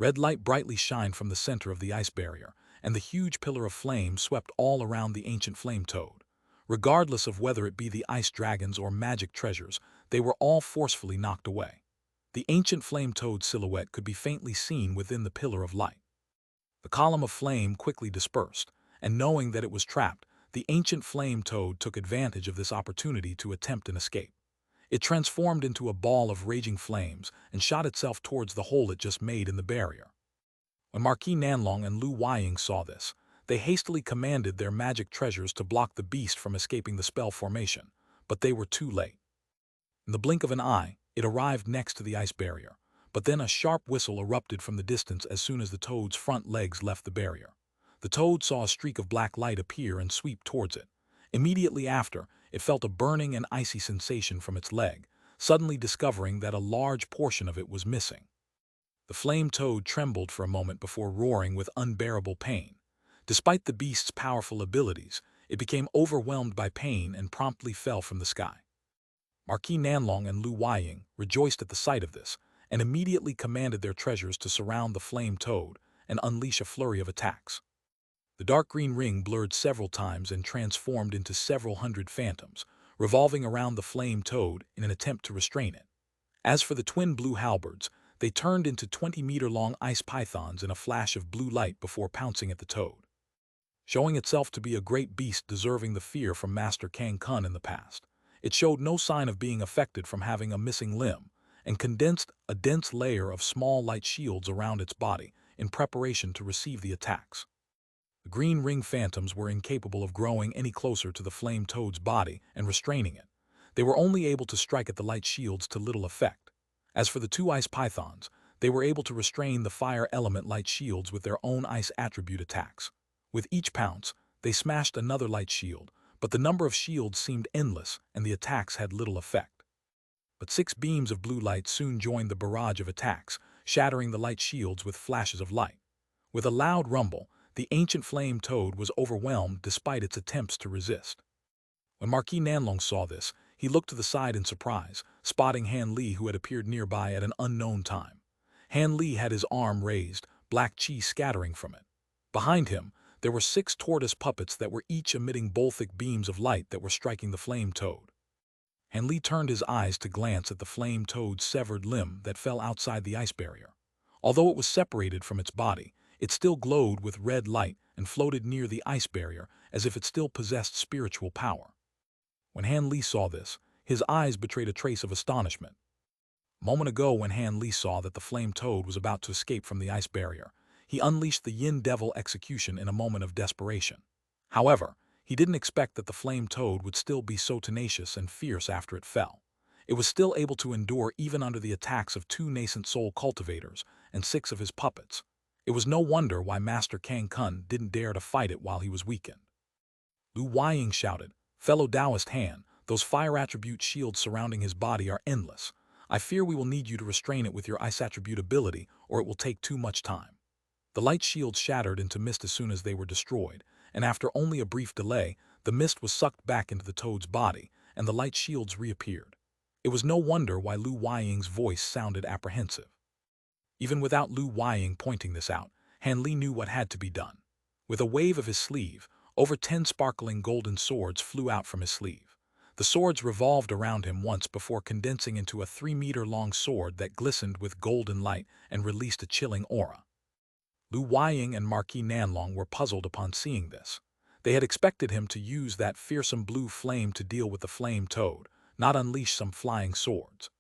Red light brightly shined from the center of the ice barrier, and the huge pillar of flame swept all around the ancient flame toad. Regardless of whether it be the ice dragons or magic treasures, they were all forcefully knocked away. The ancient flame toad's silhouette could be faintly seen within the pillar of light. The column of flame quickly dispersed, and knowing that it was trapped, the ancient flame toad took advantage of this opportunity to attempt an escape. It transformed into a ball of raging flames and shot itself towards the hole it just made in the barrier. When Marquis Nanlong and Lu Weiying saw this, they hastily commanded their magic treasures to block the beast from escaping the spell formation, but they were too late. In the blink of an eye, it arrived next to the ice barrier, but then a sharp whistle erupted from the distance as soon as the toad's front legs left the barrier. The toad saw a streak of black light appear and sweep towards it. Immediately after, it felt a burning and icy sensation from its leg, suddenly discovering that a large portion of it was missing. The flame toad trembled for a moment before roaring with unbearable pain. Despite the beast's powerful abilities, it became overwhelmed by pain and promptly fell from the sky. Marquis Nanlong and Lu Weiying rejoiced at the sight of this, and immediately commanded their treasures to surround the flame toad and unleash a flurry of attacks. The dark green ring blurred several times and transformed into several hundred phantoms, revolving around the flame toad in an attempt to restrain it. As for the twin blue halberds, they turned into 20-meter-long ice pythons in a flash of blue light before pouncing at the toad. Showing itself to be a great beast deserving the fear from Master Kang Kun in the past, it showed no sign of being affected from having a missing limb, and condensed a dense layer of small light shields around its body in preparation to receive the attacks. The green ring phantoms were incapable of growing any closer to the flame toad's body and restraining it. They were only able to strike at the light shields to little effect. As for the two ice pythons, they were able to restrain the fire element light shields with their own ice attribute attacks. With each pounce, they smashed another light shield, but the number of shields seemed endless and the attacks had little effect. But 6 beams of blue light soon joined the barrage of attacks, shattering the light shields with flashes of light. With a loud rumble, the ancient flame toad was overwhelmed despite its attempts to resist. When Marquis Nanlong saw this, he looked to the side in surprise, spotting Han Li who had appeared nearby at an unknown time. Han Li had his arm raised, black chi scattering from it. Behind him, there were 6 tortoise puppets that were each emitting bolthic beams of light that were striking the flame toad. Han Li turned his eyes to glance at the flame toad's severed limb that fell outside the ice barrier. Although it was separated from its body, it still glowed with red light and floated near the ice barrier as if it still possessed spiritual power. When Han Li saw this, his eyes betrayed a trace of astonishment. A moment ago, when Han Li saw that the flame toad was about to escape from the ice barrier, he unleashed the Yin Devil execution in a moment of desperation. However, he didn't expect that the flame toad would still be so tenacious and fierce after it fell. It was still able to endure even under the attacks of 2 nascent soul cultivators and 6 of his puppets. It was no wonder why Master Kang Kun didn't dare to fight it while he was weakened. Lu Weiying shouted, "Fellow Taoist Han, those fire attribute shields surrounding his body are endless. I fear we will need you to restrain it with your ice attribute ability, or it will take too much time." The light shields shattered into mist as soon as they were destroyed, and after only a brief delay, the mist was sucked back into the toad's body, and the light shields reappeared. It was no wonder why Lu Weiying's voice sounded apprehensive. Even without Lu Weiying pointing this out, Han Li knew what had to be done. With a wave of his sleeve, over 10 sparkling golden swords flew out from his sleeve. The swords revolved around him once before condensing into a 3-meter-long sword that glistened with golden light and released a chilling aura. Lu Weiying and Marquis Nanlong were puzzled upon seeing this. They had expected him to use that fearsome blue flame to deal with the flame toad, not unleash some flying swords.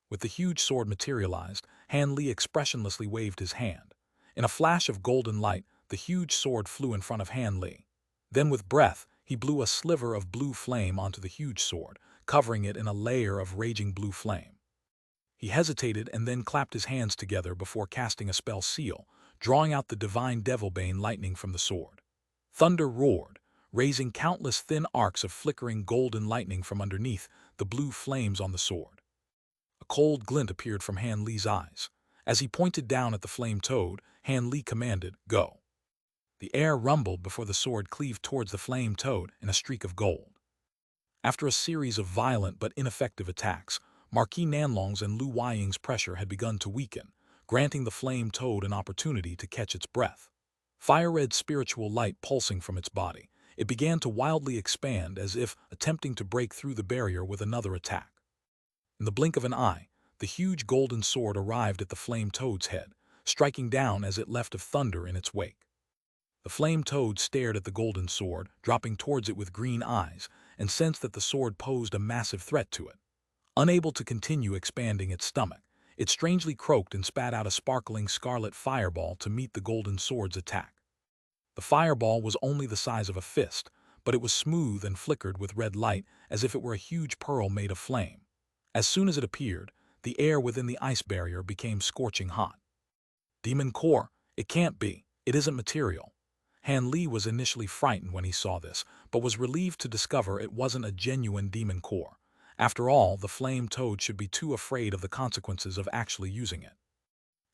With the huge sword materialized, Han Li expressionlessly waved his hand. In a flash of golden light, the huge sword flew in front of Han Li. Then with breath, he blew a sliver of blue flame onto the huge sword, covering it in a layer of raging blue flame. He hesitated and then clapped his hands together before casting a spell seal, drawing out the divine devilbane lightning from the sword. Thunder roared, raising countless thin arcs of flickering golden lightning from underneath the blue flames on the sword. A cold glint appeared from Han Li's eyes. As he pointed down at the flame toad, Han Li commanded, "Go." The air rumbled before the sword cleaved towards the flame toad in a streak of gold. After a series of violent but ineffective attacks, Marquis Nanlong's and Lu Weiying's pressure had begun to weaken, granting the flame toad an opportunity to catch its breath. Fire-red spiritual light pulsing from its body, it began to wildly expand as if attempting to break through the barrier with another attack. In the blink of an eye, the huge golden sword arrived at the flame toad's head, striking down as it left of thunder in its wake. The flame toad stared at the golden sword, dropping towards it with green eyes, and sensed that the sword posed a massive threat to it. Unable to continue expanding its stomach, it strangely croaked and spat out a sparkling scarlet fireball to meet the golden sword's attack. The fireball was only the size of a fist, but it was smooth and flickered with red light as if it were a huge pearl made of flame. As soon as it appeared, the air within the ice barrier became scorching hot. Demon core, it can't be, it isn't material. Han Li was initially frightened when he saw this, but was relieved to discover it wasn't a genuine demon core. After all, the flame toad should be too afraid of the consequences of actually using it.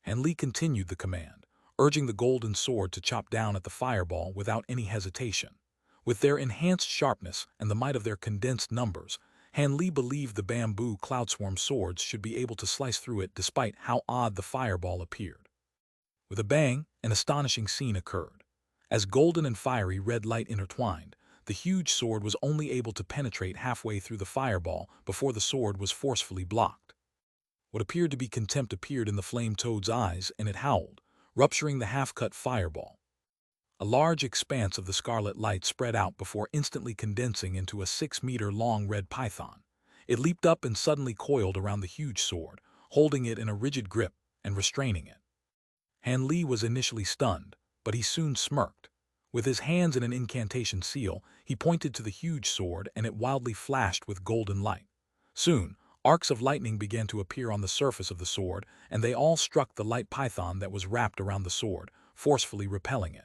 Han Li continued the command, urging the golden sword to chop down at the fireball without any hesitation. With their enhanced sharpness and the might of their condensed numbers, Han Li believed the bamboo cloudswarm swords should be able to slice through it despite how odd the fireball appeared. With a bang, an astonishing scene occurred. As golden and fiery red light intertwined, the huge sword was only able to penetrate halfway through the fireball before the sword was forcefully blocked. What appeared to be contempt appeared in the flame toad's eyes, and it howled, rupturing the half-cut fireball. A large expanse of the scarlet light spread out before instantly condensing into a 6-meter-long red python. It leaped up and suddenly coiled around the huge sword, holding it in a rigid grip and restraining it. Han Li was initially stunned, but he soon smirked. With his hands in an incantation seal, he pointed to the huge sword and it wildly flashed with golden light. Soon, arcs of lightning began to appear on the surface of the sword, and they all struck the light python that was wrapped around the sword, forcefully repelling it.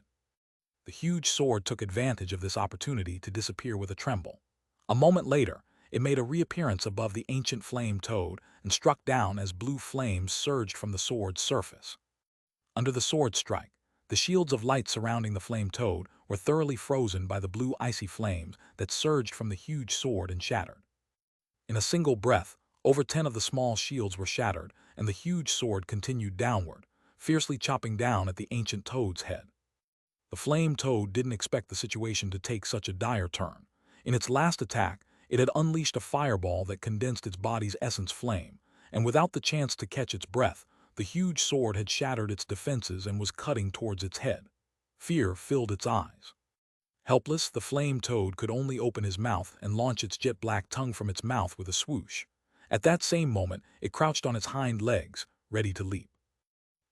The huge sword took advantage of this opportunity to disappear with a tremble. A moment later, it made a reappearance above the ancient flame toad and struck down as blue flames surged from the sword's surface. Under the sword strike, the shields of light surrounding the flame toad were thoroughly frozen by the blue icy flames that surged from the huge sword and shattered. In a single breath, over 10 of the small shields were shattered, and the huge sword continued downward, fiercely chopping down at the ancient toad's head. The flame toad didn't expect the situation to take such a dire turn. In its last attack, it had unleashed a fireball that condensed its body's essence flame, and without the chance to catch its breath, the huge sword had shattered its defenses and was cutting towards its head. Fear filled its eyes. Helpless, the flame toad could only open his mouth and launch its jet-black tongue from its mouth with a swoosh. At that same moment, it crouched on its hind legs, ready to leap.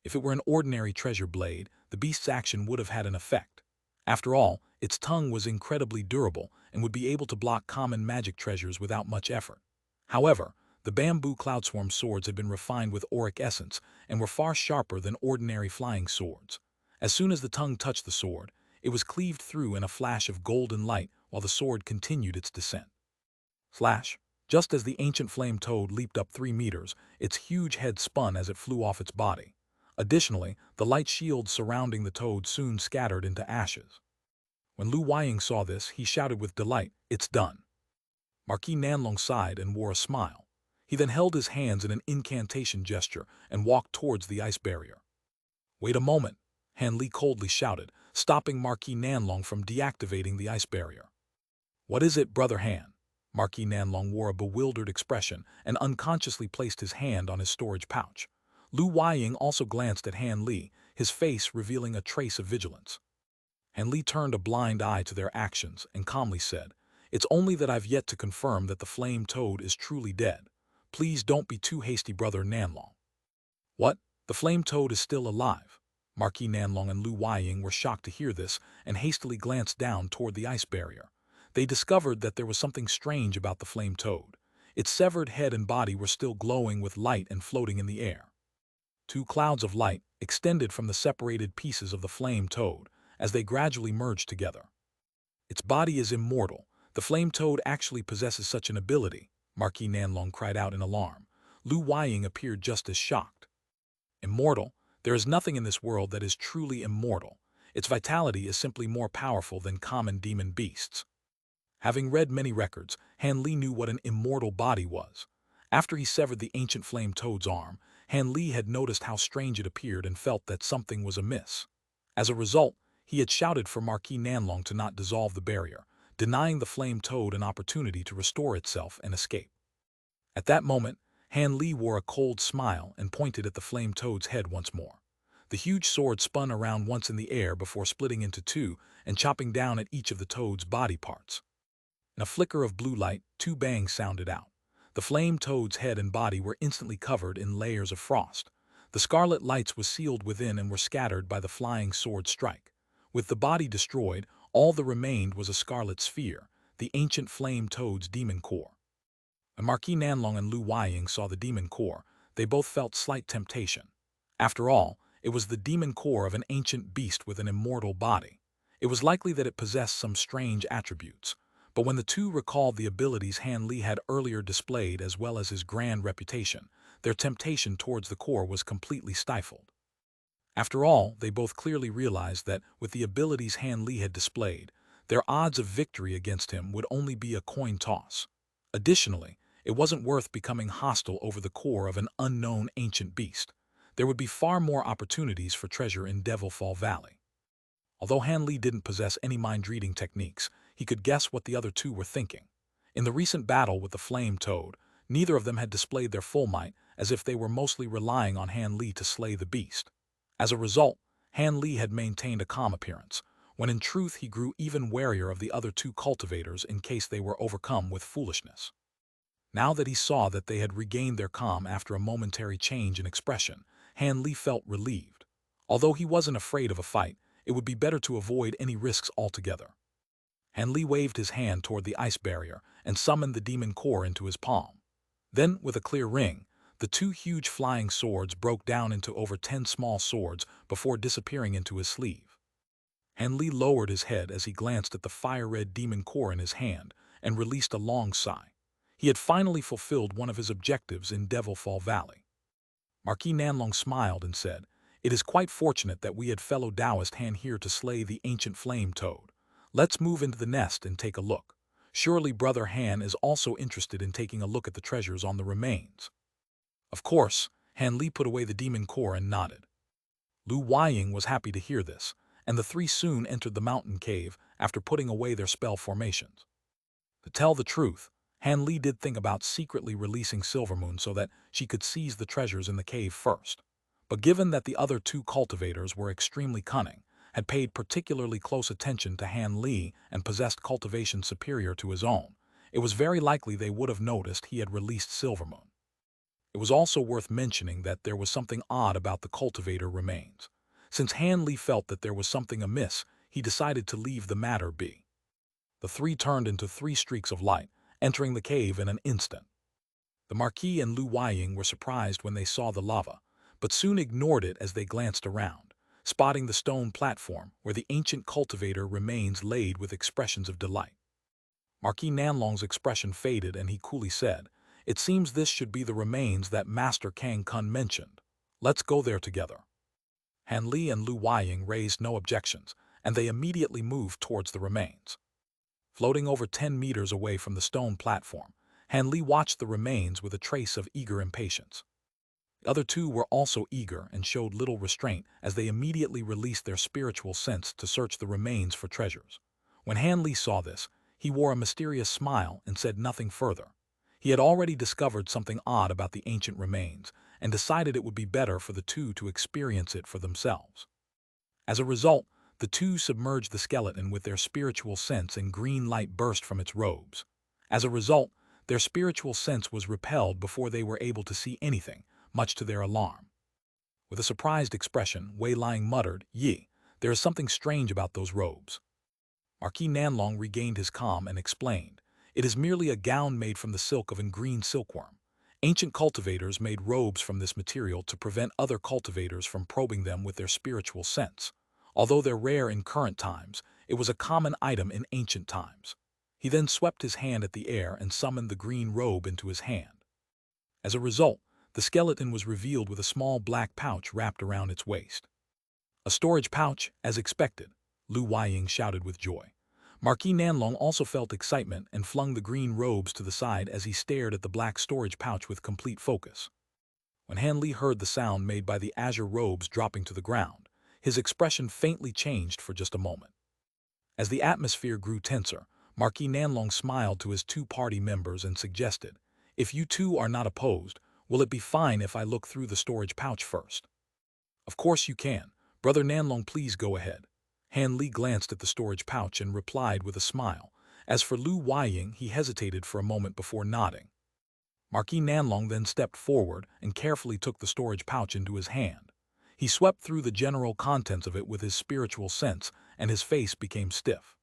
If it were an ordinary treasure blade, the beast's action would have had an effect. After all, its tongue was incredibly durable and would be able to block common magic treasures without much effort. However, the bamboo cloudswarm swords had been refined with auric essence and were far sharper than ordinary flying swords. As soon as the tongue touched the sword, it was cleaved through in a flash of golden light while the sword continued its descent. Flash! Just as the ancient flame toad leaped up 3 meters, its huge head spun as it flew off its body. Additionally, the light shields surrounding the toad soon scattered into ashes. When Lu Weiying saw this, he shouted with delight, "It's done." Marquis Nanlong sighed and wore a smile. He then held his hands in an incantation gesture and walked towards the ice barrier. "Wait a moment," Han Li coldly shouted, stopping Marquis Nanlong from deactivating the ice barrier. "What is it, Brother Han?" Marquis Nanlong wore a bewildered expression and unconsciously placed his hand on his storage pouch. Lu Weiying also glanced at Han Li, his face revealing a trace of vigilance. Han Li turned a blind eye to their actions and calmly said, "It's only that I've yet to confirm that the flame toad is truly dead. Please don't be too hasty, Brother Nanlong." "What? The flame toad is still alive?" Marquis Nanlong and Lu Weiying were shocked to hear this and hastily glanced down toward the ice barrier. They discovered that there was something strange about the flame toad. Its severed head and body were still glowing with light and floating in the air. 2 clouds of light extended from the separated pieces of the flame toad as they gradually merged together. "Its body is immortal. The flame toad actually possesses such an ability," Marquis Nanlong cried out in alarm. Lu Weiying appeared just as shocked. "Immortal? There is nothing in this world that is truly immortal. Its vitality is simply more powerful than common demon beasts." Having read many records, Han Li knew what an immortal body was. After he severed the ancient flame toad's arm, Han Li had noticed how strange it appeared and felt that something was amiss. As a result, he had shouted for Marquis Nanlong to not dissolve the barrier, denying the flame toad an opportunity to restore itself and escape. At that moment, Han Li wore a cold smile and pointed at the flame toad's head once more. The huge sword spun around once in the air before splitting into two and chopping down at each of the toad's body parts. In a flicker of blue light, two bangs sounded out. The flame toad's head and body were instantly covered in layers of frost. The scarlet lights were sealed within and were scattered by the flying sword strike. With the body destroyed, all that remained was a scarlet sphere, the ancient flame toad's demon core. When Marquis Nanlong and Lu Weiying saw the demon core, they both felt slight temptation. After all, it was the demon core of an ancient beast with an immortal body. It was likely that it possessed some strange attributes. But when the two recalled the abilities Han Li had earlier displayed as well as his grand reputation, their temptation towards the core was completely stifled. After all, they both clearly realized that, with the abilities Han Li had displayed, their odds of victory against him would only be a coin toss. Additionally, it wasn't worth becoming hostile over the core of an unknown ancient beast. There would be far more opportunities for treasure in Devilfall Valley. Although Han Li didn't possess any mind-reading techniques, he could guess what the other two were thinking. In the recent battle with the flame toad, neither of them had displayed their full might, as if they were mostly relying on Han Li to slay the beast. As a result, Han Li had maintained a calm appearance, when in truth he grew even warier of the other two cultivators in case they were overcome with foolishness. Now that he saw that they had regained their calm after a momentary change in expression, Han Li felt relieved. Although he wasn't afraid of a fight, it would be better to avoid any risks altogether. Han Li waved his hand toward the ice barrier and summoned the demon core into his palm. Then, with a clear ring, the two huge flying swords broke down into over 10 small swords before disappearing into his sleeve. Han Li lowered his head as he glanced at the fire-red demon core in his hand and released a long sigh. He had finally fulfilled one of his objectives in Devilfall Valley. Marquis Nanlong smiled and said, "It is quite fortunate that we had fellow Taoist Han here to slay the ancient flame toad. Let's move into the nest and take a look. Surely Brother Han is also interested in taking a look at the treasures on the remains." Of course, Han Li put away the demon core and nodded. Lu Weiying was happy to hear this, and the three soon entered the mountain cave after putting away their spell formations. To tell the truth, Han Li did think about secretly releasing Silvermoon so that she could seize the treasures in the cave first. But given that the other two cultivators were extremely cunning, had paid particularly close attention to Han Li and possessed cultivation superior to his own, it was very likely they would have noticed he had released Silvermoon. It was also worth mentioning that there was something odd about the cultivator remains. Since Han Li felt that there was something amiss, he decided to leave the matter be. The three turned into 3 streaks of light, entering the cave in an instant. The Marquis and Lu Weiying were surprised when they saw the lava, but soon ignored it as they glanced around, spotting the stone platform where the ancient cultivator remains laid with expressions of delight. Marquis Nanlong's expression faded and he coolly said, "It seems this should be the remains that Master Kang Kun mentioned. Let's go there together." Han Li and Lu Weiying raised no objections, and they immediately moved towards the remains. Floating over 10 meters away from the stone platform, Han Li watched the remains with a trace of eager impatience. The other two were also eager and showed little restraint as they immediately released their spiritual sense to search the remains for treasures. When Han Li saw this, he wore a mysterious smile and said nothing further. He had already discovered something odd about the ancient remains and decided it would be better for the two to experience it for themselves. As a result, the two submerged the skeleton with their spiritual sense and green light burst from its robes. As a result, their spiritual sense was repelled before they were able to see anything, much to their alarm. With a surprised expression, Wei Ling muttered, "Yi, there is something strange about those robes." Marquis Nanlong regained his calm and explained, "It is merely a gown made from the silk of a green silkworm. Ancient cultivators made robes from this material to prevent other cultivators from probing them with their spiritual sense. Although they're rare in current times, it was a common item in ancient times." He then swept his hand at the air and summoned the green robe into his hand. As a result, the skeleton was revealed with a small black pouch wrapped around its waist. "A storage pouch, as expected," Lu Weiying shouted with joy. Marquis Nanlong also felt excitement and flung the green robes to the side as he stared at the black storage pouch with complete focus. When Han Li heard the sound made by the azure robes dropping to the ground, his expression faintly changed for just a moment. As the atmosphere grew tenser, Marquis Nanlong smiled to his two party members and suggested, "If you two are not opposed, will it be fine if I look through the storage pouch first?" "Of course you can. Brother Nanlong, please go ahead." Han Li glanced at the storage pouch and replied with a smile. As for Lu Weiying, he hesitated for a moment before nodding. Marquis Nanlong then stepped forward and carefully took the storage pouch into his hand. He swept through the general contents of it with his spiritual sense, and his face became stiff.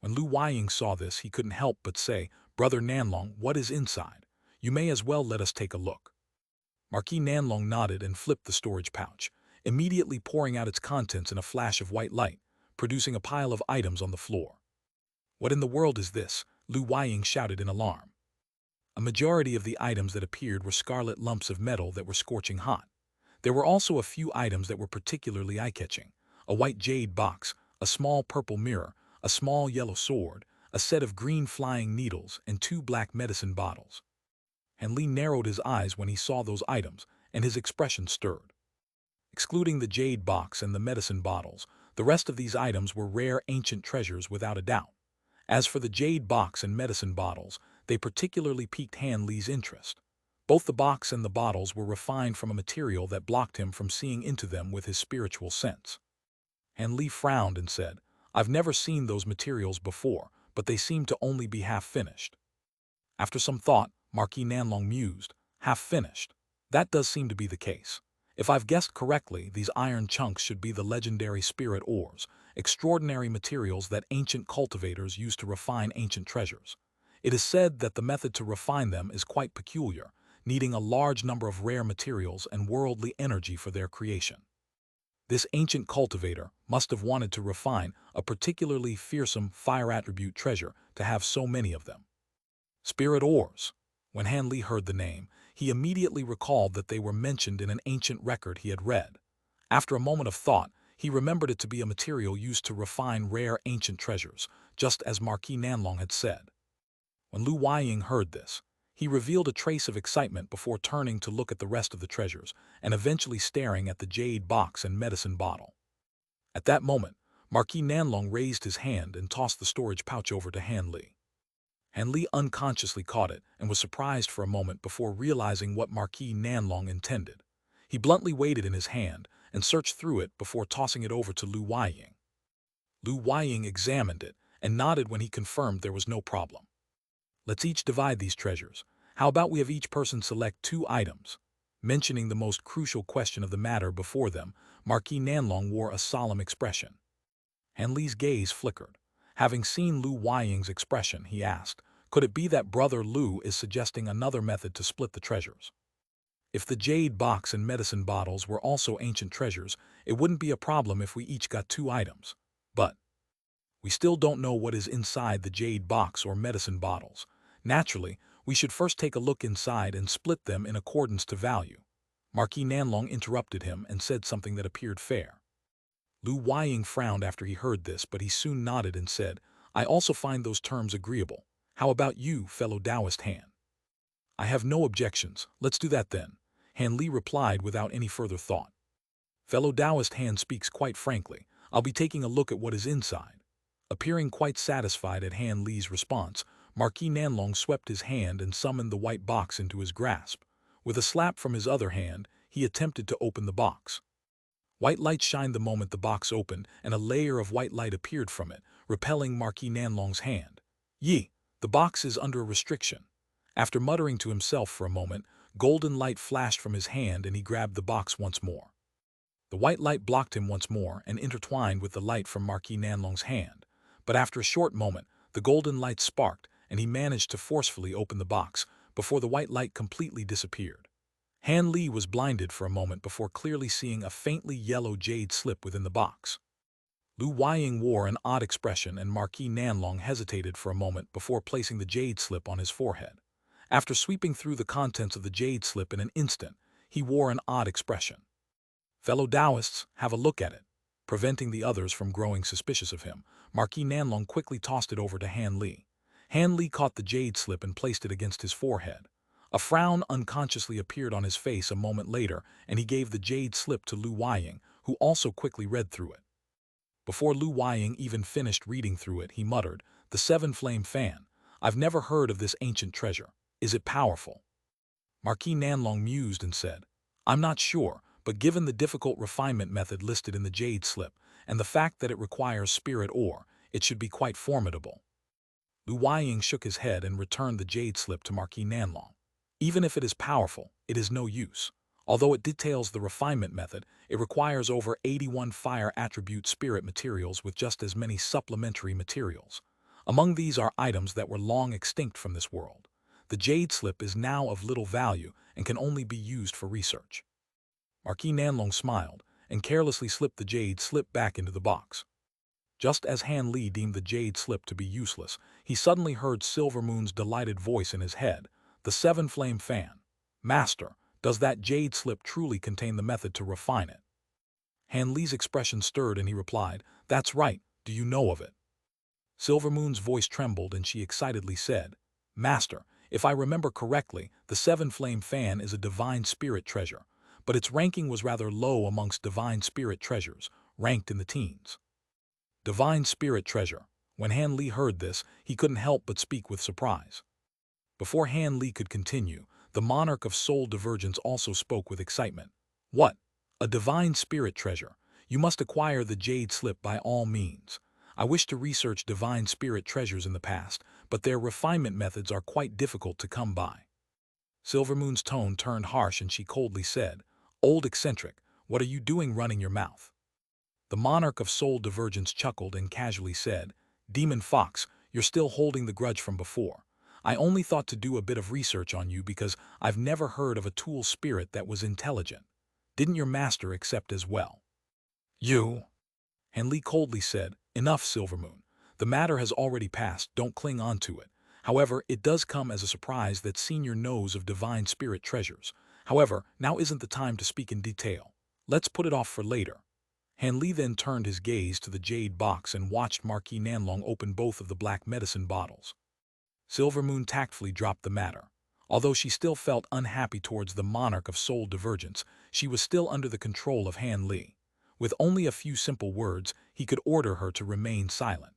When Lu Weiying saw this, he couldn't help but say, "Brother Nanlong, what is inside? You may as well let us take a look." Marquis Nanlong nodded and flipped the storage pouch, immediately pouring out its contents in a flash of white light, producing a pile of items on the floor. "What in the world is this?" Lu Weiying shouted in alarm. A majority of the items that appeared were scarlet lumps of metal that were scorching hot. There were also a few items that were particularly eye-catching: a white jade box, a small purple mirror, a small yellow sword, a set of green flying needles, and 2 black medicine bottles. Han Li narrowed his eyes when he saw those items, and his expression stirred. Excluding the jade box and the medicine bottles, the rest of these items were rare ancient treasures without a doubt. As for the jade box and medicine bottles, they particularly piqued Han Li's interest. Both the box and the bottles were refined from a material that blocked him from seeing into them with his spiritual sense. Han Li frowned and said, "I've never seen those materials before, but they seem to only be half-finished." After some thought, Marquis Nanlong mused, "Half-finished? That does seem to be the case. If I've guessed correctly, these iron chunks should be the legendary spirit ores, extraordinary materials that ancient cultivators use to refine ancient treasures. It is said that the method to refine them is quite peculiar, needing a large number of rare materials and worldly energy for their creation. This ancient cultivator must have wanted to refine a particularly fearsome fire attribute treasure to have so many of them." Spirit ores. When Han Li heard the name, he immediately recalled that they were mentioned in an ancient record he had read. After a moment of thought, he remembered it to be a material used to refine rare ancient treasures, just as Marquis Nanlong had said. When Lu Weiying heard this, he revealed a trace of excitement before turning to look at the rest of the treasures and eventually staring at the jade box and medicine bottle. At that moment, Marquis Nanlong raised his hand and tossed the storage pouch over to Han Li. Han Li unconsciously caught it and was surprised for a moment before realizing what Marquis Nanlong intended. He bluntly weighed it in his hand and searched through it before tossing it over to Lu Weiying. Lu Weiying examined it and nodded when he confirmed there was no problem. "Let's each divide these treasures. How about we have each person select 2 items?" Mentioning the most crucial question of the matter before them, Marquis Nanlong wore a solemn expression. Han Li's gaze flickered. Having seen Lu Weiying's expression, he asked, "Could it be that Brother Lu is suggesting another method to split the treasures? If the jade box and medicine bottles were also ancient treasures, it wouldn't be a problem if we each got 2 items. But we still don't know what is inside the jade box or medicine bottles. Naturally, we should first take a look inside and split them in accordance to value." Marquis Nanlong interrupted him and said something that appeared fair. Lu Weiying frowned after he heard this, but he soon nodded and said, "I also find those terms agreeable. How about you, fellow Taoist Han?" "I have no objections. Let's do that then," Han Li replied without any further thought. "Fellow Taoist Han speaks quite frankly. I'll be taking a look at what is inside." Appearing quite satisfied at Han Li's response, Marquis Nanlong swept his hand and summoned the white box into his grasp. With a slap from his other hand, he attempted to open the box. White light shined the moment the box opened, and a layer of white light appeared from it, repelling Marquis Nanlong's hand. "Yi, the box is under a restriction." After muttering to himself for a moment, golden light flashed from his hand and he grabbed the box once more. The white light blocked him once more and intertwined with the light from Marquis Nanlong's hand. But after a short moment, the golden light sparked, and he managed to forcefully open the box before the white light completely disappeared. Han Li was blinded for a moment before clearly seeing a faintly yellow jade slip within the box. Lu Weiying wore an odd expression, and Marquis Nanlong hesitated for a moment before placing the jade slip on his forehead. After sweeping through the contents of the jade slip in an instant, he wore an odd expression. "Fellow Taoists, have a look at it." Preventing the others from growing suspicious of him, Marquis Nanlong quickly tossed it over to Han Li. Han Li caught the jade slip and placed it against his forehead. A frown unconsciously appeared on his face a moment later, and he gave the jade slip to Lu Weiying, who also quickly read through it. Before Lu Weiying even finished reading through it, he muttered, "The seven-flame fan. I've never heard of this ancient treasure. Is it powerful?" Marquis Nanlong mused and said, "I'm not sure, but given the difficult refinement method listed in the jade slip, and the fact that it requires spirit ore, it should be quite formidable." Lu Weiying shook his head and returned the jade slip to Marquis Nanlong. "Even if it is powerful, it is no use. Although it details the refinement method, it requires over 81 fire attribute spirit materials with just as many supplementary materials. Among these are items that were long extinct from this world. The jade slip is now of little value and can only be used for research." Marquis Nanlong smiled and carelessly slipped the jade slip back into the box. Just as Han Li deemed the jade slip to be useless, he suddenly heard Silvermoon's delighted voice in his head, "The seven-flame fan. Master, does that jade slip truly contain the method to refine it?" Han Li's expression stirred and he replied, "That's right, do you know of it?" Silvermoon's voice trembled and she excitedly said, "Master, if I remember correctly, the seven-flame fan is a divine spirit treasure, but its ranking was rather low amongst divine spirit treasures, ranked in the teens." Divine spirit treasure. When Han Li heard this, he couldn't help but speak with surprise. Before Han Li could continue, the monarch of soul divergence also spoke with excitement. "What? A divine spirit treasure? You must acquire the jade slip by all means. I wish to research divine spirit treasures in the past, but their refinement methods are quite difficult to come by." Silvermoon's tone turned harsh and she coldly said, "Old eccentric, what are you doing running your mouth?" The monarch of soul divergence chuckled and casually said, "Demon Fox, you're still holding the grudge from before. I only thought to do a bit of research on you because I've never heard of a tool spirit that was intelligent. Didn't your master accept as well?" "You?" Han Li coldly said, "Enough, Silvermoon. The matter has already passed, don't cling on to it. However, it does come as a surprise that Senior knows of divine spirit treasures. However, now isn't the time to speak in detail. Let's put it off for later." Han Li then turned his gaze to the jade box and watched Marquis Nanlong open both of the black medicine bottles. Silvermoon tactfully dropped the matter. Although she still felt unhappy towards the monarch of soul divergence, she was still under the control of Han Li. With only a few simple words, he could order her to remain silent.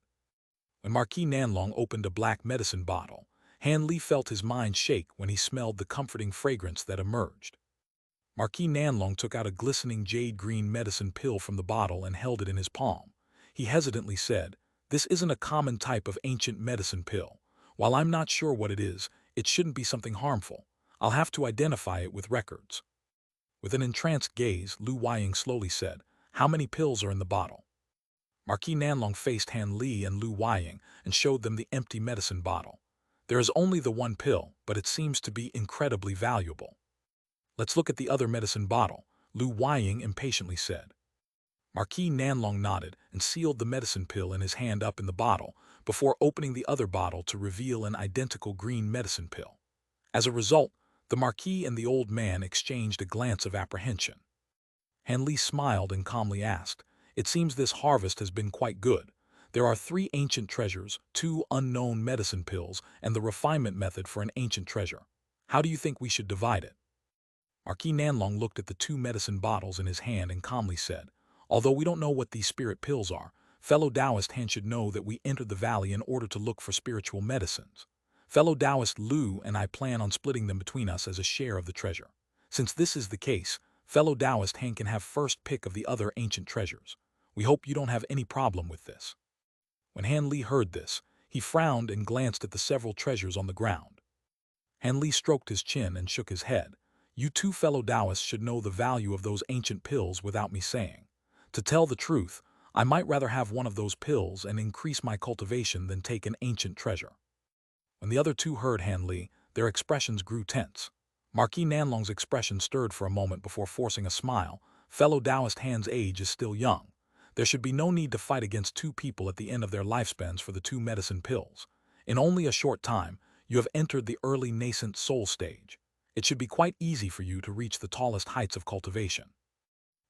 When Marquis Nanlong opened a black medicine bottle, Han Li felt his mind shake when he smelled the comforting fragrance that emerged. Marquis Nanlong took out a glistening jade-green medicine pill from the bottle and held it in his palm. He hesitantly said, "This isn't a common type of ancient medicine pill. While I'm not sure what it is, it shouldn't be something harmful. I'll have to identify it with records." With an entranced gaze, Lu Weiying slowly said, "How many pills are in the bottle?" Marquis Nanlong faced Han Li and Lu Weiying and showed them the empty medicine bottle. "There is only the one pill, but it seems to be incredibly valuable." "Let's look at the other medicine bottle," Lu Weiying impatiently said. Marquis Nanlong nodded and sealed the medicine pill in his hand up in the bottle before opening the other bottle to reveal an identical green medicine pill. As a result, the Marquis and the old man exchanged a glance of apprehension. Han Li smiled and calmly asked, "It seems this harvest has been quite good. There are 3 ancient treasures, 2 unknown medicine pills, and the refinement method for an ancient treasure. How do you think we should divide it?" Marquis Nanlong looked at the 2 medicine bottles in his hand and calmly said, "Although we don't know what these spirit pills are, fellow Taoist Han should know that we entered the valley in order to look for spiritual medicines. Fellow Taoist Lu and I plan on splitting them between us as a share of the treasure. Since this is the case, fellow Taoist Han can have first pick of the other ancient treasures. We hope you don't have any problem with this." When Han Li heard this, he frowned and glanced at the several treasures on the ground. Han Li stroked his chin and shook his head. "You 2 fellow Taoists should know the value of those ancient pills without me saying. To tell the truth, I might rather have one of those pills and increase my cultivation than take an ancient treasure." When the other 2 heard Han Li, their expressions grew tense. Marquis Nanlong's expression stirred for a moment before forcing a smile. "Fellow Taoist Han's age is still young. There should be no need to fight against 2 people at the end of their lifespans for the 2 medicine pills. In only a short time, you have entered the early nascent soul stage. It should be quite easy for you to reach the tallest heights of cultivation."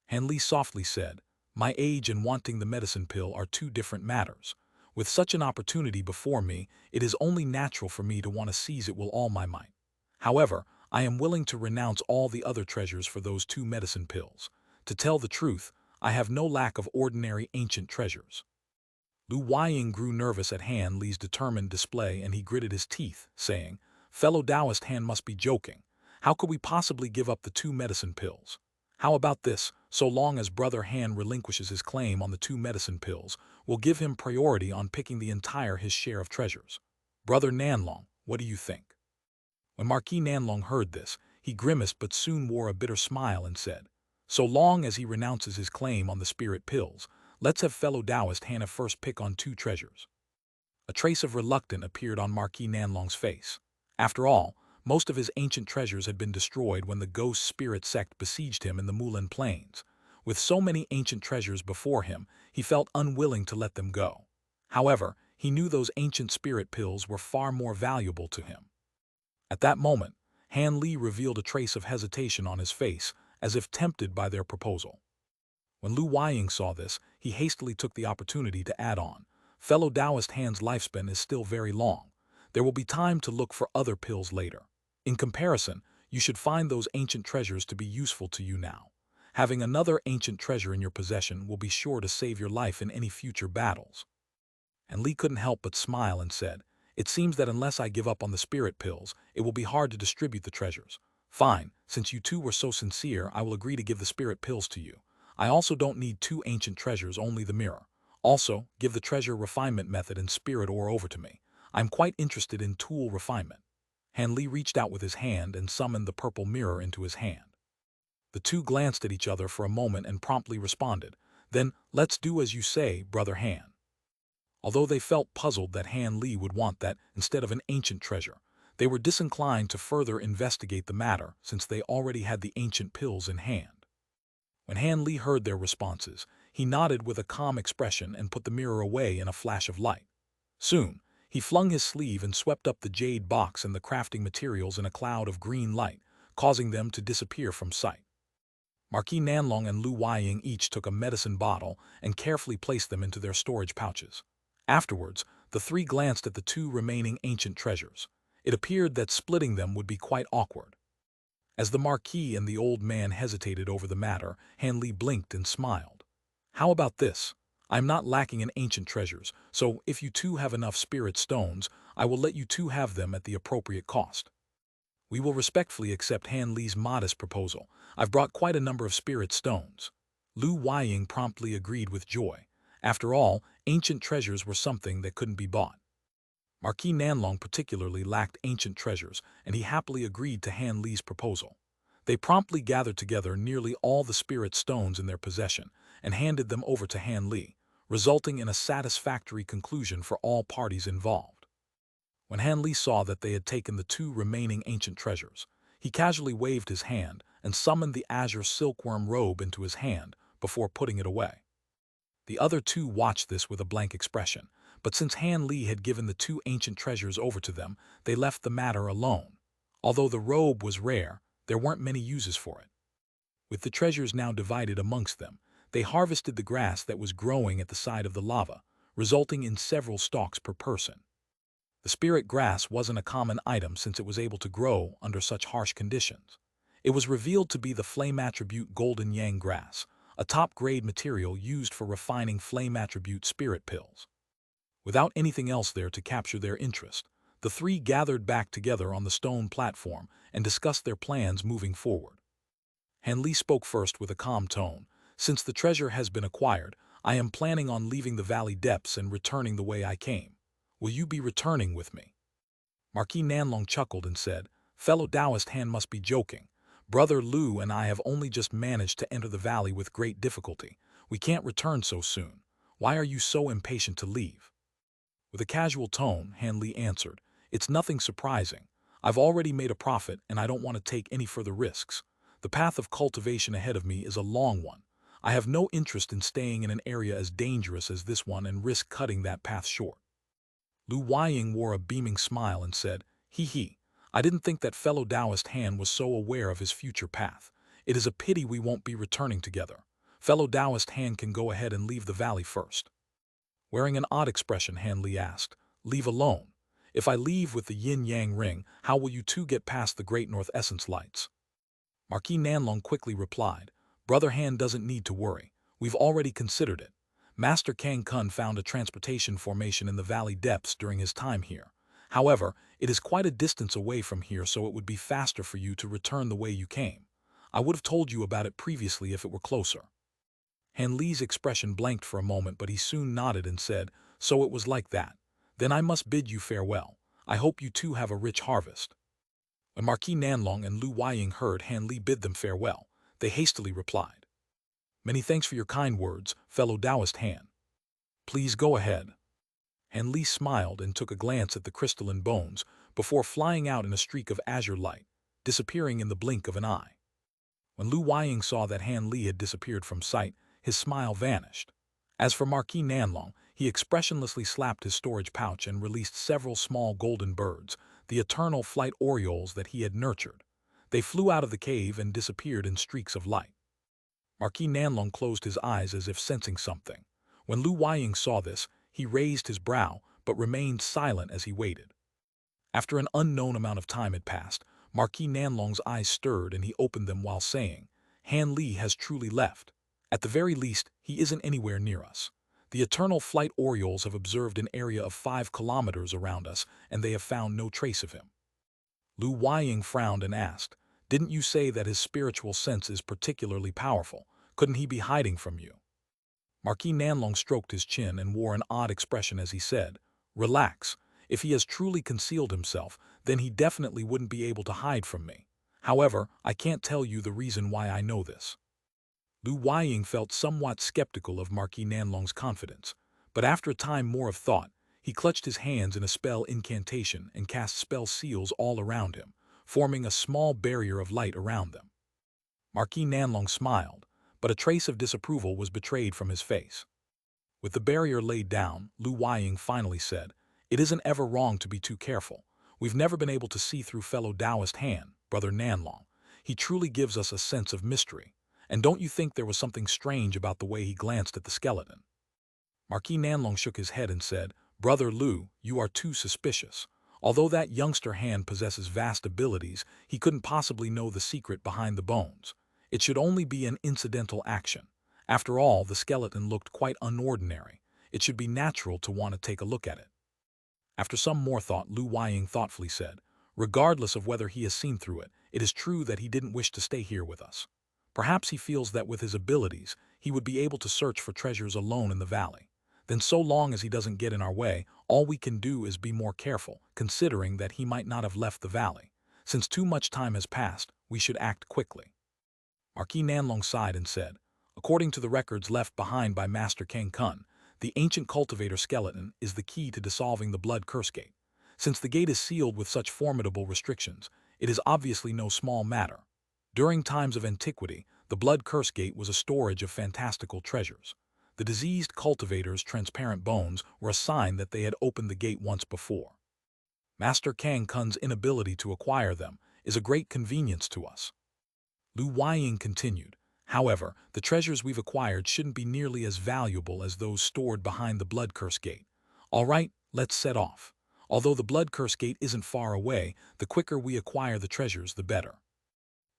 Han Li softly said, "My age and wanting the medicine pill are 2 different matters. With such an opportunity before me, it is only natural for me to want to seize it with all my might. However, I am willing to renounce all the other treasures for those 2 medicine pills. To tell the truth, I have no lack of ordinary ancient treasures." Lu Weiying grew nervous at Han Li's determined display, and he gritted his teeth, saying, "Fellow Taoist Han must be joking. How could we possibly give up the 2 medicine pills? How about this? So long as Brother Han relinquishes his claim on the 2 medicine pills, we'll give him priority on picking the entire his share of treasures. Brother Nanlong, what do you think?" When Marquis Nanlong heard this, he grimaced but soon wore a bitter smile and said, "So long as he renounces his claim on the spirit pills, let's have fellow Taoist Hannah first pick on 2 treasures." A trace of reluctance appeared on Marquis Nanlong's face. After all, most of his ancient treasures had been destroyed when the ghost spirit sect besieged him in the Mulan Plains. With so many ancient treasures before him, he felt unwilling to let them go. However, he knew those ancient spirit pills were far more valuable to him. At that moment, Han Li revealed a trace of hesitation on his face, as if tempted by their proposal. When Lu Weiying saw this, he hastily took the opportunity to add on, "Fellow Taoist Han's lifespan is still very long. There will be time to look for other pills later. In comparison, you should find those ancient treasures to be useful to you now. Having another ancient treasure in your possession will be sure to save your life in any future battles." And Li couldn't help but smile and said, "It seems that unless I give up on the spirit pills, it will be hard to distribute the treasures. Fine, since you 2 were so sincere, I will agree to give the spirit pills to you. I also don't need 2 ancient treasures, only the mirror. Also, give the treasure refinement method and spirit ore over to me. I'm quite interested in tool refinement." Han Li reached out with his hand and summoned the purple mirror into his hand. The 2 glanced at each other for a moment and promptly responded, "Then, let's do as you say, Brother Han." Although they felt puzzled that Han Li would want that instead of an ancient treasure, they were disinclined to further investigate the matter since they already had the ancient pills in hand. When Han Li heard their responses, he nodded with a calm expression and put the mirror away in a flash of light. Soon, he flung his sleeve and swept up the jade box and the crafting materials in a cloud of green light, causing them to disappear from sight. Marquis Nanlong and Lu Weiying each took a medicine bottle and carefully placed them into their storage pouches. Afterwards, the 3 glanced at the 2 remaining ancient treasures. It appeared that splitting them would be quite awkward. As the Marquis and the old man hesitated over the matter, Han Li blinked and smiled. "How about this? I'm not lacking in ancient treasures, so if you 2 have enough spirit stones, I will let you 2 have them at the appropriate cost." "We will respectfully accept Han Li's modest proposal. I've brought quite a number of spirit stones." Lu Weiying promptly agreed with joy. After all, ancient treasures were something that couldn't be bought. Marquis Nanlong particularly lacked ancient treasures, and he happily agreed to Han Li's proposal. They promptly gathered together nearly all the spirit stones in their possession and handed them over to Han Li, resulting in a satisfactory conclusion for all parties involved. When Han Li saw that they had taken the 2 remaining ancient treasures, he casually waved his hand and summoned the azure silkworm robe into his hand before putting it away. The other 2 watched this with a blank expression, but since Han Li had given the 2 ancient treasures over to them, they left the matter alone. Although the robe was rare, there weren't many uses for it. With the treasures now divided amongst them, they harvested the grass that was growing at the side of the lava, resulting in several stalks per person. The spirit grass wasn't a common item since it was able to grow under such harsh conditions. It was revealed to be the flame attribute golden yang grass, a top-grade material used for refining flame attribute spirit pills. Without anything else there to capture their interest, the 3 gathered back together on the stone platform and discussed their plans moving forward. Han Li spoke first with a calm tone. "Since the treasure has been acquired, I am planning on leaving the valley depths and returning the way I came. Will you be returning with me?" Marquis Nanlong chuckled and said, "Fellow Taoist Han must be joking. Brother Lu and I have only just managed to enter the valley with great difficulty. We can't return so soon. Why are you so impatient to leave?" With a casual tone, Han Li answered, "It's nothing surprising. I've already made a profit and I don't want to take any further risks. The path of cultivation ahead of me is a long one. I have no interest in staying in an area as dangerous as this one and risk cutting that path short." Lu Weiying wore a beaming smile and said, "He, I didn't think that fellow Taoist Han was so aware of his future path. It is a pity we won't be returning together. Fellow Taoist Han can go ahead and leave the valley first." Wearing an odd expression, Han Li asked, "Leave alone? If I leave with the yin-yang ring, how will you two get past the Great North Essence lights? Marquis Nanlong quickly replied, Brother Han doesn't need to worry. We've already considered it. Master Kang Kun found a transportation formation in the valley depths during his time here. However, it is quite a distance away from here, so it would be faster for you to return the way you came. I would have told you about it previously if it were closer. Han Li's expression blanked for a moment, but he soon nodded and said, So it was like that. Then I must bid you farewell. I hope you two have a rich harvest. When Marquis Nanlong and Lu Weiying heard Han Li bid them farewell, they hastily replied, Many thanks for your kind words, fellow Taoist Han. Please go ahead. Han Li smiled and took a glance at the crystalline bones before flying out in a streak of azure light, disappearing in the blink of an eye. When Lu Weiying saw that Han Li had disappeared from sight, his smile vanished. As for Marquis Nanlong, he expressionlessly slapped his storage pouch and released several small golden birds, the eternal flight orioles that he had nurtured. They flew out of the cave and disappeared in streaks of light. Marquis Nanlong closed his eyes as if sensing something. When Lu Weiying saw this, he raised his brow, but remained silent as he waited. After an unknown amount of time had passed, Marquis Nanlong's eyes stirred and he opened them while saying, Han Li has truly left. At the very least, he isn't anywhere near us. The eternal flight orioles have observed an area of 5 kilometers around us, and they have found no trace of him. Lu Weiying frowned and asked, Didn't you say that his spiritual sense is particularly powerful? Couldn't he be hiding from you? Marquis Nanlong stroked his chin and wore an odd expression as he said, Relax. If he has truly concealed himself, then he definitely wouldn't be able to hide from me. However, I can't tell you the reason why I know this. Lu Weiying felt somewhat skeptical of Marquis Nanlong's confidence, but after a time more of thought, he clutched his hands in a spell incantation and cast spell seals all around him, forming a small barrier of light around them. Marquis Nanlong smiled, but a trace of disapproval was betrayed from his face. With the barrier laid down, Lu Weiying finally said, It isn't ever wrong to be too careful. We've never been able to see through fellow Taoist Han, Brother Nanlong. He truly gives us a sense of mystery. And don't you think there was something strange about the way he glanced at the skeleton? Marquis Nanlong shook his head and said, Brother Lu, you are too suspicious. Although that youngster Han possesses vast abilities, he couldn't possibly know the secret behind the bones. It should only be an incidental action. After all, the skeleton looked quite unordinary. It should be natural to want to take a look at it. After some more thought, Lu Weiying thoughtfully said, Regardless of whether he has seen through it, it is true that he didn't wish to stay here with us. Perhaps he feels that with his abilities, he would be able to search for treasures alone in the valley. Then so long as he doesn't get in our way, all we can do is be more careful, considering that he might not have left the valley. Since too much time has passed, we should act quickly. Marquis Nanlong sighed and said, According to the records left behind by Master Kang Kun, the ancient cultivator skeleton is the key to dissolving the blood curse gate. Since the gate is sealed with such formidable restrictions, it is obviously no small matter. During times of antiquity, the blood curse gate was a storage of fantastical treasures. The diseased cultivator's transparent bones were a sign that they had opened the gate once before. Master Kang Kun's inability to acquire them is a great convenience to us. Lu Weiying continued, However, the treasures we've acquired shouldn't be nearly as valuable as those stored behind the blood curse gate. All right, let's set off. Although the blood curse gate isn't far away, the quicker we acquire the treasures, the better.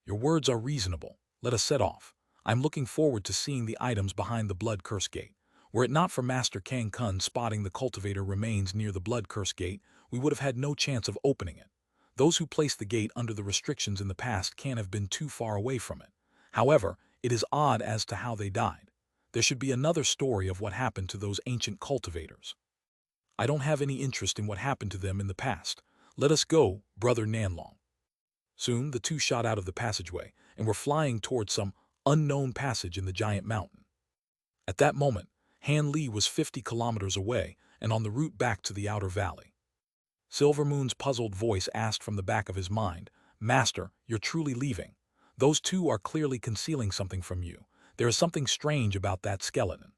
Your words are reasonable. Let us set off. I'm looking forward to seeing the items behind the blood curse gate. Were it not for Master Kang Kun spotting the cultivator remains near the blood curse gate, we would have had no chance of opening it. Those who placed the gate under the restrictions in the past can't have been too far away from it. However, it is odd as to how they died. There should be another story of what happened to those ancient cultivators. I don't have any interest in what happened to them in the past. Let us go, Brother Nanlong. Soon the two shot out of the passageway and were flying towards some unknown passage in the giant mountain. At that moment, Han Li was 50 kilometers away and on the route back to the outer valley. Silvermoon's puzzled voice asked from the back of his mind, Master, you're truly leaving. Those two are clearly concealing something from you. There is something strange about that skeleton.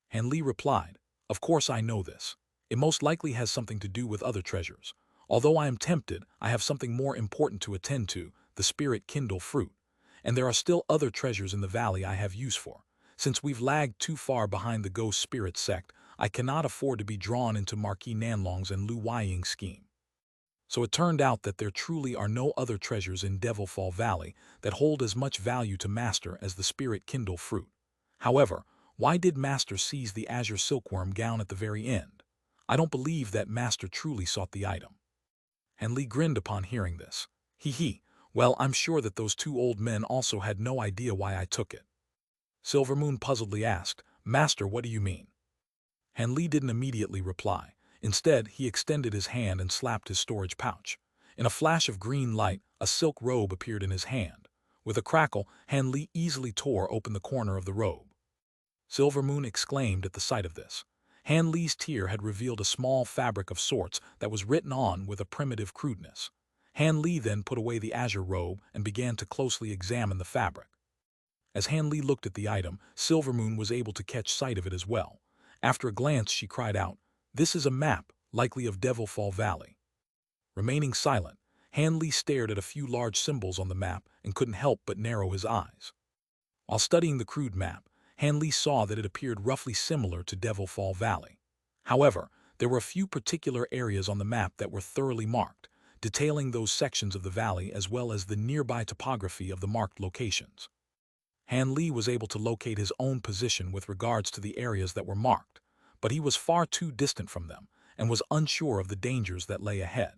Han Li replied, Of course I know this. It most likely has something to do with other treasures. Although I am tempted, I have something more important to attend to, the spirit kindle fruit. And there are still other treasures in the valley I have use for. Since we've lagged too far behind the ghost spirit sect, I cannot afford to be drawn into Marquis Nanlong's and Lu Weiying's scheme. So it turned out that there truly are no other treasures in Devil Fall Valley that hold as much value to Master as the Spirit Kindle fruit. However, why did Master seize the azure silkworm gown at the very end? I don't believe that Master truly sought the item. And Lee grinned upon hearing this. He. Well, I'm sure that those two old men also had no idea why I took it. Silvermoon puzzledly asked, Master, what do you mean? Han Li didn't immediately reply. Instead, he extended his hand and slapped his storage pouch. In a flash of green light, a silk robe appeared in his hand. With a crackle, Han Li easily tore open the corner of the robe. Silvermoon exclaimed at the sight of this. Han Li's tear had revealed a small fabric of sorts that was written on with a primitive crudeness. Han Li then put away the azure robe and began to closely examine the fabric. As Han Li looked at the item, Silvermoon was able to catch sight of it as well. After a glance, she cried out, This is a map, likely of Devil Fall Valley. Remaining silent, Han Li stared at a few large symbols on the map and couldn't help but narrow his eyes. While studying the crude map, Han Li saw that it appeared roughly similar to Devil Fall Valley. However, there were a few particular areas on the map that were thoroughly marked, detailing those sections of the valley as well as the nearby topography of the marked locations. Han Li was able to locate his own position with regards to the areas that were marked, but he was far too distant from them and was unsure of the dangers that lay ahead.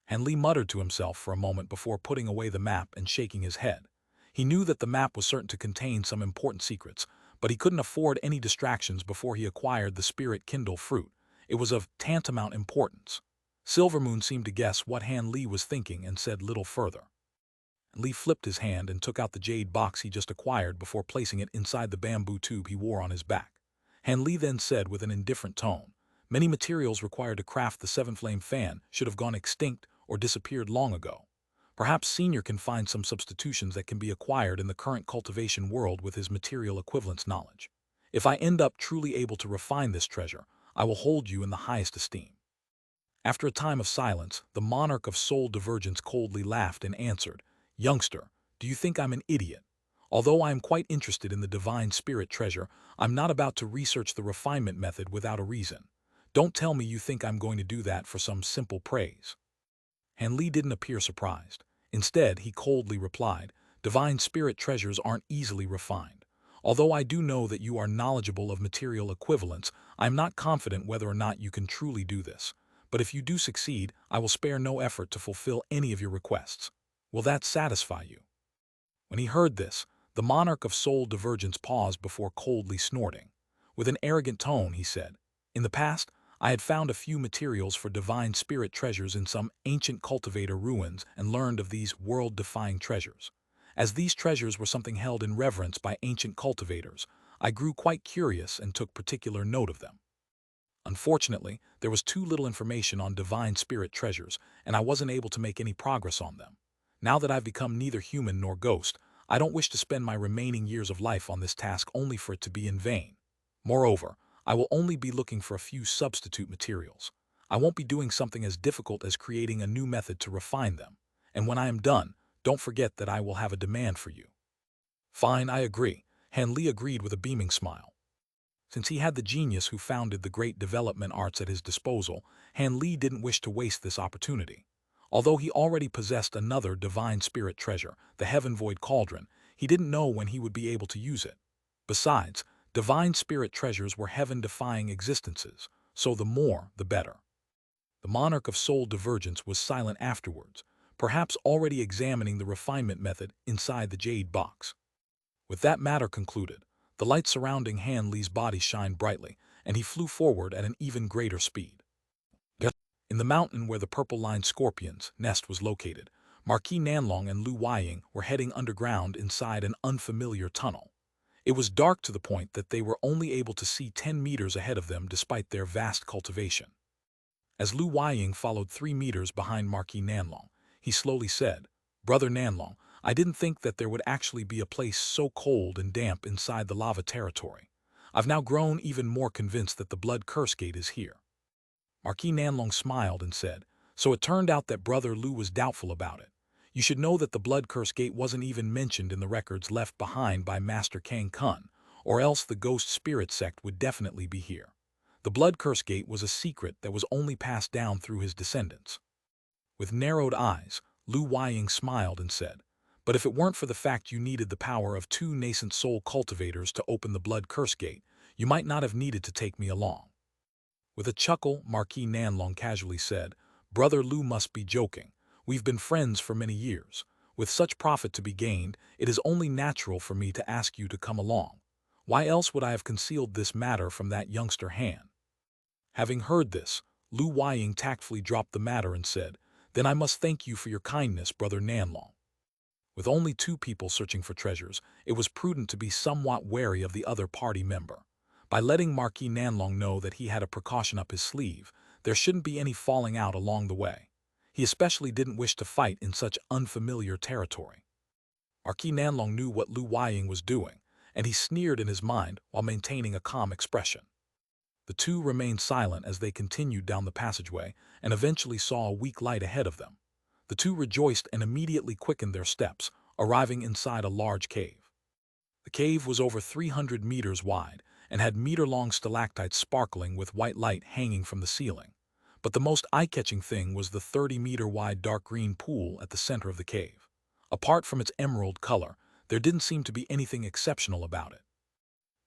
Han Li muttered to himself for a moment before putting away the map and shaking his head. He knew that the map was certain to contain some important secrets, but he couldn't afford any distractions before he acquired the Spirit Kindle fruit. It was of tantamount importance. Silvermoon seemed to guess what Han Li was thinking and said little further. Li flipped his hand and took out the jade box he just acquired before placing it inside the bamboo tube he wore on his back. Han Li then said with an indifferent tone, Many materials required to craft the seven-flame fan should have gone extinct or disappeared long ago. Perhaps Senior can find some substitutions that can be acquired in the current cultivation world with his material equivalence knowledge. If I end up truly able to refine this treasure, I will hold you in the highest esteem. After a time of silence, the monarch of soul divergence coldly laughed and answered, Youngster, do you think I'm an idiot? Although I am quite interested in the divine spirit treasure, I'm not about to research the refinement method without a reason. Don't tell me you think I'm going to do that for some simple praise. Han Li didn't appear surprised. Instead, he coldly replied, Divine spirit treasures aren't easily refined. Although I do know that you are knowledgeable of material equivalents, I am not confident whether or not you can truly do this. But if you do succeed, I will spare no effort to fulfill any of your requests. Will that satisfy you? When he heard this, the monarch of soul divergence paused before coldly snorting. With an arrogant tone, he said, In the past, I had found a few materials for divine spirit treasures in some ancient cultivator ruins and learned of these world-defying treasures. As these treasures were something held in reverence by ancient cultivators, I grew quite curious and took particular note of them. Unfortunately, there was too little information on divine spirit treasures, and I wasn't able to make any progress on them. Now that I've become neither human nor ghost, I don't wish to spend my remaining years of life on this task only for it to be in vain. Moreover, I will only be looking for a few substitute materials. I won't be doing something as difficult as creating a new method to refine them. And when I am done, don't forget that I will have a demand for you. Fine, I agree. Han Li agreed with a beaming smile. Since he had the genius who founded the great development arts at his disposal, Han Li didn't wish to waste this opportunity. Although he already possessed another divine spirit treasure, the Heaven Void Cauldron, he didn't know when he would be able to use it. Besides, divine spirit treasures were heaven-defying existences, so the more, the better. The monarch of soul divergence was silent afterwards, perhaps already examining the refinement method inside the jade box. With that matter concluded, the light surrounding Han Li's body shined brightly, and he flew forward at an even greater speed. In the mountain where the purple-lined scorpion's nest was located, Marquis Nanlong and Lu Weiying were heading underground inside an unfamiliar tunnel. It was dark to the point that they were only able to see 10 meters ahead of them despite their vast cultivation. As Lu Weiying followed 3 meters behind Marquis Nanlong, he slowly said, Brother Nanlong, I didn't think that there would actually be a place so cold and damp inside the lava territory. I've now grown even more convinced that the Blood Curse Gate is here. Marquis Nanlong smiled and said, So it turned out that Brother Lu was doubtful about it. You should know that the Blood Curse Gate wasn't even mentioned in the records left behind by Master Kang Kun, or else the Ghost Spirit Sect would definitely be here. The Blood Curse Gate was a secret that was only passed down through his descendants. With narrowed eyes, Lu Weiying smiled and said, "But if it weren't for the fact you needed the power of 2 nascent soul cultivators to open the blood curse gate, you might not have needed to take me along." With a chuckle, Marquis Nanlong casually said, "Brother Lu must be joking. We've been friends for many years. With such profit to be gained, it is only natural for me to ask you to come along. Why else would I have concealed this matter from that youngster Han?" Having heard this, Lu Weiying tactfully dropped the matter and said, "Then I must thank you for your kindness, Brother Nanlong." With only 2 people searching for treasures, it was prudent to be somewhat wary of the other party member. By letting Marquis Nanlong know that he had a precaution up his sleeve, there shouldn't be any falling out along the way. He especially didn't wish to fight in such unfamiliar territory. Marquis Nanlong knew what Lu Weiying was doing, and he sneered in his mind while maintaining a calm expression. The 2 remained silent as they continued down the passageway and eventually saw a weak light ahead of them. The 2 rejoiced and immediately quickened their steps, arriving inside a large cave. The cave was over 300 meters wide and had meter-long stalactites sparkling with white light hanging from the ceiling. But the most eye-catching thing was the 30-meter-wide dark green pool at the center of the cave. Apart from its emerald color, there didn't seem to be anything exceptional about it.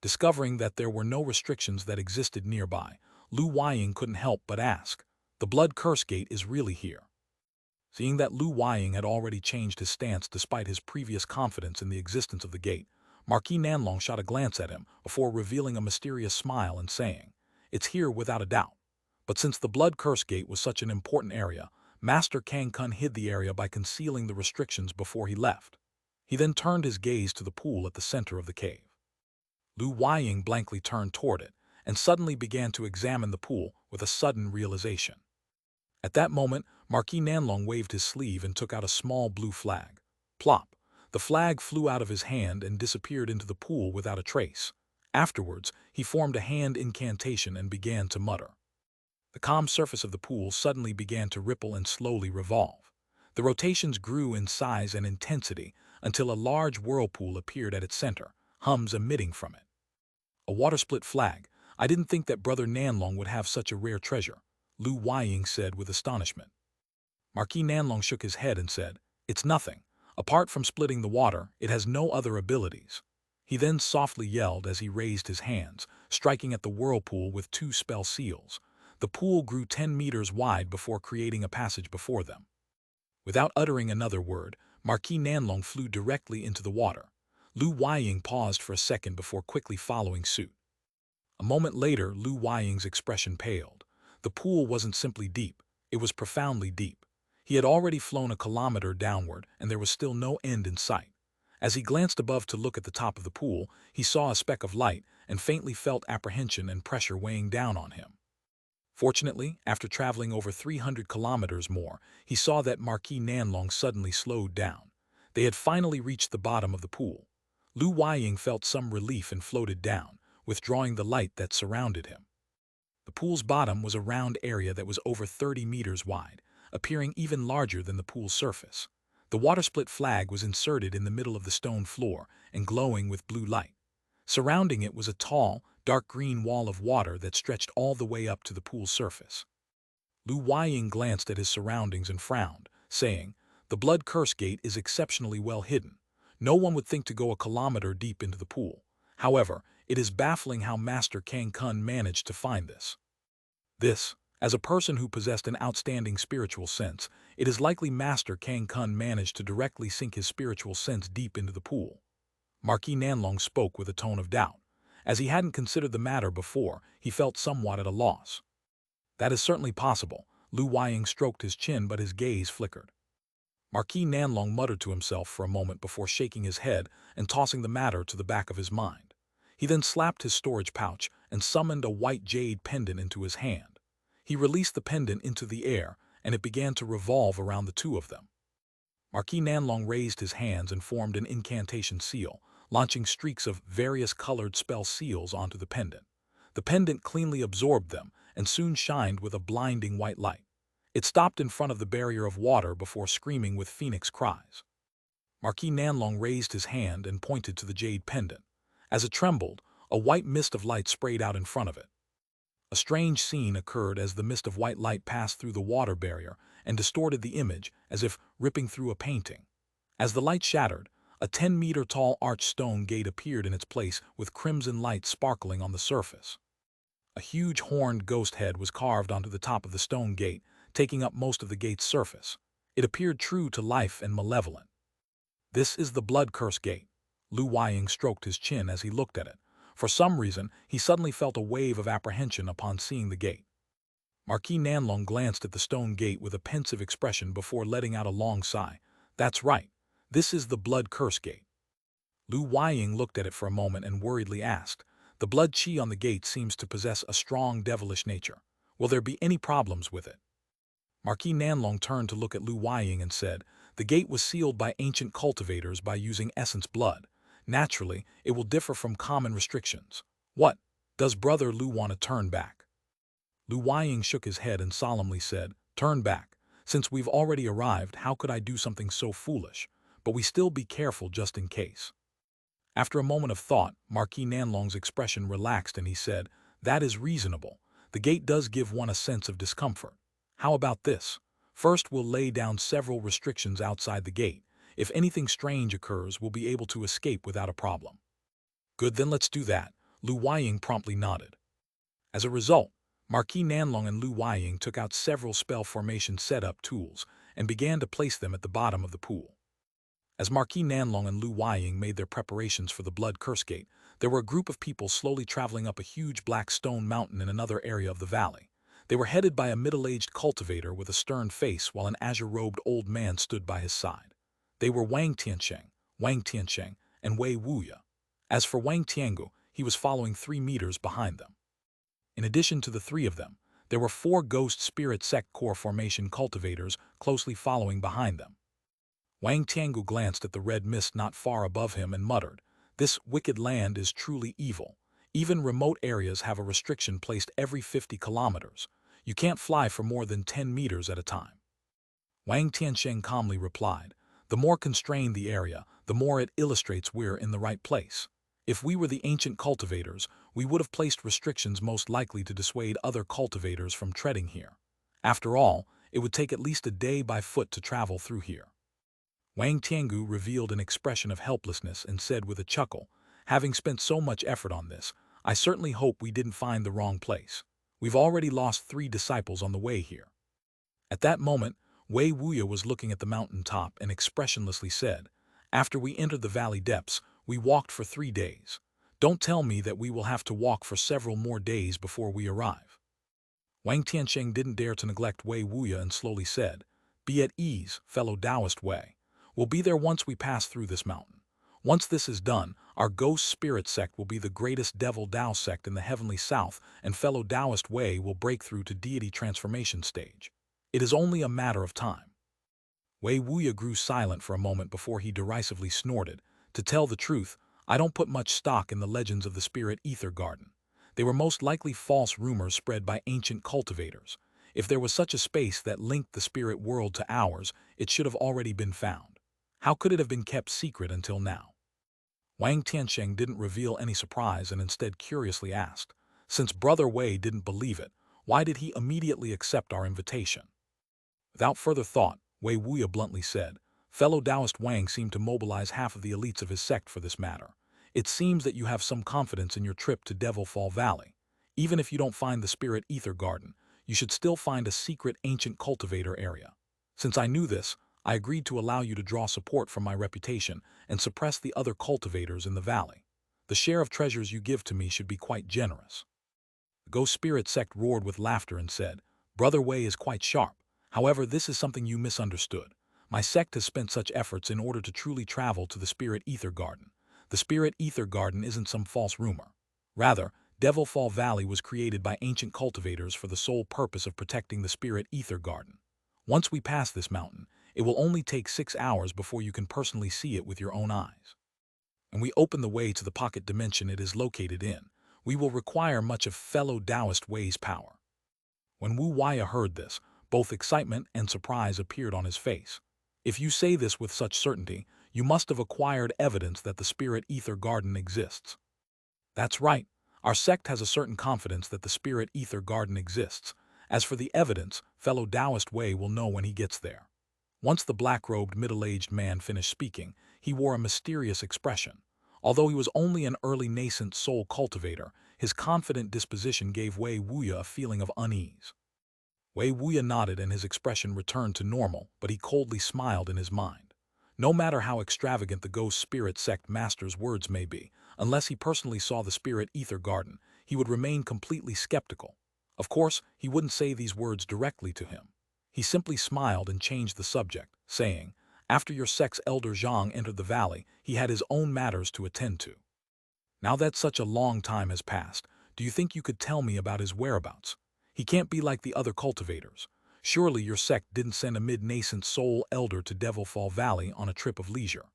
Discovering that there were no restrictions that existed nearby, Lu Weiying couldn't help but ask, "The blood curse gate is really here?" Seeing that Lu Weiying had already changed his stance despite his previous confidence in the existence of the gate, Marquis Nanlong shot a glance at him before revealing a mysterious smile and saying, "It's here without a doubt. But since the blood curse gate was such an important area, Master Kang Kun hid the area by concealing the restrictions before he left." He then turned his gaze to the pool at the center of the cave. Lu Weiying blankly turned toward it and suddenly began to examine the pool with a sudden realization. At that moment, Marquis Nanlong waved his sleeve and took out a small blue flag. Plop! The flag flew out of his hand and disappeared into the pool without a trace. Afterwards, he formed a hand incantation and began to mutter. The calm surface of the pool suddenly began to ripple and slowly revolve. The rotations grew in size and intensity until a large whirlpool appeared at its center, hums emitting from it. A water-split flag. I didn't think that Brother Nanlong would have such a rare treasure, Lu Weiying said with astonishment. Marquis Nanlong shook his head and said, "It's nothing. Apart from splitting the water, it has no other abilities." He then softly yelled as he raised his hands, striking at the whirlpool with 2 spell seals. The pool grew 10 meters wide before creating a passage before them. Without uttering another word, Marquis Nanlong flew directly into the water. Lu Weiying paused for a second before quickly following suit. A moment later, Lu Weiying's expression paled. The pool wasn't simply deep, it was profoundly deep. He had already flown a kilometer downward, and there was still no end in sight. As he glanced above to look at the top of the pool, he saw a speck of light and faintly felt apprehension and pressure weighing down on him. Fortunately, after traveling over 300 kilometers more, he saw that Marquis Nanlong suddenly slowed down. They had finally reached the bottom of the pool. Lu Weiying felt some relief and floated down, withdrawing the light that surrounded him. The pool's bottom was a round area that was over 30 meters wide, appearing even larger than the pool's surface. The water-split flag was inserted in the middle of the stone floor and glowing with blue light. Surrounding it was a tall, dark green wall of water that stretched all the way up to the pool's surface. Lu Weiying glanced at his surroundings and frowned, saying, "The blood curse gate is exceptionally well hidden. No one would think to go a kilometer deep into the pool. However, it is baffling how Master Kang Kun managed to find this." As a person who possessed an outstanding spiritual sense, it is likely Master Kang Kun managed to directly sink his spiritual sense deep into the pool. Marquis Nanlong spoke with a tone of doubt. As he hadn't considered the matter before, he felt somewhat at a loss. "That is certainly possible." Lu Weiying stroked his chin, but his gaze flickered. Marquis Nanlong muttered to himself for a moment before shaking his head and tossing the matter to the back of his mind. He then slapped his storage pouch and summoned a white jade pendant into his hand. He released the pendant into the air, and it began to revolve around the 2 of them. Marquis Nanlong raised his hands and formed an incantation seal, launching streaks of various colored spell seals onto the pendant. The pendant cleanly absorbed them and soon shined with a blinding white light. It stopped in front of the barrier of water before screaming with phoenix cries. Marquis Nanlong raised his hand and pointed to the jade pendant. As it trembled, a white mist of light sprayed out in front of it. A strange scene occurred as the mist of white light passed through the water barrier and distorted the image as if ripping through a painting. As the light shattered, a 10-meter-tall arched stone gate appeared in its place with crimson light sparkling on the surface. A huge horned ghost head was carved onto the top of the stone gate, taking up most of the gate's surface. It appeared true to life and malevolent. "This is the blood curse gate." Lu Weiying stroked his chin as he looked at it. For some reason, he suddenly felt a wave of apprehension upon seeing the gate. Marquis Nanlong glanced at the stone gate with a pensive expression before letting out a long sigh. "That's right. This is the blood curse gate." Lu Weiying looked at it for a moment and worriedly asked, "The blood qi on the gate seems to possess a strong devilish nature. Will there be any problems with it?" Marquis Nanlong turned to look at Lu Weiying and said, "The gate was sealed by ancient cultivators by using essence blood. Naturally, it will differ from common restrictions. What? Does Brother Lu want to turn back?" Lu Weiying shook his head and solemnly said, "Turn back. Since we've already arrived, how could I do something so foolish? But we still be careful just in case." After a moment of thought, Marquis Nanlong's expression relaxed and he said, "That is reasonable. The gate does give one a sense of discomfort. How about this? First, we'll lay down several restrictions outside the gate. If anything strange occurs, we'll be able to escape without a problem." "Good, then let's do that." Lu Weiying promptly nodded. As a result, Marquis Nanlong and Lu Weiying took out several spell formation setup tools and began to place them at the bottom of the pool. As Marquis Nanlong and Lu Weiying made their preparations for the blood curse gate, there were a group of people slowly traveling up a huge black stone mountain in another area of the valley. They were headed by a middle-aged cultivator with a stern face while an azure-robed old man stood by his side. They were Wang Tiansheng, and Wei Wuya. As for Wang Tiangu, he was following 3 meters behind them. In addition to the 3 of them, there were 4 Ghost Spirit Sect core formation cultivators closely following behind them. Wang Tiangu glanced at the red mist not far above him and muttered, "This wicked land is truly evil. Even remote areas have a restriction placed every 50 kilometers. You can't fly for more than 10 meters at a time." Wang Tiansheng calmly replied, "The more constrained the area, the more it illustrates we're in the right place. If we were the ancient cultivators, we would have placed restrictions most likely to dissuade other cultivators from treading here. After all, it would take at least a day by foot to travel through here." Wang Tiangu revealed an expression of helplessness and said with a chuckle, "Having spent so much effort on this, I certainly hope we didn't find the wrong place. We've already lost 3 disciples on the way here." At that moment, Wei Wuya was looking at the mountain top and expressionlessly said, "After we entered the valley depths, we walked for 3 days. Don't tell me that we will have to walk for several more days before we arrive." Wang Tiansheng didn't dare to neglect Wei Wuya and slowly said, "Be at ease, fellow Taoist Wei. We'll be there once we pass through this mountain. Once this is done, our Ghost Spirit Sect will be the greatest Devil Dao sect in the heavenly south, and fellow Taoist Wei will break through to deity transformation stage. It is only a matter of time." Wei Wuya grew silent for a moment before he derisively snorted, "To tell the truth, I don't put much stock in the legends of the Spirit Ether Garden. They were most likely false rumors spread by ancient cultivators. If there was such a space that linked the spirit world to ours, it should have already been found. How could it have been kept secret until now?" Wang Tiansheng didn't reveal any surprise and instead curiously asked, "Since Brother Wei didn't believe it, why did he immediately accept our invitation?" Without further thought, Wei Wuya bluntly said, "Fellow Taoist Wang seemed to mobilize half of the elites of his sect for this matter. It seems that you have some confidence in your trip to Devil Fall Valley. Even if you don't find the Spirit Ether Garden, you should still find a secret ancient cultivator area. Since I knew this, I agreed to allow you to draw support from my reputation and suppress the other cultivators in the valley. The share of treasures you give to me should be quite generous." The Ghost Spirit Sect roared with laughter and said, "Brother Wei is quite sharp. However, this is something you misunderstood. My sect has spent such efforts in order to truly travel to the Spirit Ether Garden. The Spirit Ether Garden isn't some false rumor. Rather, Devil Fall Valley was created by ancient cultivators for the sole purpose of protecting the Spirit Ether Garden. Once we pass this mountain, it will only take 6 hours before you can personally see it with your own eyes. And we open the way to the pocket dimension it is located in. We will require much of fellow Taoist Wei's power." When Wu Waya heard this, both excitement and surprise appeared on his face. "If you say this with such certainty, you must have acquired evidence that the Spirit Ether Garden exists." "That's right. Our sect has a certain confidence that the spirit ether garden exists. As for the evidence, fellow Taoist Wei will know when he gets there." Once the black-robed middle-aged man finished speaking, he wore a mysterious expression. Although he was only an early nascent soul cultivator, his confident disposition gave Wei Wuya a feeling of unease. Wei Wuya nodded and his expression returned to normal, but he coldly smiled in his mind. No matter how extravagant the ghost spirit sect master's words may be, unless he personally saw the spirit ether garden, he would remain completely skeptical. Of course, he wouldn't say these words directly to him. He simply smiled and changed the subject, saying, "After your sect's elder Zhang entered the valley, he had his own matters to attend to. Now that such a long time has passed, do you think you could tell me about his whereabouts? He can't be like the other cultivators. Surely your sect didn't send a mid-nascent soul elder to Devil Fall Valley on a trip of leisure."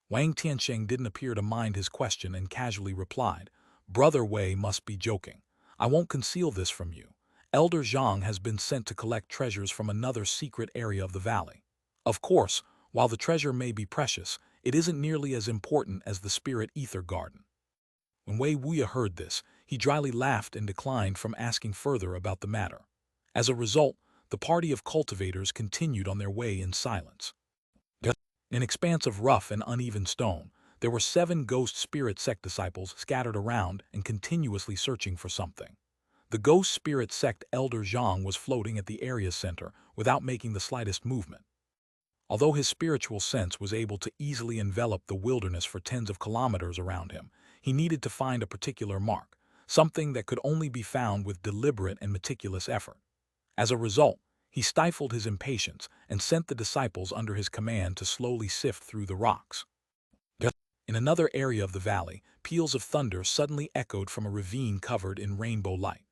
Wang Tiansheng didn't appear to mind his question and casually replied, "Brother Wei must be joking. I won't conceal this from you. Elder Zhang has been sent to collect treasures from another secret area of the valley. Of course, while the treasure may be precious, it isn't nearly as important as the spirit ether garden." When Wei Wuya heard this, he dryly laughed and declined from asking further about the matter. As a result, the party of cultivators continued on their way in silence. In an expanse of rough and uneven stone, there were 7 ghost spirit sect disciples scattered around and continuously searching for something. The ghost spirit sect elder Zhang was floating at the area's center without making the slightest movement. Although his spiritual sense was able to easily envelop the wilderness for tens of kilometers around him, he needed to find a particular mark, something that could only be found with deliberate and meticulous effort. As a result, he stifled his impatience and sent the disciples under his command to slowly sift through the rocks. In another area of the valley, peals of thunder suddenly echoed from a ravine covered in rainbow light.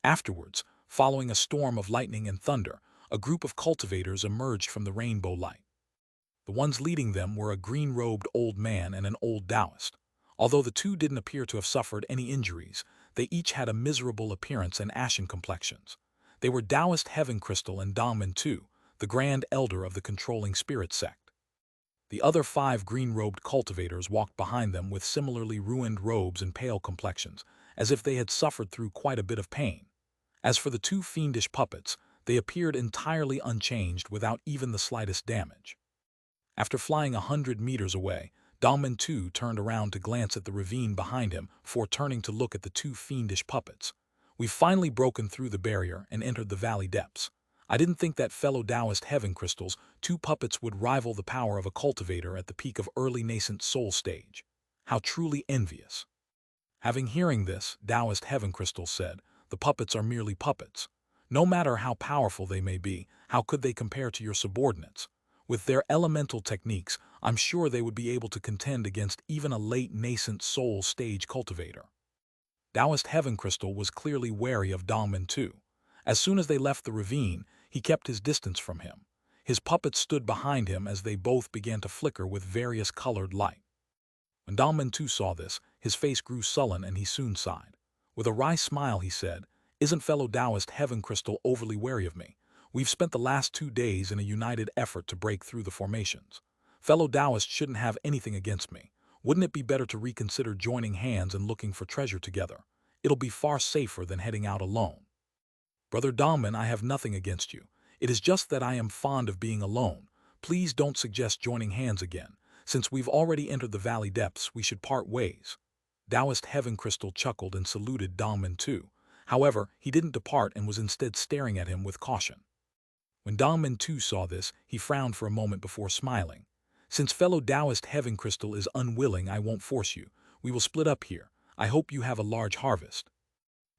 Afterwards, following a storm of lightning and thunder, a group of cultivators emerged from the rainbow light. The ones leading them were a green-robed old man and an old Taoist. Although the two didn't appear to have suffered any injuries, they each had a miserable appearance and ashen complexions. They were Taoist Heaven Crystal and Dongmen Tu, the Grand Elder of the controlling spirit sect. The other 5 green-robed cultivators walked behind them with similarly ruined robes and pale complexions, as if they had suffered through quite a bit of pain. As for the 2 fiendish puppets, they appeared entirely unchanged without even the slightest damage. After flying 100 meters away, Dongmen Tu turned around to glance at the ravine behind him before turning to look at the 2 fiendish puppets. "We've finally broken through the barrier and entered the valley depths. I didn't think that fellow Taoist Heaven Crystal's 2 puppets would rival the power of a cultivator at the peak of early nascent soul stage. How truly envious." Having hearing this, Taoist Heaven Crystal said, "The puppets are merely puppets. No matter how powerful they may be, how could they compare to your subordinates? With their elemental techniques, I'm sure they would be able to contend against even a late nascent soul stage cultivator." Taoist Heaven Crystal was clearly wary of Dongmen Tu. As soon as they left the ravine, he kept his distance from him. His puppets stood behind him as they both began to flicker with various colored light. When Dongmen Tu saw this, his face grew sullen and he soon sighed. With a wry smile he said, "Isn't fellow Taoist Heaven Crystal overly wary of me? We've spent the last 2 days in a united effort to break through the formations. Fellow Taoists shouldn't have anything against me. Wouldn't it be better to reconsider joining hands and looking for treasure together? It'll be far safer than heading out alone." "Brother Dongmen, I have nothing against you. It is just that I am fond of being alone. Please don't suggest joining hands again. Since we've already entered the valley depths, we should part ways." Taoist Heaven Crystal chuckled and saluted Dongmen Tu. However, he didn't depart and was instead staring at him with caution. When Dongmen Tu saw this, he frowned for a moment before smiling. "Since fellow Taoist Heaven Crystal is unwilling, I won't force you. We will split up here. I hope you have a large harvest."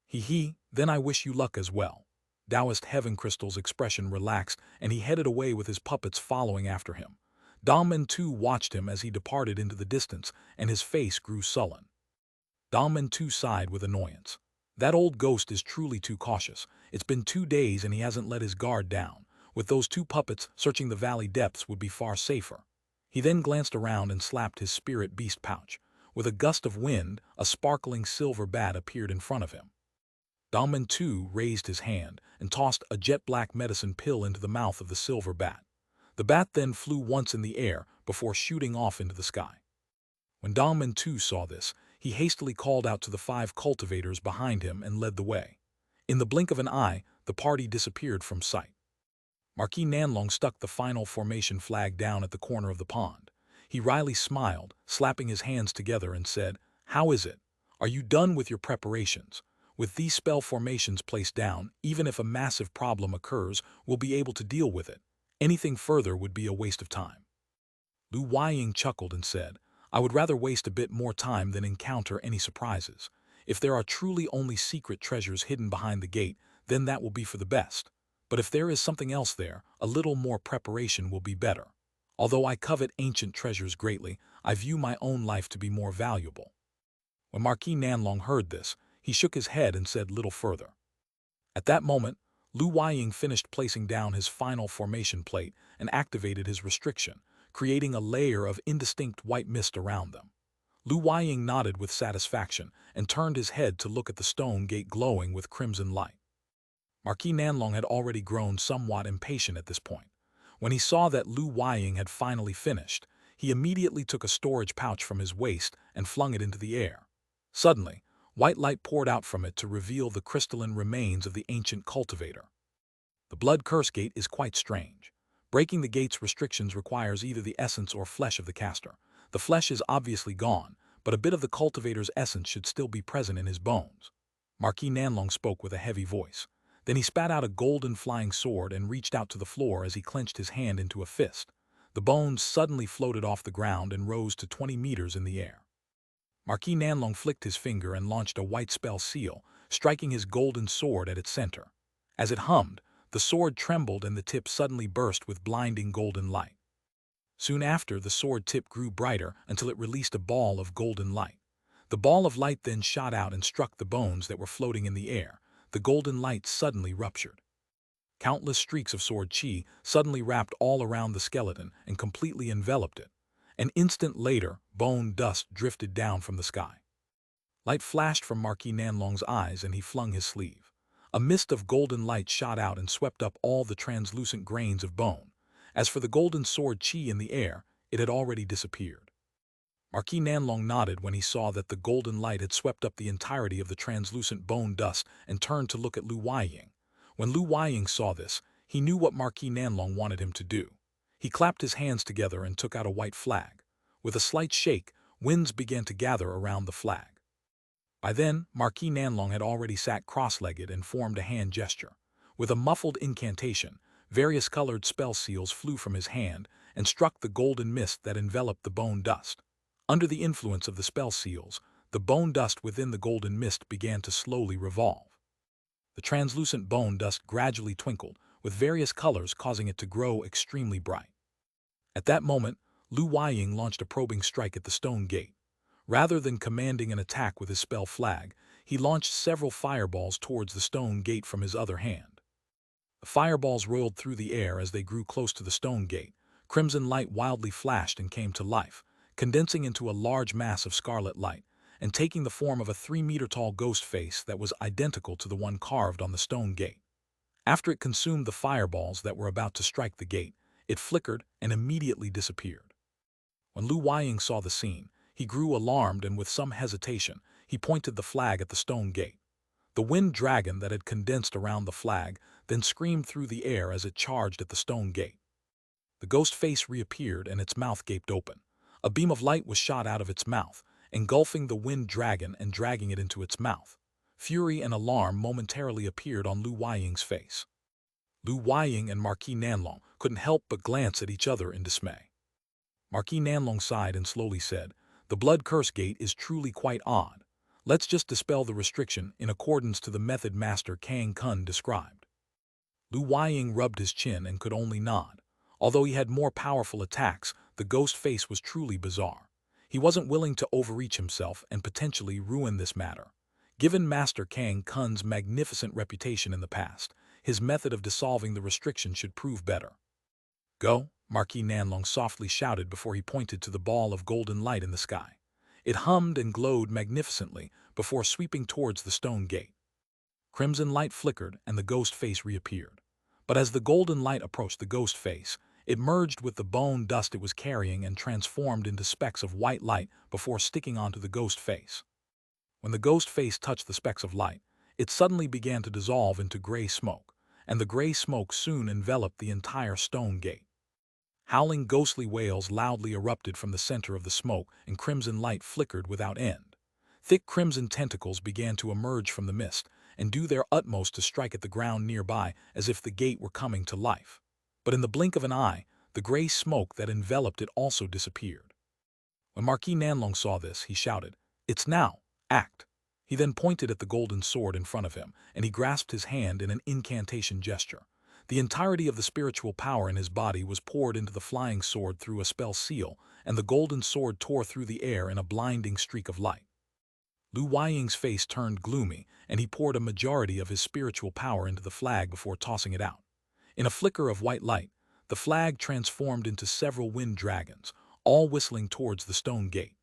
"He, then I wish you luck as well." Taoist Heaven Crystal's expression relaxed and he headed away with his puppets following after him. Dongmen Tu watched him as he departed into the distance and his face grew sullen. Dongmen Tu sighed with annoyance. That old ghost is truly too cautious. It's been 2 days and he hasn't let his guard down. With those 2 puppets, searching the valley depths would be far safer. He then glanced around and slapped his spirit beast pouch. With a gust of wind, a sparkling silver bat appeared in front of him. Dongmen Tu raised his hand and tossed a jet-black medicine pill into the mouth of the silver bat. The bat then flew once in the air before shooting off into the sky. When Dongmen Tu saw this, he hastily called out to the 5 cultivators behind him and led the way. In the blink of an eye, the party disappeared from sight. Marquis Nanlong stuck the final formation flag down at the corner of the pond. He wryly smiled, slapping his hands together and said, "How is it? Are you done with your preparations? With these spell formations placed down, even if a massive problem occurs, we'll be able to deal with it. Anything further would be a waste of time." Lu Weiying chuckled and said, "I would rather waste a bit more time than encounter any surprises. If there are truly only secret treasures hidden behind the gate, then that will be for the best. But if there is something else there, a little more preparation will be better. Although I covet ancient treasures greatly, I view my own life to be more valuable." When Marquis Nanlong heard this, he shook his head and said little further. At that moment, Lu Weiying finished placing down his final formation plate and activated his restriction, creating a layer of indistinct white mist around them. Lu Weiying nodded with satisfaction and turned his head to look at the stone gate glowing with crimson light. Marquis Nanlong had already grown somewhat impatient at this point. When he saw that Lu Weiying had finally finished, he immediately took a storage pouch from his waist and flung it into the air. Suddenly, white light poured out from it to reveal the crystalline remains of the ancient cultivator. The blood curse gate is quite strange. Breaking the gate's restrictions requires either the essence or flesh of the caster. The flesh is obviously gone, but a bit of the cultivator's essence should still be present in his bones. Marquis Nanlong spoke with a heavy voice. Then he spat out a golden flying sword and reached out to the floor as he clenched his hand into a fist. The bones suddenly floated off the ground and rose to 20 meters in the air. Marquis Nanlong flicked his finger and launched a white spell seal, striking his golden sword at its center. As it hummed, the sword trembled and the tip suddenly burst with blinding golden light. Soon after, the sword tip grew brighter until it released a ball of golden light. The ball of light then shot out and struck the bones that were floating in the air. The golden light suddenly ruptured. Countless streaks of sword chi suddenly wrapped all around the skeleton and completely enveloped it. An instant later, bone dust drifted down from the sky. Light flashed from Marquis Nanlong's eyes and he flung his sleeve. A mist of golden light shot out and swept up all the translucent grains of bone. As for the golden sword chi in the air, it had already disappeared. Marquis Nanlong nodded when he saw that the golden light had swept up the entirety of the translucent bone dust and turned to look at Lu Weiying. When Lu Weiying saw this, he knew what Marquis Nanlong wanted him to do. He clapped his hands together and took out a white flag. With a slight shake, winds began to gather around the flag. By then, Marquis Nanlong had already sat cross-legged and formed a hand gesture. With a muffled incantation, various colored spell seals flew from his hand and struck the golden mist that enveloped the bone dust. Under the influence of the spell seals, the bone dust within the golden mist began to slowly revolve. The translucent bone dust gradually twinkled, with various colors causing it to grow extremely bright. At that moment, Lu Weiying launched a probing strike at the stone gate. Rather than commanding an attack with his spell flag, he launched several fireballs towards the stone gate from his other hand. The fireballs rolled through the air as they grew close to the stone gate. Crimson light wildly flashed and came to life, condensing into a large mass of scarlet light, and taking the form of a 3-meter-tall ghost face that was identical to the one carved on the stone gate. After it consumed the fireballs that were about to strike the gate, it flickered and immediately disappeared. When Lu Weiying saw the scene, he grew alarmed and with some hesitation, he pointed the flag at the stone gate. The wind dragon that had condensed around the flag then screamed through the air as it charged at the stone gate. The ghost face reappeared and its mouth gaped open. A beam of light was shot out of its mouth, engulfing the wind dragon and dragging it into its mouth. Fury and alarm momentarily appeared on Lu Weiying's face. Lu Weiying and Marquis Nanlong couldn't help but glance at each other in dismay. Marquis Nanlong sighed and slowly said, "The blood curse gate is truly quite odd. Let's just dispel the restriction in accordance to the method Master Kang Kun described." Lu Weiying rubbed his chin and could only nod. Although he had more powerful attacks, the ghost face was truly bizarre. He wasn't willing to overreach himself and potentially ruin this matter. Given Master Kang Kun's magnificent reputation in the past, his method of dissolving the restriction should prove better. "Go," Marquis Nanlong softly shouted before he pointed to the ball of golden light in the sky. It hummed and glowed magnificently before sweeping towards the stone gate. Crimson light flickered and the ghost face reappeared. But as the golden light approached the ghost face, it merged with the bone dust it was carrying and transformed into specks of white light before sticking onto the ghost face. When the ghost face touched the specks of light, it suddenly began to dissolve into gray smoke, and the gray smoke soon enveloped the entire stone gate. Howling ghostly wails loudly erupted from the center of the smoke, and crimson light flickered without end. Thick crimson tentacles began to emerge from the mist and do their utmost to strike at the ground nearby as if the gate were coming to life. But in the blink of an eye, the gray smoke that enveloped it also disappeared. When Marquis Nanlong saw this, he shouted, "It's now! Act!" He then pointed at the golden sword in front of him, and he grasped his hand in an incantation gesture. The entirety of the spiritual power in his body was poured into the flying sword through a spell seal, and the golden sword tore through the air in a blinding streak of light. Lu Weiying's face turned gloomy, and he poured a majority of his spiritual power into the flag before tossing it out. In a flicker of white light, the flag transformed into several wind dragons, all whistling towards the stone gate.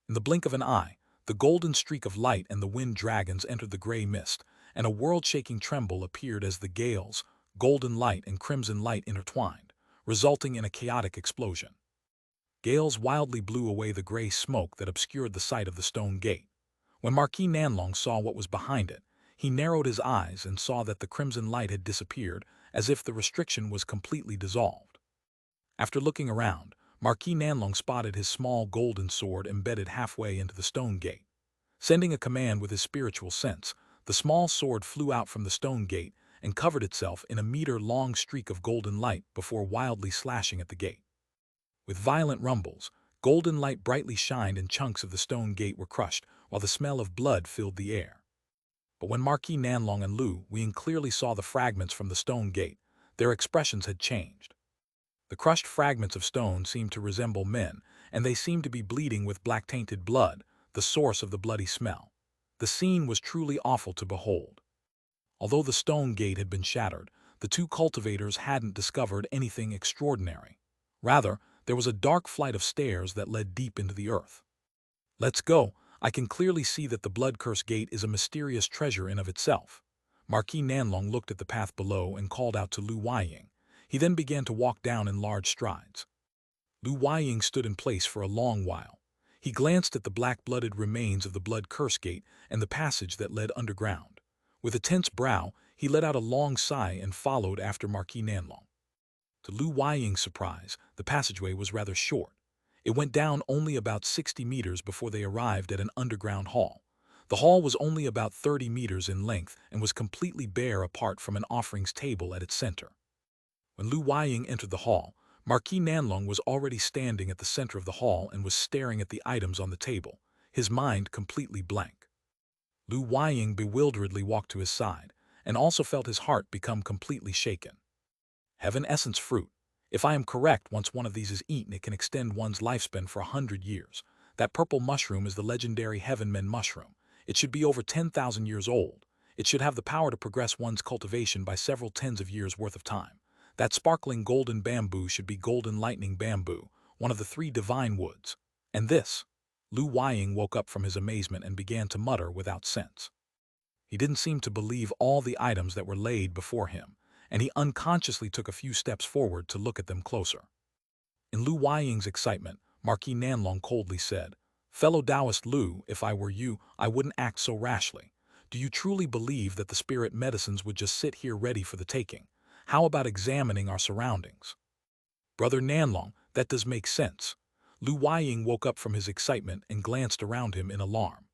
In the blink of an eye, the golden streak of light and the wind dragons entered the gray mist, and a world-shaking tremble appeared as the gales, golden light and crimson light intertwined, resulting in a chaotic explosion. Gales wildly blew away the gray smoke that obscured the sight of the stone gate. When Marquis Nanlong saw what was behind it, he narrowed his eyes and saw that the crimson light had disappeared, as if the restriction was completely dissolved. After looking around, Marquis Nanlong spotted his small golden sword embedded halfway into the stone gate. Sending a command with his spiritual sense, the small sword flew out from the stone gate and covered itself in a meter-long streak of golden light before wildly slashing at the gate. With violent rumbles, golden light brightly shined and chunks of the stone gate were crushed, while the smell of blood filled the air. But when Marquis Nanlong and Lu Weiying clearly saw the fragments from the stone gate, their expressions had changed. The crushed fragments of stone seemed to resemble men, and they seemed to be bleeding with black-tainted blood, the source of the bloody smell. The scene was truly awful to behold. Although the stone gate had been shattered, the two cultivators hadn't discovered anything extraordinary. Rather, there was a dark flight of stairs that led deep into the earth. "Let's go. I can clearly see that the blood curse gate is a mysterious treasure in of itself." Marquis Nanlong looked at the path below and called out to Lu Weiying. He then began to walk down in large strides. Lu Weiying stood in place for a long while. He glanced at the black-blooded remains of the blood curse gate and the passage that led underground. With a tense brow, he let out a long sigh and followed after Marquis Nanlong. To Lu Weiying's surprise, the passageway was rather short. It went down only about 60 meters before they arrived at an underground hall. The hall was only about 30 meters in length and was completely bare apart from an offerings table at its center. When Lu Weiying entered the hall, Marquis Nanlong was already standing at the center of the hall and was staring at the items on the table, his mind completely blank. Lu Weiying bewilderedly walked to his side, and also felt his heart become completely shaken. Heaven essence fruit. If I am correct, once one of these is eaten, it can extend one's lifespan for 100 years. That purple mushroom is the legendary heaven-men mushroom. It should be over 10,000 years old. It should have the power to progress one's cultivation by several tens of years worth of time. That sparkling golden bamboo should be golden lightning bamboo, one of the 3 divine woods. And this? Lu Weiying woke up from his amazement and began to mutter without sense. He didn't seem to believe all the items that were laid before him, and he unconsciously took a few steps forward to look at them closer. In Lu Weiying's excitement, Marquis Nanlong coldly said, "Fellow Taoist Lu, if I were you, I wouldn't act so rashly. Do you truly believe that the spirit medicines would just sit here ready for the taking? How about examining our surroundings?" "Brother Nanlong, that does make sense." Lu Weiying woke up from his excitement and glanced around him in alarm.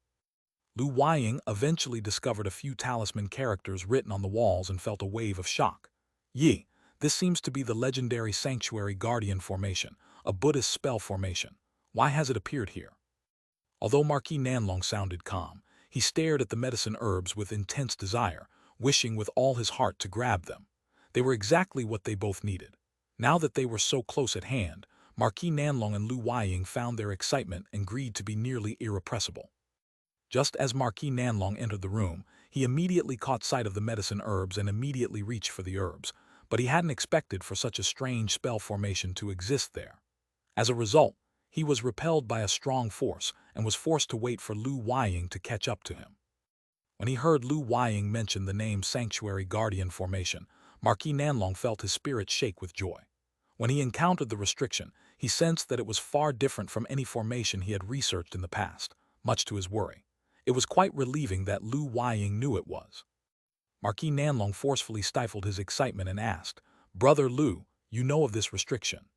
Lu Weiying eventually discovered a few talisman characters written on the walls and felt a wave of shock. "Yi, this seems to be the legendary Sanctuary Guardian formation, a Buddhist spell formation. Why has it appeared here?" Although Marquis Nanlong sounded calm, he stared at the medicine herbs with intense desire, wishing with all his heart to grab them. They were exactly what they both needed. Now that they were so close at hand, Marquis Nanlong and Lu Weiying found their excitement and greed to be nearly irrepressible. Just as Marquis Nanlong entered the room, he immediately caught sight of the medicine herbs and immediately reached for the herbs, but he hadn't expected for such a strange spell formation to exist there. As a result, he was repelled by a strong force and was forced to wait for Lu Weiying to catch up to him. When he heard Lu Weiying mention the name Sanctuary Guardian formation, Marquis Nanlong felt his spirit shake with joy. When he encountered the restriction, he sensed that it was far different from any formation he had researched in the past, much to his worry. It was quite relieving that Lu Weiying knew it was. Marquis Nanlong forcefully stifled his excitement and asked, "Brother Lu, you know of this restriction?"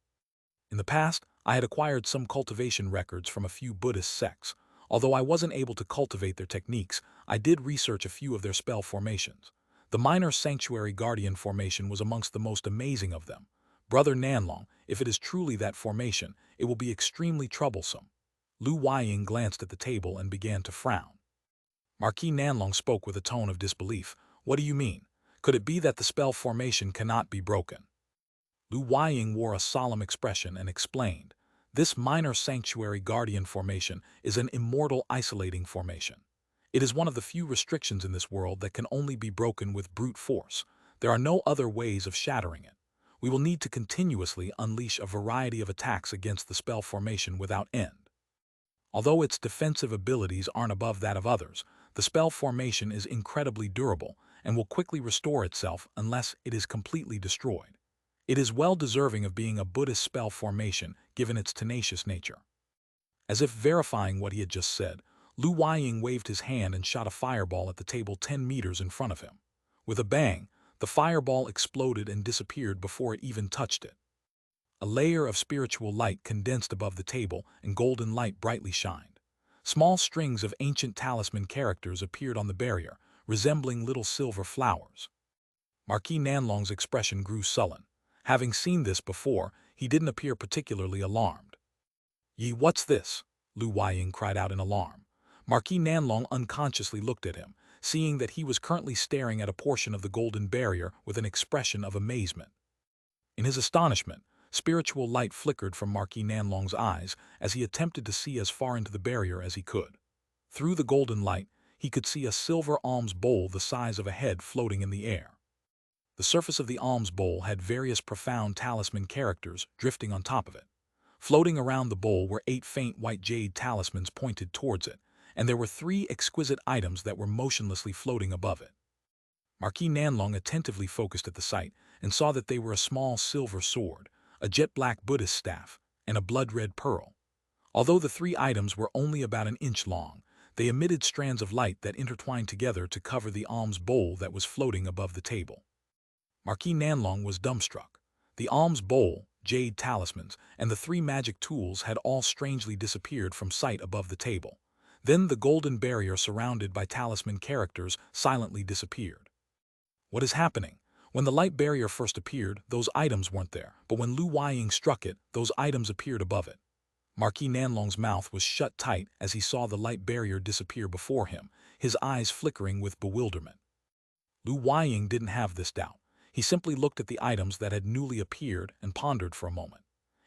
In the past, I had acquired some cultivation records from a few Buddhist sects. Although I wasn't able to cultivate their techniques, I did research a few of their spell formations. The minor sanctuary guardian formation was amongst the most amazing of them. Brother Nanlong, if it is truly that formation, it will be extremely troublesome. Lu Weiying glanced at the table and began to frown. Marquis Nanlong spoke with a tone of disbelief. "What do you mean? Could it be that the spell formation cannot be broken?" Lu Weiying wore a solemn expression and explained, "This minor sanctuary guardian formation is an immortal isolating formation. It is one of the few restrictions in this world that can only be broken with brute force. There are no other ways of shattering it. We will need to continuously unleash a variety of attacks against the spell formation without end. Although its defensive abilities aren't above that of others, the spell formation is incredibly durable and will quickly restore itself unless it is completely destroyed. It is well deserving of being a Buddhist spell formation given its tenacious nature." As if verifying what he had just said, Lu Weiying waved his hand and shot a fireball at the table 10 meters in front of him. With a bang, the fireball exploded and disappeared before it even touched it. A layer of spiritual light condensed above the table and golden light brightly shined. Small strings of ancient talisman characters appeared on the barrier, resembling little silver flowers. Marquis Nanlong's expression grew sullen. Having seen this before, he didn't appear particularly alarmed. "Yi, what's this?" Lu Weiying cried out in alarm. Marquis Nanlong unconsciously looked at him, seeing that he was currently staring at a portion of the golden barrier with an expression of amazement. In his astonishment, spiritual light flickered from Marquis Nanlong's eyes as he attempted to see as far into the barrier as he could. Through the golden light, he could see a silver alms bowl the size of a head floating in the air. The surface of the alms bowl had various profound talisman characters drifting on top of it. Floating around the bowl were 8 faint white jade talismans pointed towards it, and there were 3 exquisite items that were motionlessly floating above it. Marquis Nanlong attentively focused at the sight and saw that they were a small silver sword, a jet-black Buddhist staff, and a blood-red pearl. Although the 3 items were only about an inch long, they emitted strands of light that intertwined together to cover the alms bowl that was floating above the table. Marquis Nanlong was dumbstruck. The alms bowl, jade talismans, and the 3 magic tools had all strangely disappeared from sight above the table. Then the golden barrier surrounded by talisman characters silently disappeared. "What is happening? When the light barrier first appeared, those items weren't there, but when Lu Weiying struck it, those items appeared above it." Marquis Nanlong's mouth was shut tight as he saw the light barrier disappear before him, his eyes flickering with bewilderment. Lu Weiying didn't have this doubt. He simply looked at the items that had newly appeared and pondered for a moment.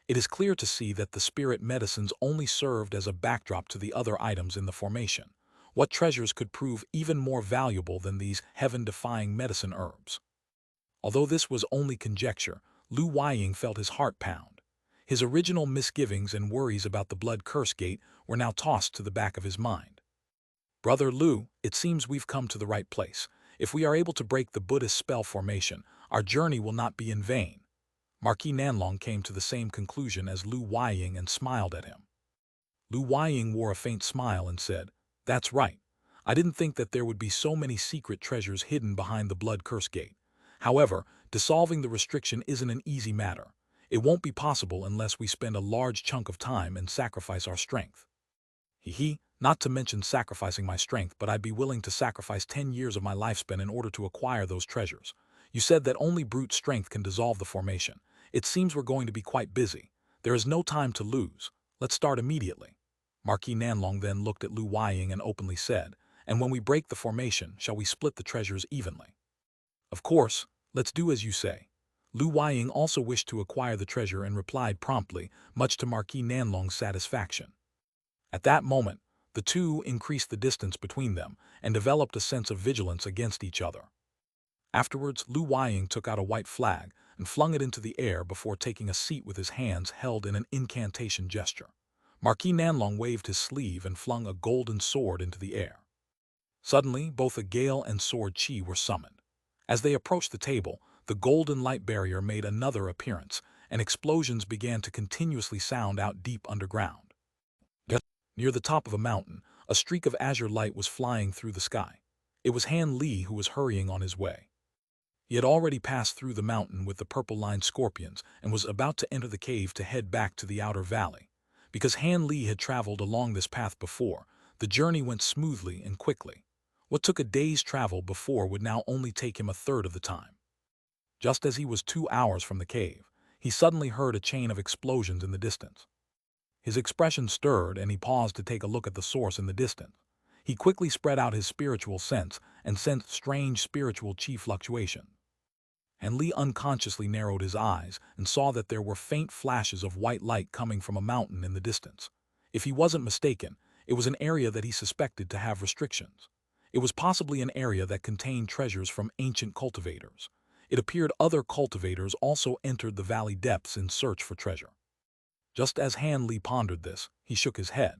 It is clear to see that the spirit medicines only served as a backdrop to the other items in the formation. What treasures could prove even more valuable than these heaven-defying medicine herbs? Although this was only conjecture, Lu Weiying felt his heart pound. His original misgivings and worries about the blood curse gate were now tossed to the back of his mind. "Brother Lu, it seems we've come to the right place. If we are able to break the Buddhist spell formation, our journey will not be in vain." Marquis Nanlong came to the same conclusion as Lu Weiying and smiled at him. Lu Weiying wore a faint smile and said, "That's right. I didn't think that there would be so many secret treasures hidden behind the blood curse gate. However, dissolving the restriction isn't an easy matter. It won't be possible unless we spend a large chunk of time and sacrifice our strength." "Hee, not to mention sacrificing my strength, but I'd be willing to sacrifice 10 years of my lifespan in order to acquire those treasures. You said that only brute strength can dissolve the formation. It seems we're going to be quite busy. There is no time to lose. Let's start immediately." Marquis Nanlong then looked at Lu Weiying and openly said, "And when we break the formation, shall we split the treasures evenly?" "Of course, let's do as you say." Lu Weiying also wished to acquire the treasure and replied promptly, much to Marquis Nanlong's satisfaction. At that moment, the two increased the distance between them and developed a sense of vigilance against each other. Afterwards, Lu Weiying took out a white flag and flung it into the air before taking a seat with his hands held in an incantation gesture. Marquis Nanlong waved his sleeve and flung a golden sword into the air. Suddenly, both a gale and sword chi were summoned. As they approached the table, the golden light barrier made another appearance, and explosions began to continuously sound out deep underground. Near the top of a mountain, A streak of azure light was flying through the sky. It was Han Li who was hurrying on his way. He had already passed through the mountain with the purple-lined scorpions and was about to enter the cave to head back to the outer valley. Because Han Li had traveled along this path before, the journey went smoothly and quickly. What took a day's travel before would now only take him a third of the time. Just as he was 2 hours from the cave, he suddenly heard a chain of explosions in the distance. His expression stirred and he paused to take a look at the source in the distance. He quickly spread out his spiritual sense and sensed strange spiritual chi fluctuation. And Li unconsciously narrowed his eyes and saw that there were faint flashes of white light coming from a mountain in the distance. If he wasn't mistaken, it was an area that he suspected to have restrictions. It was possibly an area that contained treasures from ancient cultivators. It appeared other cultivators also entered the valley depths in search for treasure. Just as Han Li pondered this, he shook his head.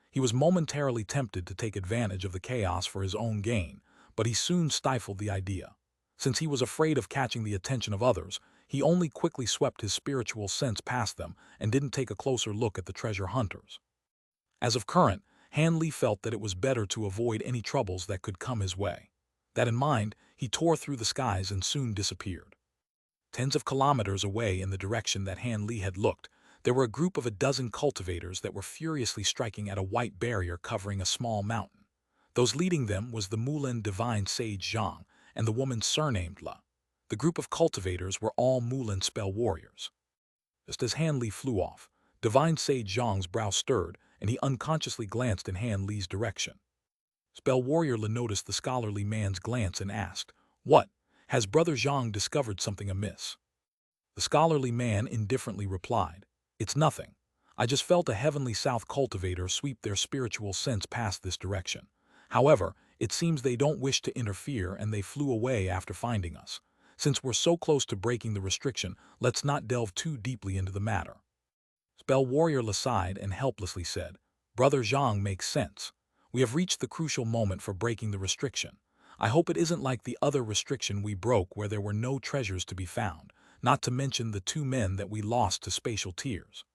He was momentarily tempted to take advantage of the chaos for his own gain, but he soon stifled the idea. Since he was afraid of catching the attention of others, he only quickly swept his spiritual sense past them and didn't take a closer look at the treasure hunters. As of current, Han Li felt that it was better to avoid any troubles that could come his way. That in mind, he tore through the skies and soon disappeared. Tens of kilometers away in the direction that Han Li had looked, there were a group of a dozen cultivators that were furiously striking at a white barrier covering a small mountain. Those leading them was the Mulan divine sage Zhang and the woman surnamed La. The group of cultivators were all Mulan spell warriors. Just as Han Li flew off, divine sage Zhang's brow stirred and he unconsciously glanced in Han Li's direction. Spell warrior La noticed the scholarly man's glance and asked, "What? Has Brother Zhang discovered something amiss?" The scholarly man indifferently replied, "It's nothing. I just felt a heavenly south cultivator sweep their spiritual sense past this direction. However, it seems they don't wish to interfere and they flew away after finding us. Since we're so close to breaking the restriction, let's not delve too deeply into the matter." Spell Warrior La sighed and helplessly said, "Brother Zhang makes sense. We have reached the crucial moment for breaking the restriction. I hope it isn't like the other restriction we broke where there were no treasures to be found, not to mention the 2 men that we lost to spatial tears."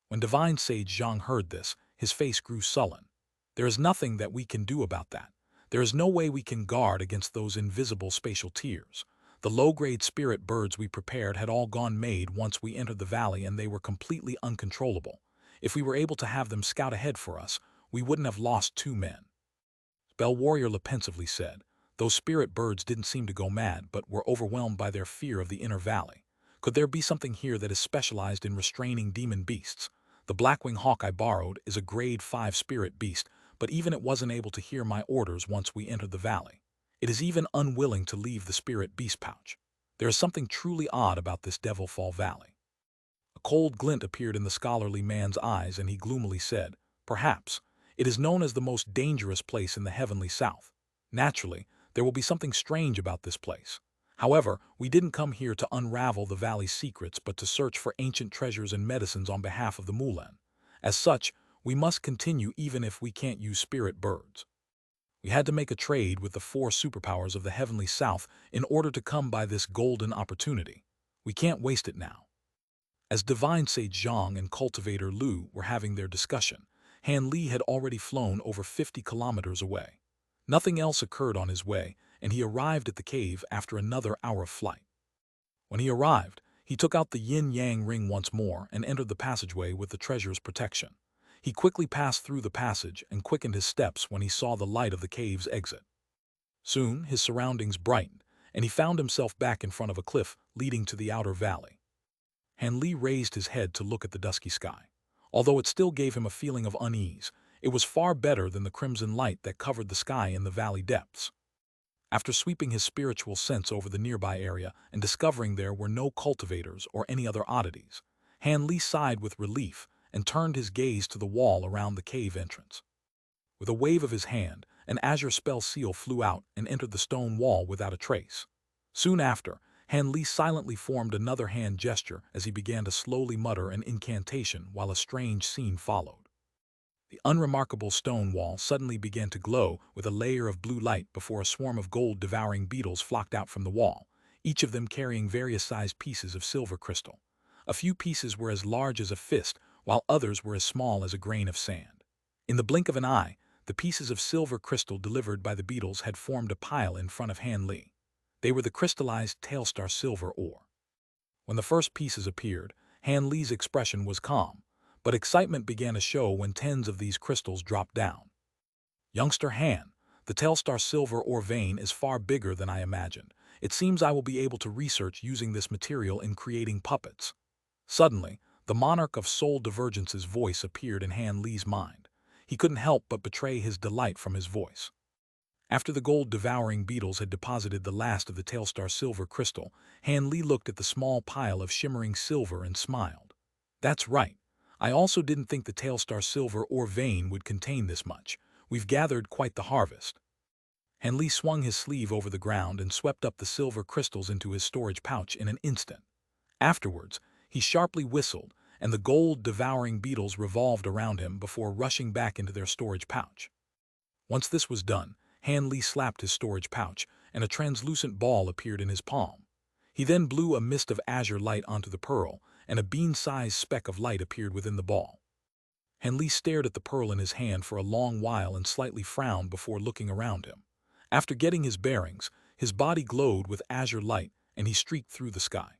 When Divine Sage Zhang heard this, his face grew sullen. "There is nothing that we can do about that. There is no way we can guard against those invisible spatial tears. The low-grade spirit birds we prepared had all gone mad once we entered the valley and they were completely uncontrollable. If we were able to have them scout ahead for us, we wouldn't have lost 2 men. Spell Warrior La pensively said, "Those spirit birds didn't seem to go mad but were overwhelmed by their fear of the inner valley. Could there be something here that is specialized in restraining demon beasts? The Blackwing Hawk I borrowed is a grade 5 spirit beast, but even it wasn't able to hear my orders once we entered the valley. It is even unwilling to leave the spirit beast pouch. There is something truly odd about this Devil Fall Valley." A cold glint appeared in the scholarly man's eyes and he gloomily said, "Perhaps. It is known as the most dangerous place in the heavenly south. Naturally, there will be something strange about this place. However, we didn't come here to unravel the valley's secrets but to search for ancient treasures and medicines on behalf of the Mulan. As such, we must continue even if we can't use spirit birds. We had to make a trade with the 4 superpowers of the heavenly south in order to come by this golden opportunity. We can't waste it now." As Divine Sage Zhang and Cultivator Lu were having their discussion, Han Li had already flown over 50 kilometers away. Nothing else occurred on his way, and he arrived at the cave after another hour of flight. When he arrived, he took out the yin-yang ring once more and entered the passageway with the treasure's protection. He quickly passed through the passage and quickened his steps when he saw the light of the cave's exit. Soon, his surroundings brightened, and he found himself back in front of a cliff leading to the outer valley. Han Li raised his head to look at the dusky sky. Although it still gave him a feeling of unease, it was far better than the crimson light that covered the sky in the valley depths. After sweeping his spiritual sense over the nearby area and discovering there were no cultivators or any other oddities, Han Li sighed with relief and turned his gaze to the wall around the cave entrance. With a wave of his hand, an azure spell seal flew out and entered the stone wall without a trace. Soon after, Han Li silently formed another hand gesture as he began to slowly mutter an incantation while a strange scene followed. The unremarkable stone wall suddenly began to glow with a layer of blue light before a swarm of gold-devouring beetles flocked out from the wall, each of them carrying various-sized pieces of silver crystal. A few pieces were as large as a fist, while others were as small as a grain of sand. In the blink of an eye, the pieces of silver crystal delivered by the beetles had formed a pile in front of Han Li. They were the crystallized tailstar silver ore. When the first pieces appeared, Han Li's expression was calm, but excitement began to show when tens of these crystals dropped down. Youngster Han, the tailstar silver ore vein is far bigger than I imagined. It seems I will be able to research using this material in creating puppets. Suddenly, the monarch of soul divergence's voice appeared in Han Li's mind. He couldn't help but betray his delight from his voice. After the gold-devouring beetles had deposited the last of the tailstar silver crystal, Han Li looked at the small pile of shimmering silver and smiled. That's right. I also didn't think the tailstar silver ore vein would contain this much. We've gathered quite the harvest. Han Li swung his sleeve over the ground and swept up the silver crystals into his storage pouch in an instant. Afterwards, he sharply whistled, and the gold-devouring beetles revolved around him before rushing back into their storage pouch. Once this was done, Han Li slapped his storage pouch, and a translucent ball appeared in his palm. He then blew a mist of azure light onto the pearl, and a bean-sized speck of light appeared within the ball. Han Li stared at the pearl in his hand for a long while and slightly frowned before looking around him. After getting his bearings, his body glowed with azure light, and he streaked through the sky.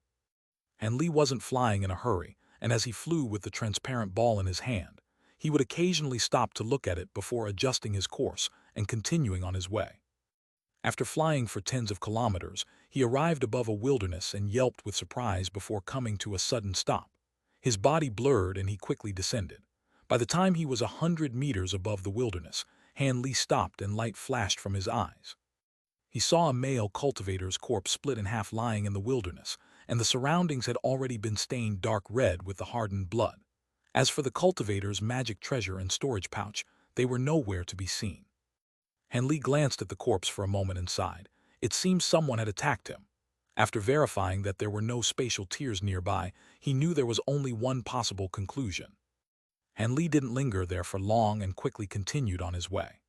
Han Li wasn't flying in a hurry, and as he flew with the transparent ball in his hand, he would occasionally stop to look at it before adjusting his course and continuing on his way. After flying for tens of kilometers, he arrived above a wilderness and yelped with surprise before coming to a sudden stop. His body blurred and he quickly descended. By the time he was 100 meters above the wilderness, Han Li stopped and light flashed from his eyes. He saw a male cultivator's corpse split in half lying in the wilderness, and the surroundings had already been stained dark red with the hardened blood. As for the cultivator's magic treasure and storage pouch, they were nowhere to be seen. Han Li glanced at the corpse for a moment and sighed. It seemed someone had attacked him. After verifying that there were no spatial tiers nearby, he knew there was only one possible conclusion. Han Li didn't linger there for long and quickly continued on his way.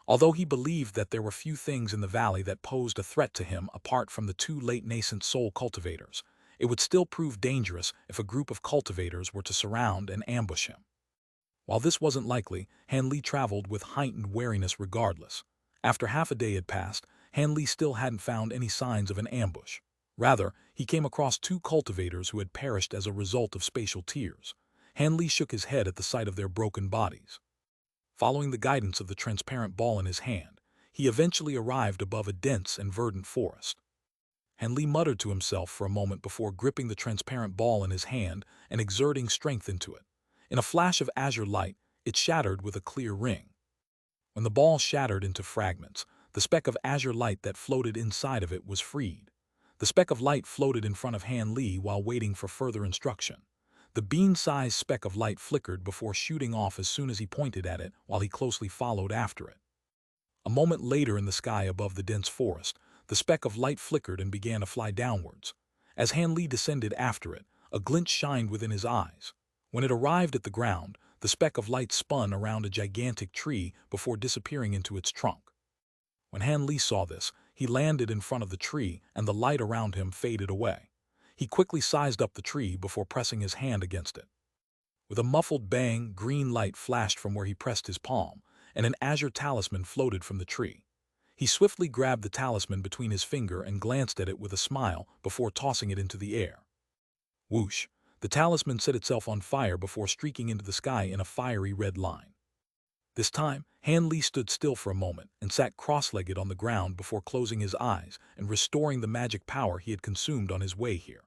Although he believed that there were few things in the valley that posed a threat to him apart from the two late nascent soul cultivators, it would still prove dangerous if a group of cultivators were to surround and ambush him. While this wasn't likely, Han Li traveled with heightened wariness regardless. After half a day had passed, Han Li still hadn't found any signs of an ambush. Rather, he came across two cultivators who had perished as a result of spatial tears. Han Li shook his head at the sight of their broken bodies. Following the guidance of the transparent ball in his hand, he eventually arrived above a dense and verdant forest. Han Li muttered to himself for a moment before gripping the transparent ball in his hand and exerting strength into it. In a flash of azure light, it shattered with a clear ring. When the ball shattered into fragments, the speck of azure light that floated inside of it was freed. The speck of light floated in front of Han Li while waiting for further instruction. The bean-sized speck of light flickered before shooting off as soon as he pointed at it while he closely followed after it. A moment later in the sky above the dense forest, the speck of light flickered and began to fly downwards. As Han Li descended after it, a glint shined within his eyes. When it arrived at the ground, the speck of light spun around a gigantic tree before disappearing into its trunk. When Han Li saw this, he landed in front of the tree and the light around him faded away. He quickly sized up the tree before pressing his hand against it. With a muffled bang, green light flashed from where he pressed his palm, and an azure talisman floated from the tree. He swiftly grabbed the talisman between his finger and glanced at it with a smile before tossing it into the air. Whoosh! The talisman set itself on fire before streaking into the sky in a fiery red line. This time, Han Li stood still for a moment and sat cross-legged on the ground before closing his eyes and restoring the magic power he had consumed on his way here.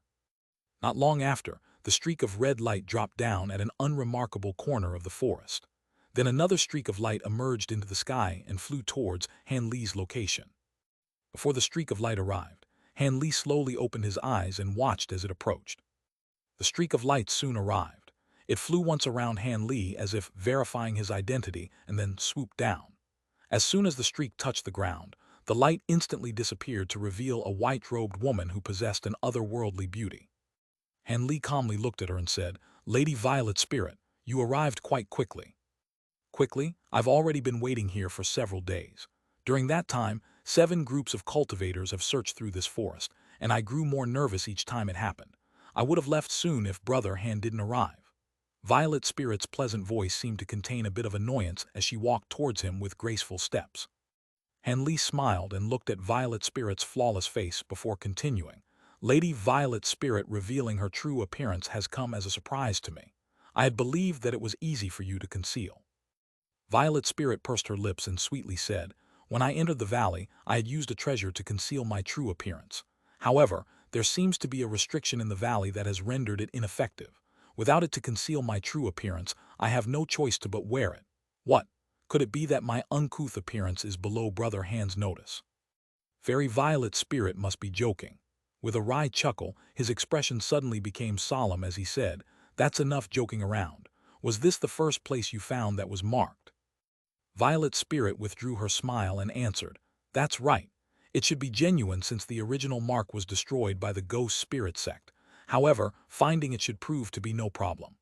Not long after, the streak of red light dropped down at an unremarkable corner of the forest. Then another streak of light emerged into the sky and flew towards Han Li's location. Before the streak of light arrived, Han Li slowly opened his eyes and watched as it approached. The streak of light soon arrived. It flew once around Han Li as if verifying his identity and then swooped down. As soon as the streak touched the ground, the light instantly disappeared to reveal a white-robed woman who possessed an otherworldly beauty. Han Li calmly looked at her and said, "Lady Violet Spirit, you arrived quite quickly." "Quickly? I've already been waiting here for several days. During that time, 7 groups of cultivators have searched through this forest, and I grew more nervous each time it happened. I would have left soon if Brother Han didn't arrive." Violet Spirit's pleasant voice seemed to contain a bit of annoyance as she walked towards him with graceful steps. Han Li smiled and looked at Violet Spirit's flawless face before continuing. Lady Violet Spirit revealing her true appearance has come as a surprise to me. I had believed that it was easy for you to conceal. Violet Spirit pursed her lips and sweetly said, when I entered the valley, I had used a treasure to conceal my true appearance. However, there seems to be a restriction in the valley that has rendered it ineffective. Without it to conceal my true appearance, I have no choice to but wear it. What? Could it be that my uncouth appearance is below Brother Han's notice? Fairy Violet Spirit must be joking. With a wry chuckle, his expression suddenly became solemn as he said, that's enough joking around. Was this the first place you found that was marked? Violet Spirit withdrew her smile and answered, that's right. It should be genuine since the original mark was destroyed by the Ghost Spirit Sect. However, finding it should prove to be no problem.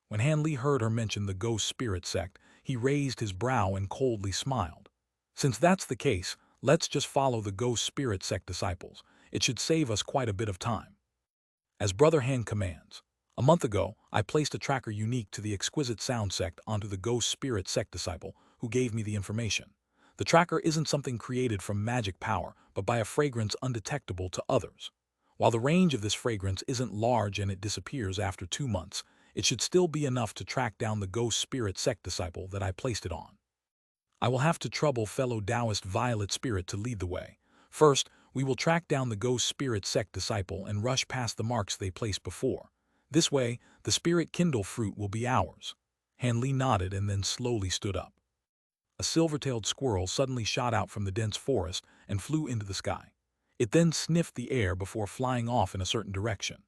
When Han Li heard her mention the Ghost Spirit Sect, he raised his brow and coldly smiled. Since that's the case, let's just follow the Ghost Spirit Sect disciples. It should save us quite a bit of time. As Brother Han commands. A month ago, I placed a tracker unique to the Exquisite Sound Sect onto the Ghost Spirit Sect disciple, who gave me the information. The tracker isn't something created from magic power, but by a fragrance undetectable to others. While the range of this fragrance isn't large and it disappears after 2 months, it should still be enough to track down the Ghost Spirit Sect disciple that I placed it on. I will have to trouble fellow Taoist Violet Spirit to lead the way. First, we will track down the Ghost Spirit Sect disciple and rush past the marks they placed before. This way, the Spirit Kindle fruit will be ours. Han Li nodded and then slowly stood up. A silver-tailed squirrel suddenly shot out from the dense forest and flew into the sky. It then sniffed the air before flying off in a certain direction.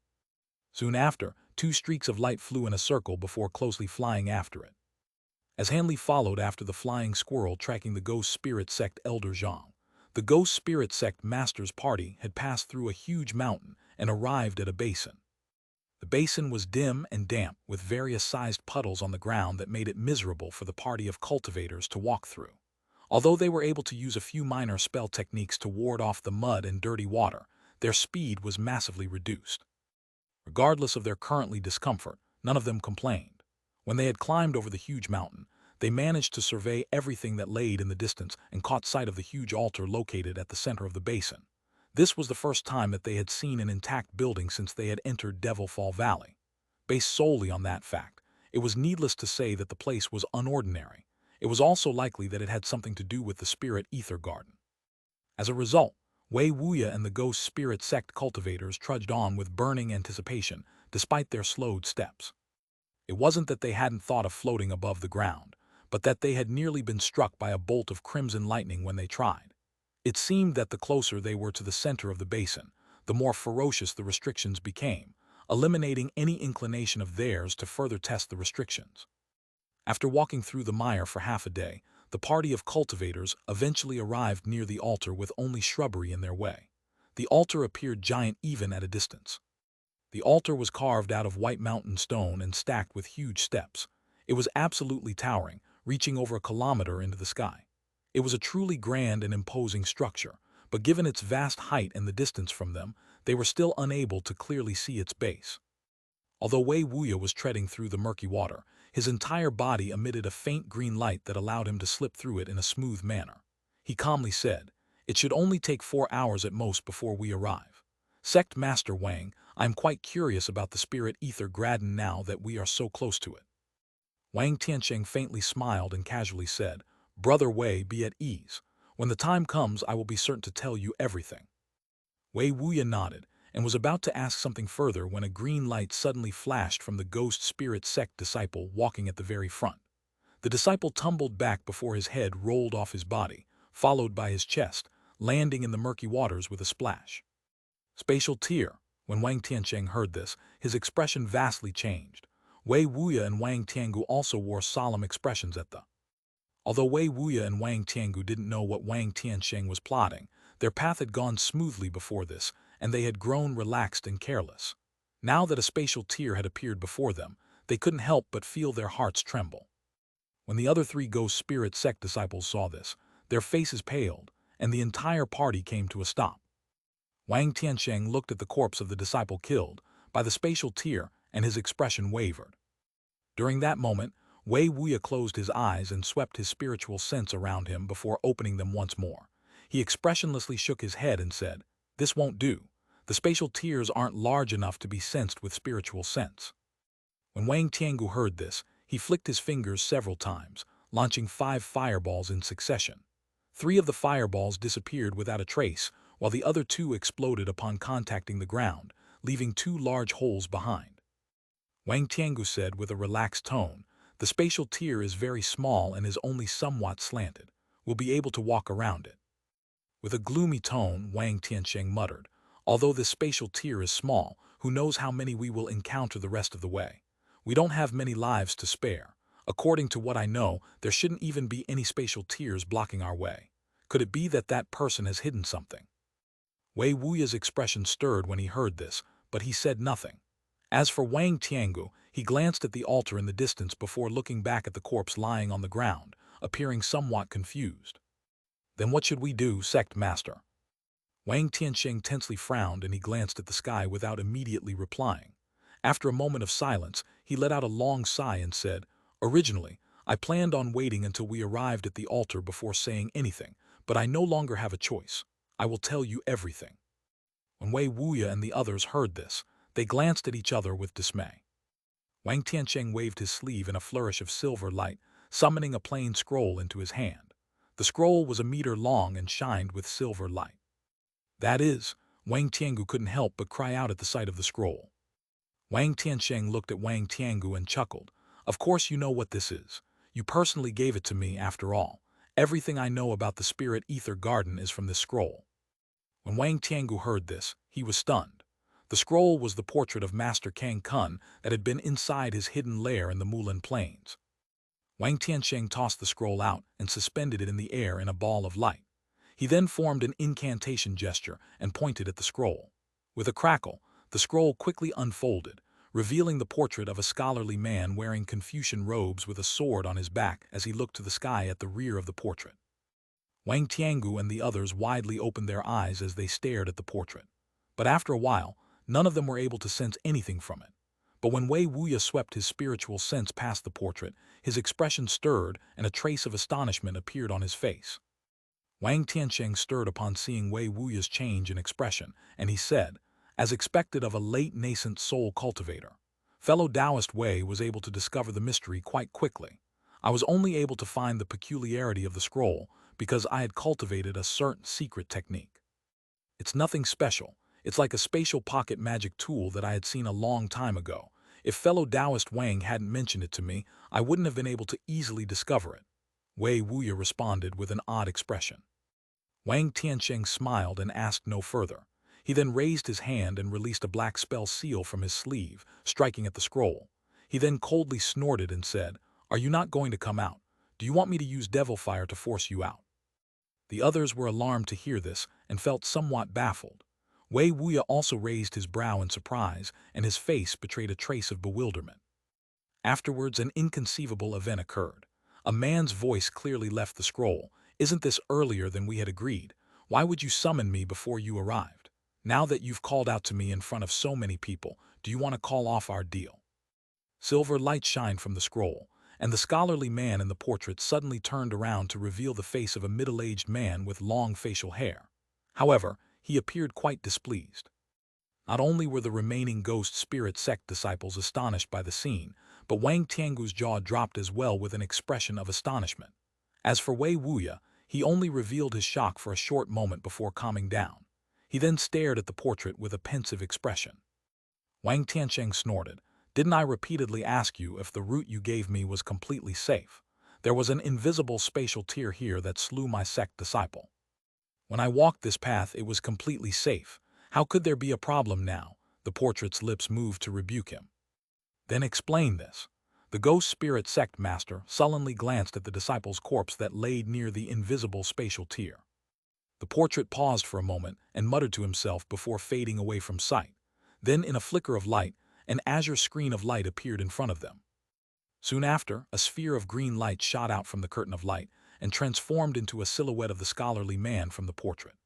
Soon after, 2 streaks of light flew in a circle before closely flying after it. As Han Li followed after the flying squirrel tracking the Ghost Spirit Sect Elder Zhang, the Ghost Spirit Sect Master's party had passed through a huge mountain and arrived at a basin. The basin was dim and damp with various sized puddles on the ground that made it miserable for the party of cultivators to walk through. Although they were able to use a few minor spell techniques to ward off the mud and dirty water, their speed was massively reduced. Regardless of their currently discomfort, none of them complained. When they had climbed over the huge mountain, they managed to survey everything that lay in the distance and caught sight of the huge altar located at the center of the basin. This was the first time that they had seen an intact building since they had entered Devil Fall Valley. Based solely on that fact, it was needless to say that the place was unordinary. It was also likely that it had something to do with the Spirit Ether Garden. As a result, Wei Wuya and the Ghost Spirit Sect cultivators trudged on with burning anticipation, despite their slowed steps. It wasn't that they hadn't thought of floating above the ground, but that they had nearly been struck by a bolt of crimson lightning when they tried. It seemed that the closer they were to the center of the basin, the more ferocious the restrictions became, eliminating any inclination of theirs to further test the restrictions. After walking through the mire for half a day, the party of cultivators eventually arrived near the altar with only shrubbery in their way. The altar appeared giant even at a distance. The altar was carved out of white mountain stone and stacked with huge steps. It was absolutely towering, reaching over a kilometer into the sky. It was a truly grand and imposing structure, but given its vast height and the distance from them, they were still unable to clearly see its base. Although Wei Wuya was treading through the murky water, his entire body emitted a faint green light that allowed him to slip through it in a smooth manner. He calmly said, "It should only take 4 hours at most before we arrive. Sect Master Wang, I am quite curious about the Spirit Ether Garden now that we are so close to it." Wang Tiansheng faintly smiled and casually said, "Brother Wei, be at ease. When the time comes, I will be certain to tell you everything." Wei Wuya nodded and was about to ask something further when a green light suddenly flashed from the Ghost Spirit Sect disciple walking at the very front. The disciple tumbled back before his head rolled off his body, followed by his chest, landing in the murky waters with a splash. Spatial tear. When Wang Tiansheng heard this, his expression vastly changed. Wei Wuya and Wang Tiangu also wore solemn expressions at the. Although Wei Wuya and Wang Tiangu didn't know what Wang Tiansheng was plotting, their path had gone smoothly before this, and they had grown relaxed and careless. Now that a spatial tear had appeared before them, they couldn't help but feel their hearts tremble. When the other 3 Ghost Spirit Sect disciples saw this, their faces paled, and the entire party came to a stop. Wang Tiansheng looked at the corpse of the disciple killed by the spatial tear, and his expression wavered. During that moment, Wei Wuya closed his eyes and swept his spiritual sense around him before opening them once more. He expressionlessly shook his head and said, "This won't do. The spatial tiers aren't large enough to be sensed with spiritual sense." When Wang Tiangu heard this, he flicked his fingers several times, launching 5 fireballs in succession. 3 of the fireballs disappeared without a trace, while the other 2 exploded upon contacting the ground, leaving 2 large holes behind. Wang Tiangu said with a relaxed tone, "The spatial tier is very small and is only somewhat slanted. We'll be able to walk around it." With a gloomy tone, Wang Tiansheng muttered, "Although this spatial tier is small, who knows how many we will encounter the rest of the way. We don't have many lives to spare. According to what I know, there shouldn't even be any spatial tiers blocking our way. Could it be that that person has hidden something?" Wei Wuya's expression stirred when he heard this, but he said nothing. As for Wang Tiangu, he glanced at the altar in the distance before looking back at the corpse lying on the ground, appearing somewhat confused. "Then what should we do, Sect Master?" Wang Tiansheng tensely frowned and he glanced at the sky without immediately replying. After a moment of silence, he let out a long sigh and said, "Originally, I planned on waiting until we arrived at the altar before saying anything, but I no longer have a choice. I will tell you everything." When Wei Wuya and the others heard this, they glanced at each other with dismay. Wang Tiansheng waved his sleeve in a flourish of silver light, summoning a plain scroll into his hand. The scroll was a meter long and shined with silver light. "That is," Wang Tiangu couldn't help but cry out at the sight of the scroll. Wang Tiansheng looked at Wang Tiangu and chuckled. "Of course you know what this is. You personally gave it to me after all. Everything I know about the Spirit Ether Garden is from this scroll." When Wang Tiangu heard this, he was stunned. The scroll was the portrait of Master Kang Kun that had been inside his hidden lair in the Mulan Plains. Wang Tiansheng tossed the scroll out and suspended it in the air in a ball of light. He then formed an incantation gesture and pointed at the scroll. With a crackle, the scroll quickly unfolded, revealing the portrait of a scholarly man wearing Confucian robes with a sword on his back as he looked to the sky at the rear of the portrait. Wang Tiangu and the others widely opened their eyes as they stared at the portrait. But after a while, none of them were able to sense anything from it. But when Wei Wuya swept his spiritual sense past the portrait, his expression stirred and a trace of astonishment appeared on his face. Wang Tiansheng stirred upon seeing Wei Wuya's change in expression, and he said, as expected of a late nascent soul cultivator, "Fellow Taoist Wei was able to discover the mystery quite quickly. I was only able to find the peculiarity of the scroll because I had cultivated a certain secret technique. It's nothing special. It's like a spatial pocket magic tool that I had seen a long time ago. If fellow Taoist Wang hadn't mentioned it to me, I wouldn't have been able to easily discover it." Wei Wuya responded with an odd expression. Wang Tiansheng smiled and asked no further. He then raised his hand and released a black spell seal from his sleeve, striking at the scroll. He then coldly snorted and said, "Are you not going to come out? Do you want me to use devil fire to force you out?" The others were alarmed to hear this and felt somewhat baffled. Wei Wuya also raised his brow in surprise, and his face betrayed a trace of bewilderment. Afterwards, an inconceivable event occurred. A man's voice clearly left the scroll. "Isn't this earlier than we had agreed? Why would you summon me before you arrived? Now that you've called out to me in front of so many people, do you want to call off our deal?" Silver light shined from the scroll, and the scholarly man in the portrait suddenly turned around to reveal the face of a middle-aged man with long facial hair. However, he appeared quite displeased. Not only were the remaining Ghost Spirit Sect disciples astonished by the scene, but Wang Tiangu's jaw dropped as well with an expression of astonishment. As for Wei Wuya, he only revealed his shock for a short moment before calming down. He then stared at the portrait with a pensive expression. Wang Tiansheng snorted, "Didn't I repeatedly ask you if the route you gave me was completely safe? There was an invisible spatial tier here that slew my sect disciple. When I walked this path, it was completely safe. How could there be a problem now?" The portrait's lips moved to rebuke him. "Then explain this." The Ghost Spirit Sect Master sullenly glanced at the disciple's corpse that laid near the invisible spatial tier. The portrait paused for a moment and muttered to himself before fading away from sight. Then, in a flicker of light, an azure screen of light appeared in front of them. Soon after, a sphere of green light shot out from the curtain of light and transformed into a silhouette of the scholarly man from the portrait.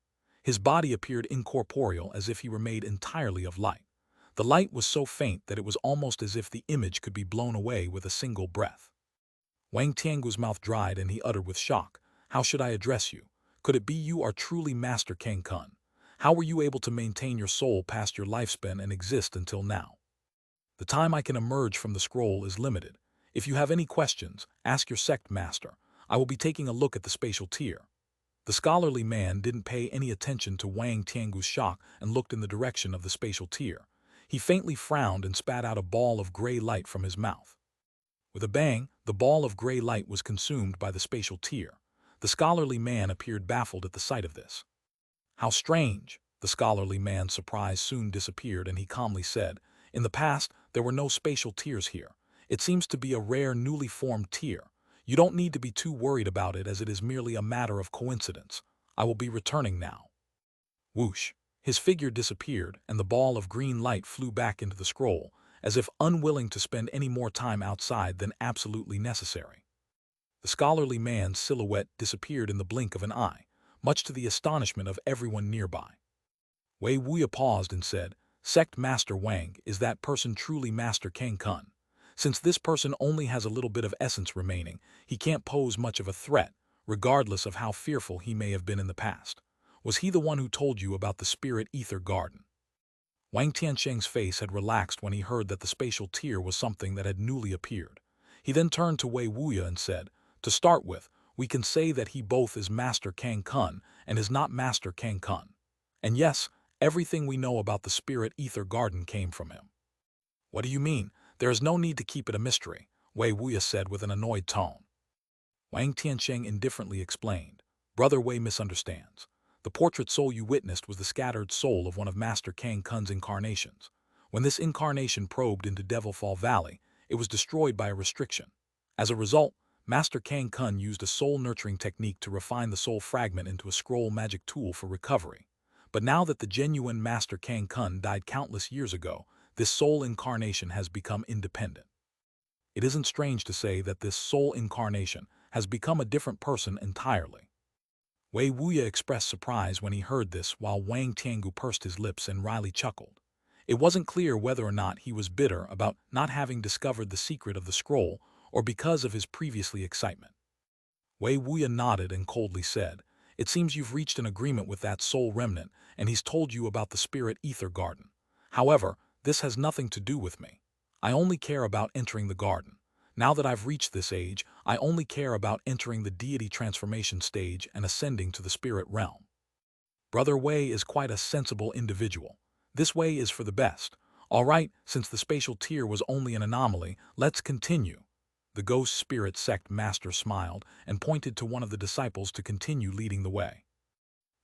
His body appeared incorporeal as if he were made entirely of light. The light was so faint that it was almost as if the image could be blown away with a single breath. Wang Tiangu's mouth dried and he uttered with shock, "How should I address you? Could it be you are truly Master Kang Kun? How were you able to maintain your soul past your lifespan and exist until now? The time I can emerge from the scroll is limited. If you have any questions, ask your sect master. I will be taking a look at the spatial tier." The scholarly man didn't pay any attention to Wang Tiangu's shock and looked in the direction of the spatial tier. He faintly frowned and spat out a ball of gray light from his mouth. With a bang, the ball of gray light was consumed by the spatial tier. The scholarly man appeared baffled at the sight of this. "How strange!" The scholarly man's surprise soon disappeared and he calmly said, "In the past, there were no spatial tiers here. It seems to be a rare newly formed tier. You don't need to be too worried about it as it is merely a matter of coincidence. I will be returning now." Whoosh! His figure disappeared and the ball of green light flew back into the scroll, as if unwilling to spend any more time outside than absolutely necessary. The scholarly man's silhouette disappeared in the blink of an eye, much to the astonishment of everyone nearby. Wei Wuya paused and said, "Sect Master Wang, is that person truly Master Kang Kun? Since this person only has a little bit of essence remaining, he can't pose much of a threat, regardless of how fearful he may have been in the past. Was he the one who told you about the spirit ether garden?" Wang Tiansheng's face had relaxed when he heard that the spatial tier was something that had newly appeared. He then turned to Wei Wuya and said, "To start with, we can say that he both is Master Kang Kun and is not Master Kang Kun. And yes, everything we know about the spirit ether garden came from him." "What do you mean? There is no need to keep it a mystery," Wei Wuya said with an annoyed tone. Wang Tiansheng indifferently explained, "Brother Wei misunderstands. The portrait soul you witnessed was the scattered soul of one of Master Kang Kun's incarnations. When this incarnation probed into Devilfall Valley, it was destroyed by a restriction. As a result, Master Kang Kun used a soul-nurturing technique to refine the soul fragment into a scroll magic tool for recovery. But now that the genuine Master Kang Kun died countless years ago, this soul incarnation has become independent. It isn't strange to say that this soul incarnation has become a different person entirely." Wei Wuya expressed surprise when he heard this while Wang Tiangu pursed his lips and wryly chuckled. It wasn't clear whether or not he was bitter about not having discovered the secret of the scroll or because of his previously excitement. Wei Wuya nodded and coldly said, "It seems you've reached an agreement with that soul remnant and he's told you about the spirit ether garden. However, this has nothing to do with me. I only care about entering the garden. Now that I've reached this age, I only care about entering the deity transformation stage and ascending to the spirit realm." Brother Wei is quite a sensible individual. This way is for the best. All right, since the spatial tier was only an anomaly, let's continue. The ghost spirit sect master smiled and pointed to one of the disciples to continue leading the way.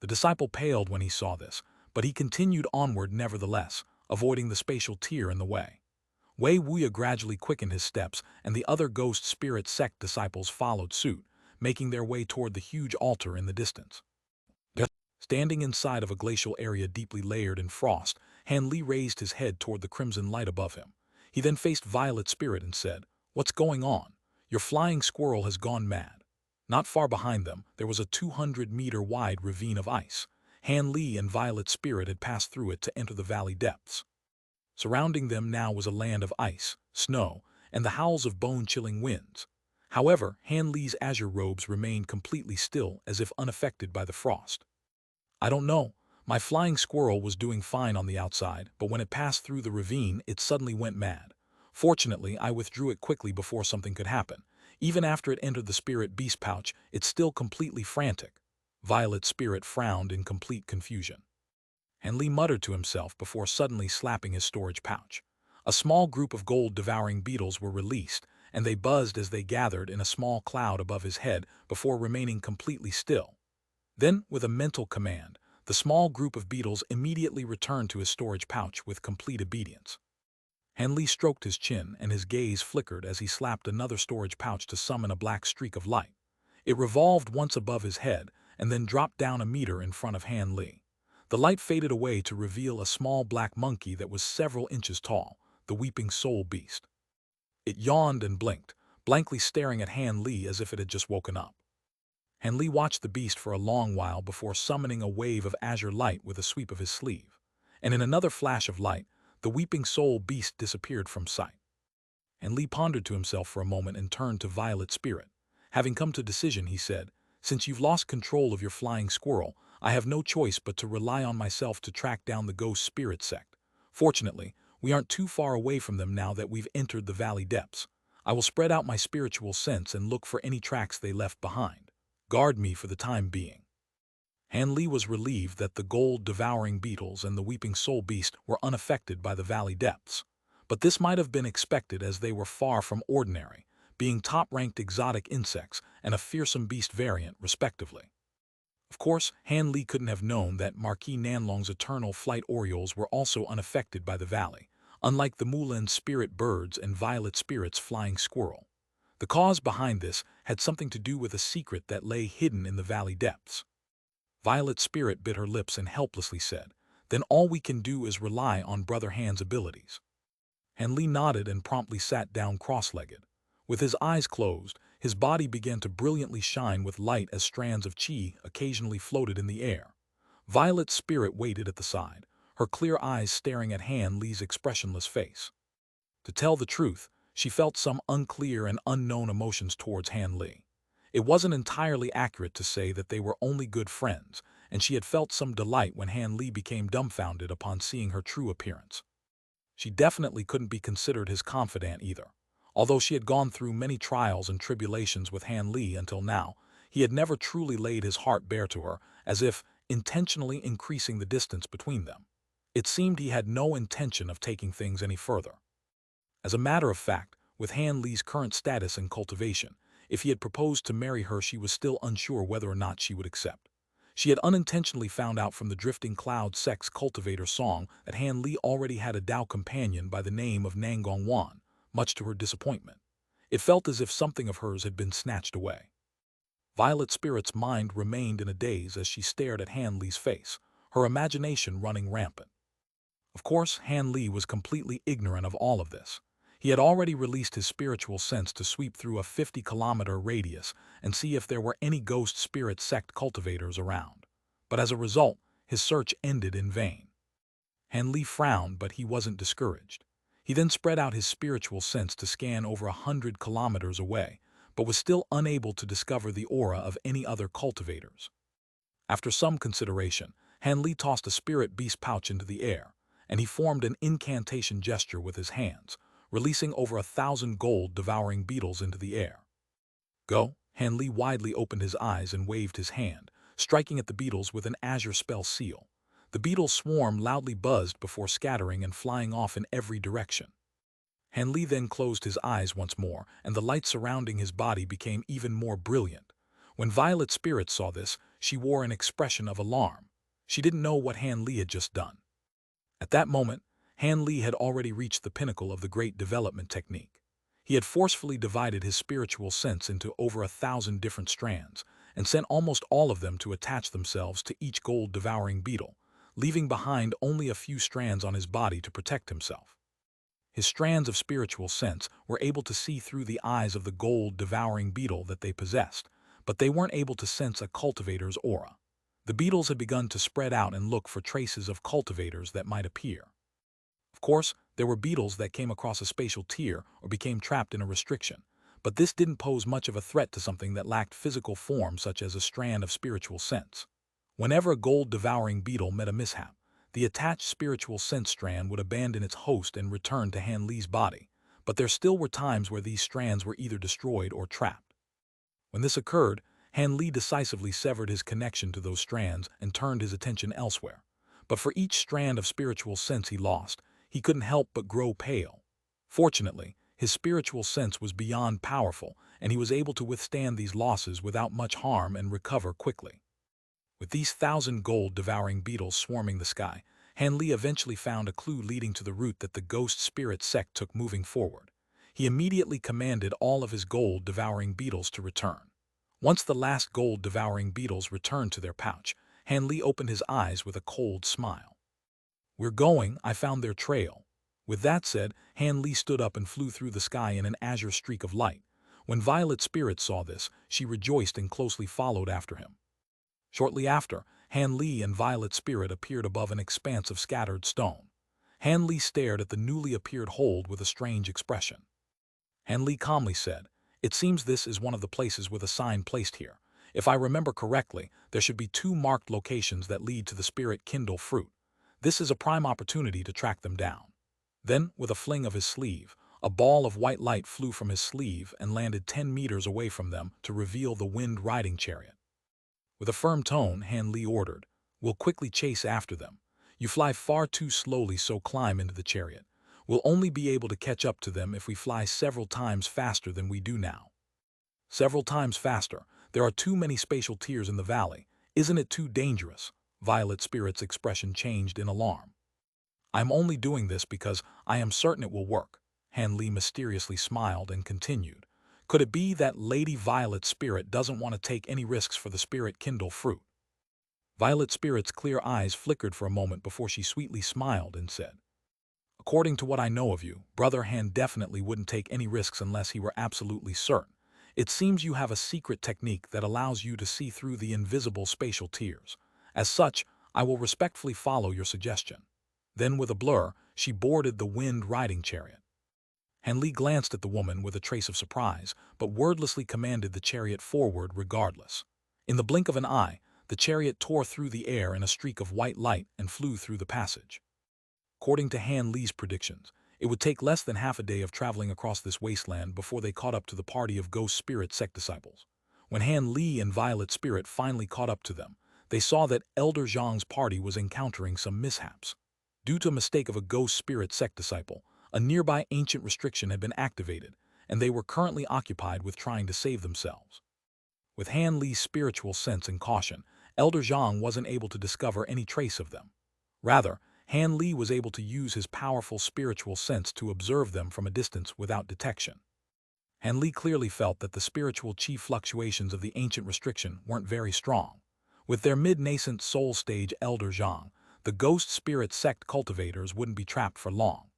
The disciple paled when he saw this, but he continued onward nevertheless, avoiding the spatial tier in the way. Wei Wuya gradually quickened his steps, and the other ghost spirit sect disciples followed suit, making their way toward the huge altar in the distance. Standing inside of a glacial area deeply layered in frost, Han Li raised his head toward the crimson light above him. He then faced Violet Spirit and said, "What's going on? Your flying squirrel has gone mad." Not far behind them, there was a 200-meter-wide ravine of ice. Han Li and Violet Spirit had passed through it to enter the valley depths. Surrounding them now was a land of ice, snow, and the howls of bone-chilling winds. However, Han Li's azure robes remained completely still as if unaffected by the frost. "I don't know. My flying squirrel was doing fine on the outside, but when it passed through the ravine, it suddenly went mad. Fortunately, I withdrew it quickly before something could happen. Even after it entered the spirit beast pouch, it's still completely frantic." Violet Spirit frowned in complete confusion. Han Li muttered to himself before suddenly slapping his storage pouch. A small group of gold-devouring beetles were released, and they buzzed as they gathered in a small cloud above his head before remaining completely still. Then, with a mental command, the small group of beetles immediately returned to his storage pouch with complete obedience. Han Li stroked his chin and his gaze flickered as he slapped another storage pouch to summon a black streak of light. It revolved once above his head and then dropped down a meter in front of Han Li. The light faded away to reveal a small black monkey that was several inches tall, the weeping soul beast. It yawned and blinked, blankly staring at Han Li as if it had just woken up. Han Li watched the beast for a long while before summoning a wave of azure light with a sweep of his sleeve. And in another flash of light, The weeping soul beast disappeared from sight. And Li pondered to himself for a moment and turned to Violet Spirit. Having come to a decision, he said, "Since you've lost control of your flying squirrel, I have no choice but to rely on myself to track down the Ghost Spirit Sect. Fortunately, we aren't too far away from them now that we've entered the valley depths. I will spread out my spiritual sense and look for any tracks they left behind. Guard me for the time being." Han Li was relieved that the gold-devouring beetles and the weeping soul beast were unaffected by the valley depths. But this might have been expected as they were far from ordinary, being top-ranked exotic insects and a fearsome beast variant, respectively. Of course, Han Li couldn't have known that Marquis Nanlong's eternal flight orioles were also unaffected by the valley, unlike the Mulan spirit birds and Violet Spirit's flying squirrel. The cause behind this had something to do with a secret that lay hidden in the valley depths. Violet Spirit bit her lips and helplessly said, "Then all we can do is rely on Brother Han's abilities." Han Li nodded and promptly sat down cross-legged. With his eyes closed, his body began to brilliantly shine with light as strands of qi occasionally floated in the air. Violet Spirit waited at the side, her clear eyes staring at Han Li's expressionless face. To tell the truth, she felt some unclear and unknown emotions towards Han Li. It wasn't entirely accurate to say that they were only good friends, and she had felt some delight when Han Li became dumbfounded upon seeing her true appearance. She definitely couldn't be considered his confidant either. Although she had gone through many trials and tribulations with Han Li until now, he had never truly laid his heart bare to her, as if intentionally increasing the distance between them. It seemed he had no intention of taking things any further. As a matter of fact, with Han Li's current status in cultivation, if he had proposed to marry her, she was still unsure whether or not she would accept. She had unintentionally found out from the Drifting Cloud Sect's cultivator song that Han Li already had a Dao companion by the name of Nangong Wan, much to her disappointment. It felt as if something of hers had been snatched away. Violet Spirit's mind remained in a daze as she stared at Han Li's face, her imagination running rampant. Of course, Han Li was completely ignorant of all of this. He had already released his spiritual sense to sweep through a 50-kilometer radius and see if there were any Ghost Spirit Sect cultivators around. But as a result, his search ended in vain. Han Li frowned, but he wasn't discouraged. He then spread out his spiritual sense to scan over 100 kilometers away, but was still unable to discover the aura of any other cultivators. After some consideration, Han Li tossed a spirit beast pouch into the air, and he formed an incantation gesture with his hands, releasing over 1,000 gold-devouring beetles into the air. "Go!" Han Li widely opened his eyes and waved his hand, striking at the beetles with an azure spell seal. The beetle swarm loudly buzzed before scattering and flying off in every direction. Han Li then closed his eyes once more, and the light surrounding his body became even more brilliant. When Violet Spirit saw this, she wore an expression of alarm. She didn't know what Han Li had just done. At that moment, Han Li had already reached the pinnacle of the Great Development Technique. He had forcefully divided his spiritual sense into over 1,000 different strands, and sent almost all of them to attach themselves to each gold-devouring beetle, leaving behind only a few strands on his body to protect himself. His strands of spiritual sense were able to see through the eyes of the gold-devouring beetle that they possessed, but they weren't able to sense a cultivator's aura. The beetles had begun to spread out and look for traces of cultivators that might appear. Of course, there were beetles that came across a spatial tier or became trapped in a restriction, but this didn't pose much of a threat to something that lacked physical form such as a strand of spiritual sense. Whenever a gold-devouring beetle met a mishap, the attached spiritual sense strand would abandon its host and return to Han Li's body, but there still were times where these strands were either destroyed or trapped. When this occurred, Han Li decisively severed his connection to those strands and turned his attention elsewhere. But for each strand of spiritual sense he lost, he couldn't help but grow pale. Fortunately, his spiritual sense was beyond powerful, and he was able to withstand these losses without much harm and recover quickly. With these 1,000 gold-devouring beetles swarming the sky, Han Li eventually found a clue leading to the route that the Ghost Spirit Sect took moving forward. He immediately commanded all of his gold-devouring beetles to return. Once the last gold-devouring beetles returned to their pouch, Han Li opened his eyes with a cold smile. "We're going, I found their trail." With that said, Han Li stood up and flew through the sky in an azure streak of light. When Violet Spirit saw this, she rejoiced and closely followed after him. Shortly after, Han Li and Violet Spirit appeared above an expanse of scattered stone. Han Li stared at the newly appeared hold with a strange expression. Han Li calmly said, "It seems this is one of the places with a sign placed here. If I remember correctly, there should be 2 marked locations that lead to the spirit kindle fruit. This is a prime opportunity to track them down." Then, with a fling of his sleeve, a ball of white light flew from his sleeve and landed 10 meters away from them to reveal the wind-riding chariot. With a firm tone, Han Li ordered, "We'll quickly chase after them. You fly far too slowly, so climb into the chariot. We'll only be able to catch up to them if we fly several times faster than we do now." "Several times faster? There are too many spatial tiers in the valley. Isn't it too dangerous?" Violet Spirit's expression changed in alarm. "I'm only doing this because I am certain it will work." Han Li mysteriously smiled and continued, "Could it be that Lady Violet Spirit doesn't want to take any risks for the spirit kindle fruit?" Violet Spirit's clear eyes flickered for a moment before she sweetly smiled and said, "According to what I know of you, Brother Han definitely wouldn't take any risks unless he were absolutely certain. It seems you have a secret technique that allows you to see through the invisible spatial tiers. As such, I will respectfully follow your suggestion." Then with a blur, she boarded the wind-riding chariot. Han Li glanced at the woman with a trace of surprise, but wordlessly commanded the chariot forward regardless. In the blink of an eye, the chariot tore through the air in a streak of white light and flew through the passage. According to Han Li's predictions, it would take less than half a day of traveling across this wasteland before they caught up to the party of Ghost Spirit Sect disciples. When Han Li and Violet Spirit finally caught up to them, they saw that Elder Zhang's party was encountering some mishaps. Due to a mistake of a Ghost Spirit Sect disciple, a nearby ancient restriction had been activated, and they were currently occupied with trying to save themselves. With Han Li's spiritual sense and caution, Elder Zhang wasn't able to discover any trace of them. Rather, Han Li was able to use his powerful spiritual sense to observe them from a distance without detection. Han Li clearly felt that the spiritual chi fluctuations of the ancient restriction weren't very strong. With their mid-nascent soul stage Elder Zhang, the Ghost Spirit Sect cultivators wouldn't be trapped for long.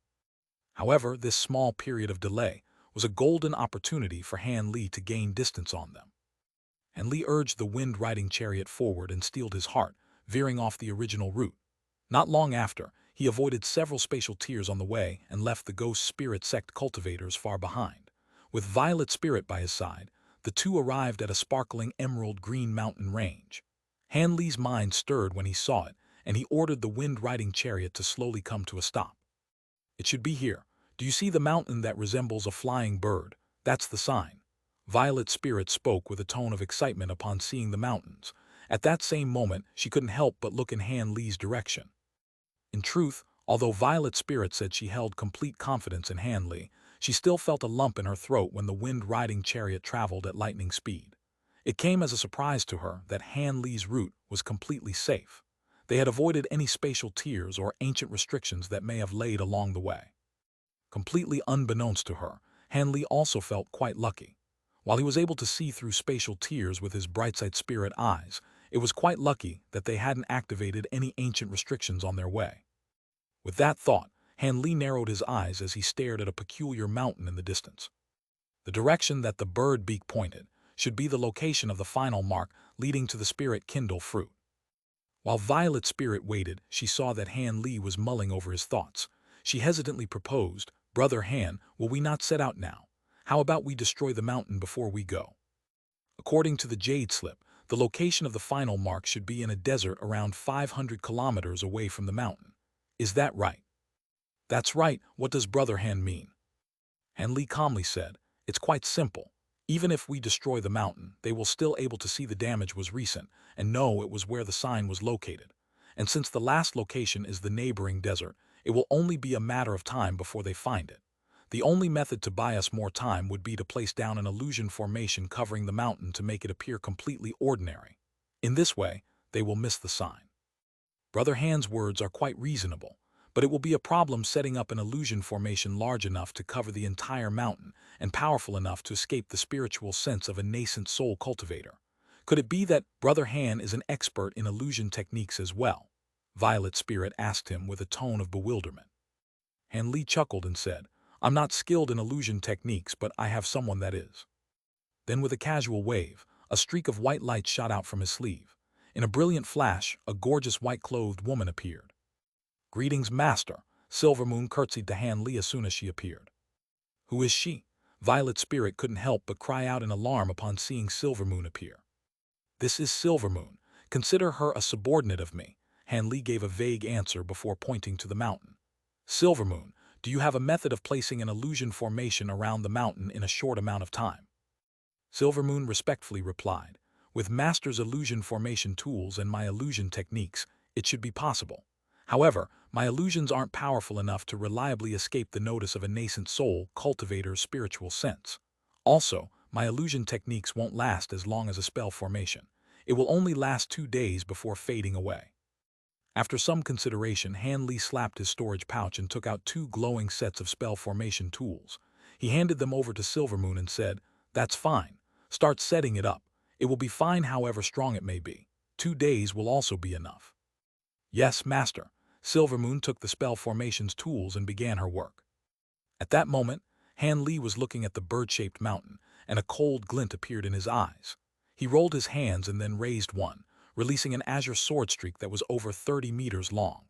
However, this small period of delay was a golden opportunity for Han Li to gain distance on them. Han Li urged the wind-riding chariot forward and steeled his heart, veering off the original route. Not long after, he avoided several spatial tiers on the way and left the Ghost Spirit Sect cultivators far behind. With Violet Spirit by his side, the two arrived at a sparkling emerald-green mountain range. Han Li's mind stirred when he saw it, and he ordered the wind-riding chariot to slowly come to a stop. "It should be here. Do you see the mountain that resembles a flying bird? That's the sign." Violet Spirit spoke with a tone of excitement upon seeing the mountains. At that same moment, she couldn't help but look in Han Li's direction. In truth, although Violet Spirit said she held complete confidence in Han Li, she still felt a lump in her throat when the wind-riding chariot traveled at lightning speed. It came as a surprise to her that Han Li's route was completely safe. They had avoided any spatial tiers or ancient restrictions that may have laid along the way. Completely unbeknownst to her, Han Li also felt quite lucky. While he was able to see through spatial tiers with his bright-side spirit eyes, it was quite lucky that they hadn't activated any ancient restrictions on their way. With that thought, Han Li narrowed his eyes as he stared at a peculiar mountain in the distance. The direction that the bird beak pointed should be the location of the final mark leading to the spirit kindle fruit. While Violet Spirit waited, she saw that Han Li was mulling over his thoughts. She hesitantly proposed, "Brother Han, will we not set out now? How about we destroy the mountain before we go?" According to the Jade slip, the location of the final mark should be in a desert around 500 kilometers away from the mountain. Is that right? "That's right. What does Brother Han mean?" Han Li calmly said, "It's quite simple. Even if we destroy the mountain, they will still able to see the damage was recent and know it was where the sign was located. And since the last location is the neighboring desert, it will only be a matter of time before they find it. The only method to buy us more time would be to place down an illusion formation covering the mountain to make it appear completely ordinary. In this way, they will miss the sign." Brother Han's words are quite reasonable, but it will be a problem setting up an illusion formation large enough to cover the entire mountain and powerful enough to escape the spiritual sense of a nascent soul cultivator. Could it be that Brother Han is an expert in illusion techniques as well? Violet Spirit asked him with a tone of bewilderment. Han Li chuckled and said, "I'm not skilled in illusion techniques, but I have someone that is." Then with a casual wave, a streak of white light shot out from his sleeve. In a brilliant flash, a gorgeous white-clothed woman appeared. "Greetings, Master," Silvermoon curtsied to Han Li as soon as she appeared. Who is she? Violet Spirit couldn't help but cry out in alarm upon seeing Silvermoon appear. This is Silvermoon. Consider her a subordinate of me. Han Li gave a vague answer before pointing to the mountain. Silvermoon, do you have a method of placing an illusion formation around the mountain in a short amount of time? Silvermoon respectfully replied, with Master's illusion formation tools and my illusion techniques, it should be possible. However, my illusions aren't powerful enough to reliably escape the notice of a nascent soul cultivator's spiritual sense. Also, my illusion techniques won't last as long as a spell formation. It will only last 2 days before fading away. After some consideration, Han Li slapped his storage pouch and took out 2 glowing sets of spell formation tools. He handed them over to Silvermoon and said, "That's fine. Start setting it up. It will be fine however strong it may be. 2 days will also be enough." "Yes, Master." Silvermoon took the spell formation's tools and began her work. At that moment, Han Li was looking at the bird-shaped mountain, and a cold glint appeared in his eyes. He rolled his hands and then raised one, releasing an azure sword streak that was over 30 meters long.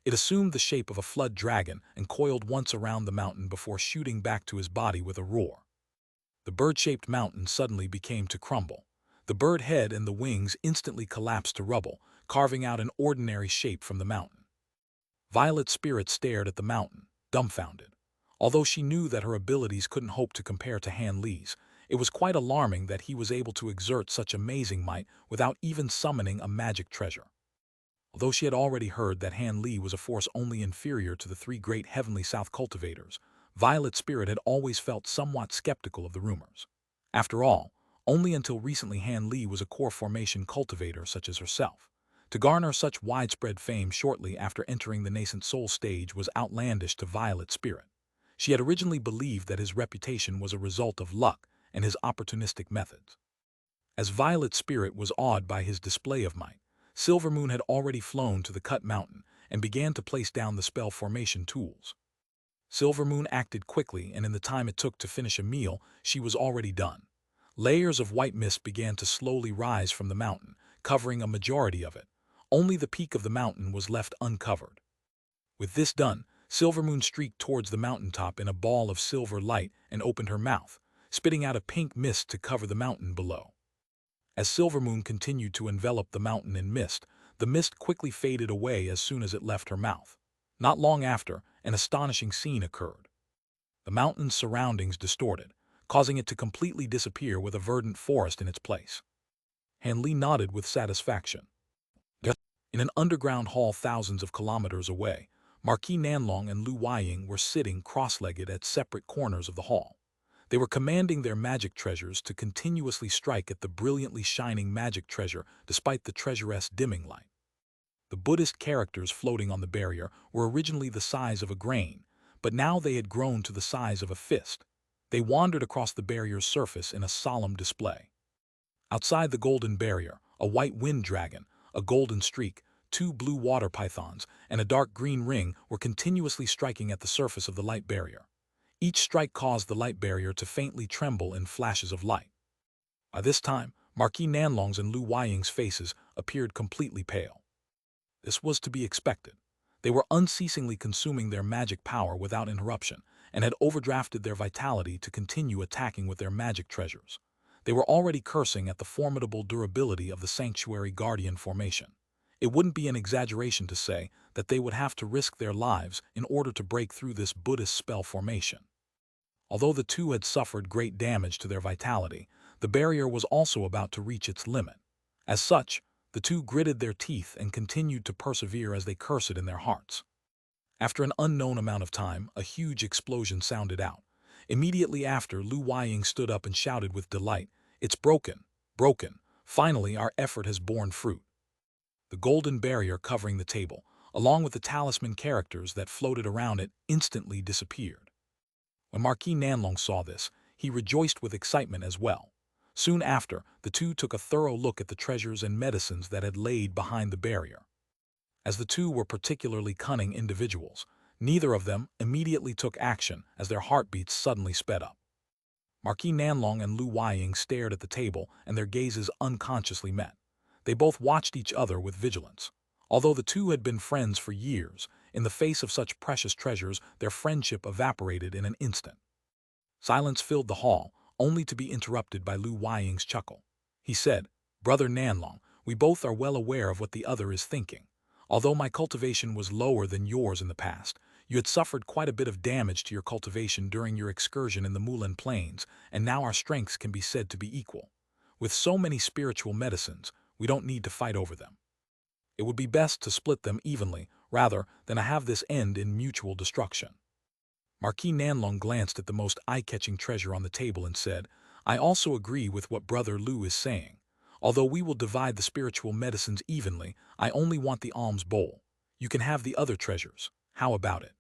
It assumed the shape of a flood dragon and coiled once around the mountain before shooting back to his body with a roar. The bird-shaped mountain suddenly became to crumble. The bird head and the wings instantly collapsed to rubble, carving out an ordinary shape from the mountain. Violet Spirit stared at the mountain, dumbfounded. Although she knew that her abilities couldn't hope to compare to Han Li's, it was quite alarming that he was able to exert such amazing might without even summoning a magic treasure. Although she had already heard that Han Li was a force only inferior to the 3 great heavenly south cultivators, Violet Spirit had always felt somewhat skeptical of the rumors. After all, only until recently Han Li was a core formation cultivator such as herself. To garner such widespread fame shortly after entering the nascent soul stage was outlandish to Violet Spirit. She had originally believed that his reputation was a result of luck and his opportunistic methods. As Violet Spirit was awed by his display of might, Silvermoon had already flown to the cut mountain and began to place down the spell formation tools. Silvermoon acted quickly, and in the time it took to finish a meal, she was already done. Layers of white mist began to slowly rise from the mountain, covering a majority of it. Only the peak of the mountain was left uncovered. With this done, Silvermoon streaked towards the mountaintop in a ball of silver light and opened her mouth, spitting out a pink mist to cover the mountain below. As Silvermoon continued to envelop the mountain in mist, the mist quickly faded away as soon as it left her mouth. Not long after, an astonishing scene occurred. The mountain's surroundings distorted, causing it to completely disappear with a verdant forest in its place. Han Li nodded with satisfaction. In an underground hall thousands of kilometers away, Marquis Nanlong and Lu Weiying were sitting cross-legged at separate corners of the hall. They were commanding their magic treasures to continuously strike at the brilliantly shining magic treasure despite the treacherous dimming light. The Buddhist characters floating on the barrier were originally the size of a grain, but now they had grown to the size of a fist. They wandered across the barrier's surface in a solemn display. Outside the golden barrier, a white wind dragon, a golden streak, 2 blue water pythons, and a dark green ring were continuously striking at the surface of the light barrier. Each strike caused the light barrier to faintly tremble in flashes of light. By this time, Marquis Nanlong's and Lu Weiying's faces appeared completely pale. This was to be expected. They were unceasingly consuming their magic power without interruption, and had overdrafted their vitality to continue attacking with their magic treasures. They were already cursing at the formidable durability of the Sanctuary Guardian formation. It wouldn't be an exaggeration to say that they would have to risk their lives in order to break through this Buddhist spell formation. Although the two had suffered great damage to their vitality, the barrier was also about to reach its limit. As such, the two gritted their teeth and continued to persevere as they cursed in their hearts. After an unknown amount of time, a huge explosion sounded out. Immediately after, Lu Weiying stood up and shouted with delight, "It's broken! Broken! Finally, our effort has borne fruit." The golden barrier covering the table, along with the talisman characters that floated around it, instantly disappeared. When Marquis Nanlong saw this, he rejoiced with excitement as well. Soon after, the two took a thorough look at the treasures and medicines that had laid behind the barrier. As the two were particularly cunning individuals, neither of them immediately took action as their heartbeats suddenly sped up. Marquis Nanlong and Lu Weiying stared at the table and their gazes unconsciously met. They both watched each other with vigilance. Although the two had been friends for years, In the face of such precious treasures, their friendship evaporated in an instant. Silence filled the hall, only to be interrupted by Lu Weiying's chuckle. He said, "Brother Nanlong, we both are well aware of what the other is thinking. Although my cultivation was lower than yours in the past, you had suffered quite a bit of damage to your cultivation during your excursion in the Mulan Plains, and now our strengths can be said to be equal. With so many spiritual medicines, we don't need to fight over them. It would be best to split them evenly, rather than to have this end in mutual destruction." Marquis Nanlong glanced at the most eye-catching treasure on the table and said, "I also agree with what Brother Lu is saying. Although we will divide the spiritual medicines evenly, I only want the alms bowl. You can have the other treasures. How about it?"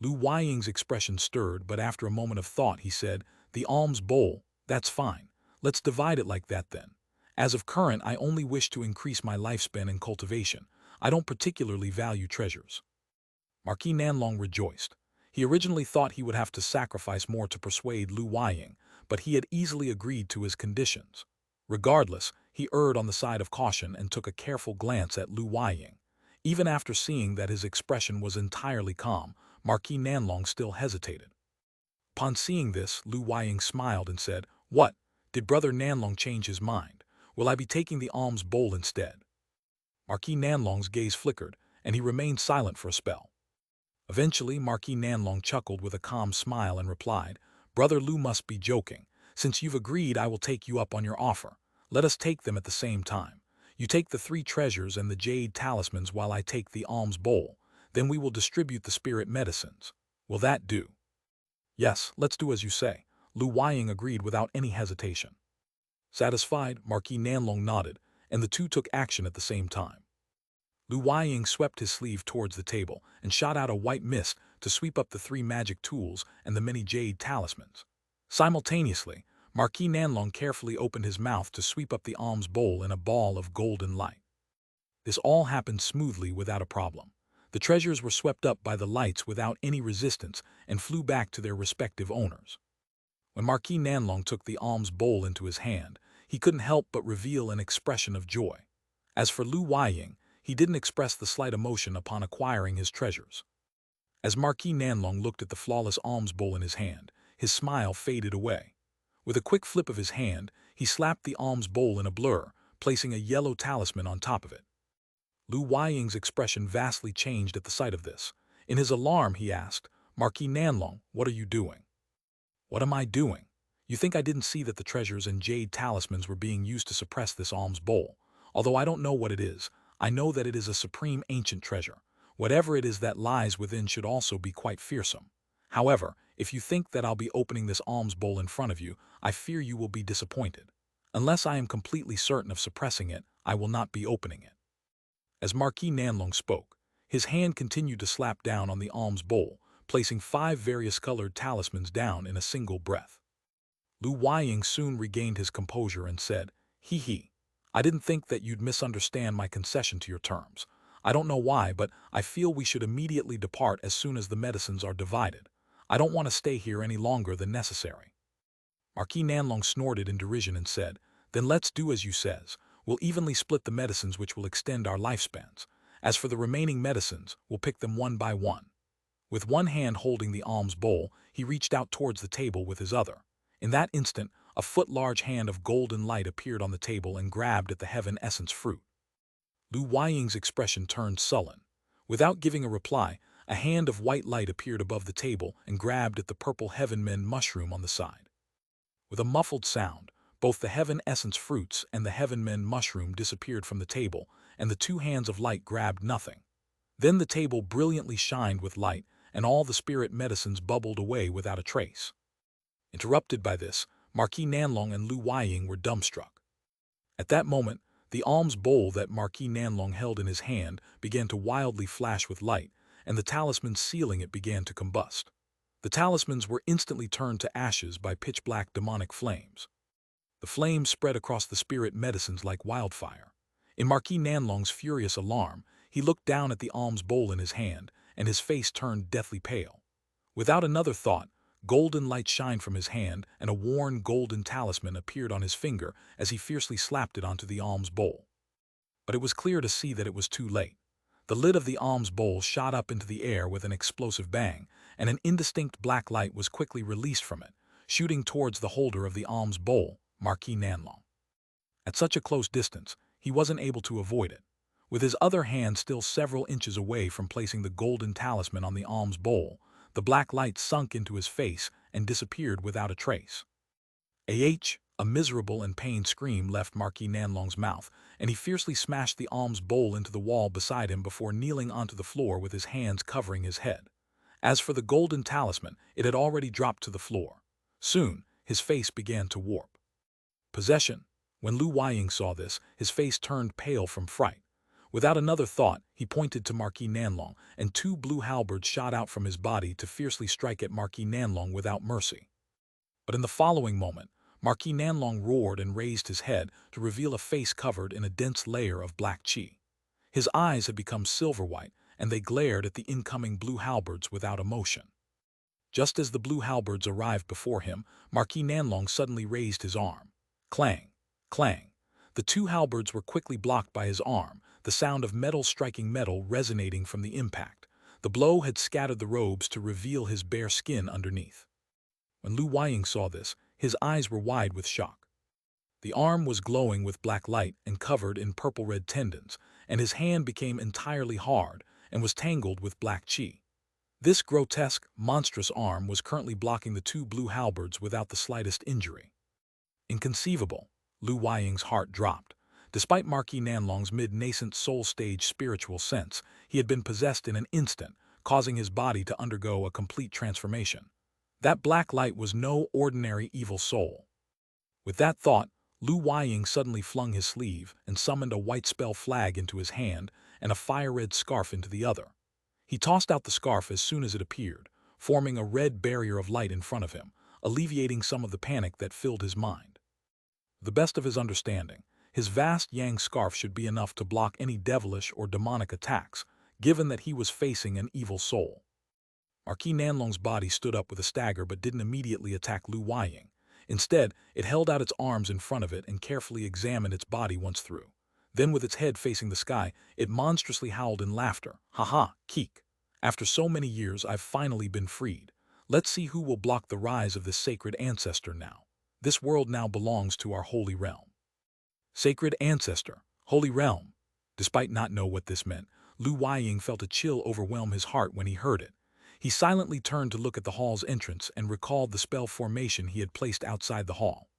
Lu Weiying's expression stirred, but after a moment of thought he said, "The alms bowl, that's fine. Let's divide it like that then. As of current, I only wish to increase my lifespan in cultivation. I don't particularly value treasures." Marquis Nanlong rejoiced. He originally thought he would have to sacrifice more to persuade Lu Weiying, but he had easily agreed to his conditions. Regardless, he erred on the side of caution and took a careful glance at Lu Weiying. Even after seeing that his expression was entirely calm, Marquis Nanlong still hesitated. Upon seeing this, Lu Weiying smiled and said, "What? Did Brother Nanlong change his mind? Will I be taking the alms bowl instead?" Marquis Nanlong's gaze flickered, and he remained silent for a spell. Eventually, Marquis Nanlong chuckled with a calm smile and replied, "Brother Lu must be joking. Since you've agreed, I will take you up on your offer. Let us take them at the same time. You take the 3 treasures and the jade talismans while I take the alms bowl. Then we will distribute the spirit medicines. Will that do?" "Yes, let's do as you say," Lu Weiying agreed without any hesitation. Satisfied, Marquis Nanlong nodded, and the two took action at the same time. Lu Weiying swept his sleeve towards the table and shot out a white mist to sweep up the 3 magic tools and the many jade talismans. Simultaneously, Marquis Nanlong carefully opened his mouth to sweep up the alms bowl in a ball of golden light. This all happened smoothly without a problem. The treasures were swept up by the lights without any resistance and flew back to their respective owners. When Marquis Nanlong took the alms bowl into his hand, he couldn't help but reveal an expression of joy. As for Lu Weiying, he didn't express the slight emotion upon acquiring his treasures. As Marquis Nanlong looked at the flawless alms bowl in his hand, his smile faded away. With a quick flip of his hand, he slapped the alms bowl in a blur, placing a yellow talisman on top of it. Lu Weiying's expression vastly changed at the sight of this. In his alarm, he asked, "Marquis Nanlong, what are you doing?" "What am I doing? You think I didn't see that the treasures and jade talismans were being used to suppress this alms bowl? Although I don't know what it is, I know that it is a supreme ancient treasure. Whatever it is that lies within should also be quite fearsome. However, if you think that I'll be opening this alms bowl in front of you, I fear you will be disappointed. Unless I am completely certain of suppressing it, I will not be opening it." As Marquis Nanlong spoke, his hand continued to slap down on the alms bowl, placing 5 various-colored talismans down in a single breath. Lu Weiying soon regained his composure and said, "Hee. I didn't think that you'd misunderstand my concession to your terms. I don't know why, but I feel we should immediately depart as soon as the medicines are divided. I don't want to stay here any longer than necessary." Marquis Nanlong snorted in derision and said, "Then let's do as you says. We'll evenly split the medicines which will extend our lifespans. As for the remaining medicines, we'll pick them one by one." With one hand holding the alms bowl, he reached out towards the table with his other. In that instant, a foot-large hand of golden light appeared on the table and grabbed at the heaven essence fruit. Lu Weiying's expression turned sullen. Without giving a reply, a hand of white light appeared above the table and grabbed at the purple heaven-men mushroom on the side. With a muffled sound, both the heaven essence fruits and the heaven-men mushroom disappeared from the table, and the 2 hands of light grabbed nothing. Then the table brilliantly shined with light, and all the spirit medicines bubbled away without a trace. Interrupted by this, Marquis Nanlong and Lu Weiying were dumbstruck. At that moment, the alms bowl that Marquis Nanlong held in his hand began to wildly flash with light, and the talismans sealing it began to combust. The talismans were instantly turned to ashes by pitch-black demonic flames. The flames spread across the spirit medicines like wildfire. In Marquis Nanlong's furious alarm, he looked down at the alms bowl in his hand, and his face turned deathly pale. Without another thought, golden light shined from his hand, and a worn golden talisman appeared on his finger as he fiercely slapped it onto the alms bowl. But it was clear to see that it was too late. The lid of the alms bowl shot up into the air with an explosive bang, and an indistinct black light was quickly released from it, shooting towards the holder of the alms bowl, Marquis Nanlong. At such a close distance, he wasn't able to avoid it. With his other hand still several inches away from placing the golden talisman on the alms bowl, the black light sunk into his face and disappeared without a trace. A miserable and pained scream left Marquis Nanlong's mouth, and he fiercely smashed the alms bowl into the wall beside him before kneeling onto the floor with his hands covering his head. As for the golden talisman, it had already dropped to the floor. Soon, his face began to warp. Possession. When Lu Weiying saw this, his face turned pale from fright. Without another thought, he pointed to Marquis Nanlong, and two blue halberds shot out from his body to fiercely strike at Marquis Nanlong without mercy. But in the following moment, Marquis Nanlong roared and raised his head to reveal a face covered in a dense layer of black qi. His eyes had become silver-white, and they glared at the incoming blue halberds without emotion. Just as the blue halberds arrived before him, Marquis Nanlong suddenly raised his arm. Clang! Clang! The two halberds were quickly blocked by his arm, the sound of metal striking metal resonating from the impact. The blow had scattered the robes to reveal his bare skin underneath. When Lu Weiying saw this, his eyes were wide with shock. The arm was glowing with black light and covered in purple-red tendons, and his hand became entirely hard and was tangled with black qi. This grotesque, monstrous arm was currently blocking the two blue halberds without the slightest injury. Inconceivable. Lu Weiying's heart dropped. Despite Marquis Nanlong's mid-nascent soul-stage spiritual sense, he had been possessed in an instant, causing his body to undergo a complete transformation. That black light was no ordinary evil soul. With that thought, Lu Weiying suddenly flung his sleeve and summoned a white spell flag into his hand and a fire-red scarf into the other. He tossed out the scarf as soon as it appeared, forming a red barrier of light in front of him, alleviating some of the panic that filled his mind. To the best of his understanding, his vast yang scarf should be enough to block any devilish or demonic attacks, given that he was facing an evil soul. Marquis Nanlong's body stood up with a stagger but didn't immediately attack Lu Weiying. Instead, it held out its arms in front of it and carefully examined its body once through. Then, with its head facing the sky, it monstrously howled in laughter. "Ha ha, Keek. After so many years, I've finally been freed. Let's see who will block the rise of this sacred ancestor now. This world now belongs to our holy realm." Sacred ancestor, holy realm. Despite not knowing what this meant, Lu Weiying felt a chill overwhelm his heart when he heard it. He silently turned to look at the hall's entrance and recalled the spell formation he had placed outside the hall.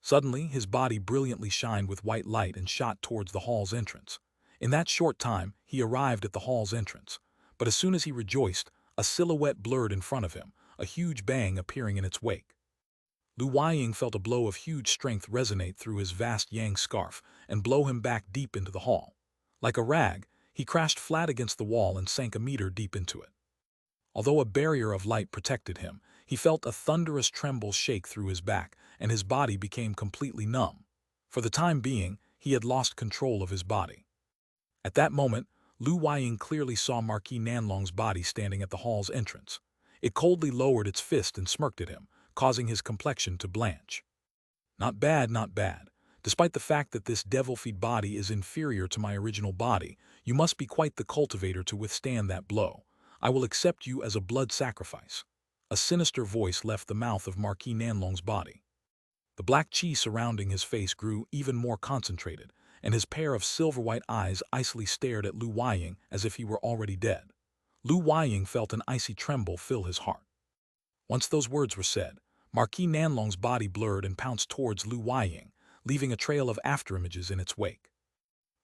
Suddenly, his body brilliantly shined with white light and shot towards the hall's entrance. In that short time, he arrived at the hall's entrance. But as soon as he rejoiced, a silhouette blurred in front of him, a huge bang appearing in its wake. Lu Weiying felt a blow of huge strength resonate through his vast yang scarf and blow him back deep into the hall. Like a rag, he crashed flat against the wall and sank a meter deep into it. Although a barrier of light protected him, he felt a thunderous tremble shake through his back, and his body became completely numb. For the time being, he had lost control of his body. At that moment, Lu Weiying clearly saw Marquis Nanlong's body standing at the hall's entrance. It coldly lowered its fist and smirked at him, causing his complexion to blanch. "Not bad, not bad. Despite the fact that this devil-feed body is inferior to my original body, you must be quite the cultivator to withstand that blow. I will accept you as a blood sacrifice." A sinister voice left the mouth of Marquis Nanlong's body. The black qi surrounding his face grew even more concentrated, and his pair of silver-white eyes icily stared at Lu Weiying as if he were already dead. Lu Weiying felt an icy tremble fill his heart. Once those words were said, Marquis Nanlong's body blurred and pounced towards Lu Weiying, leaving a trail of afterimages in its wake.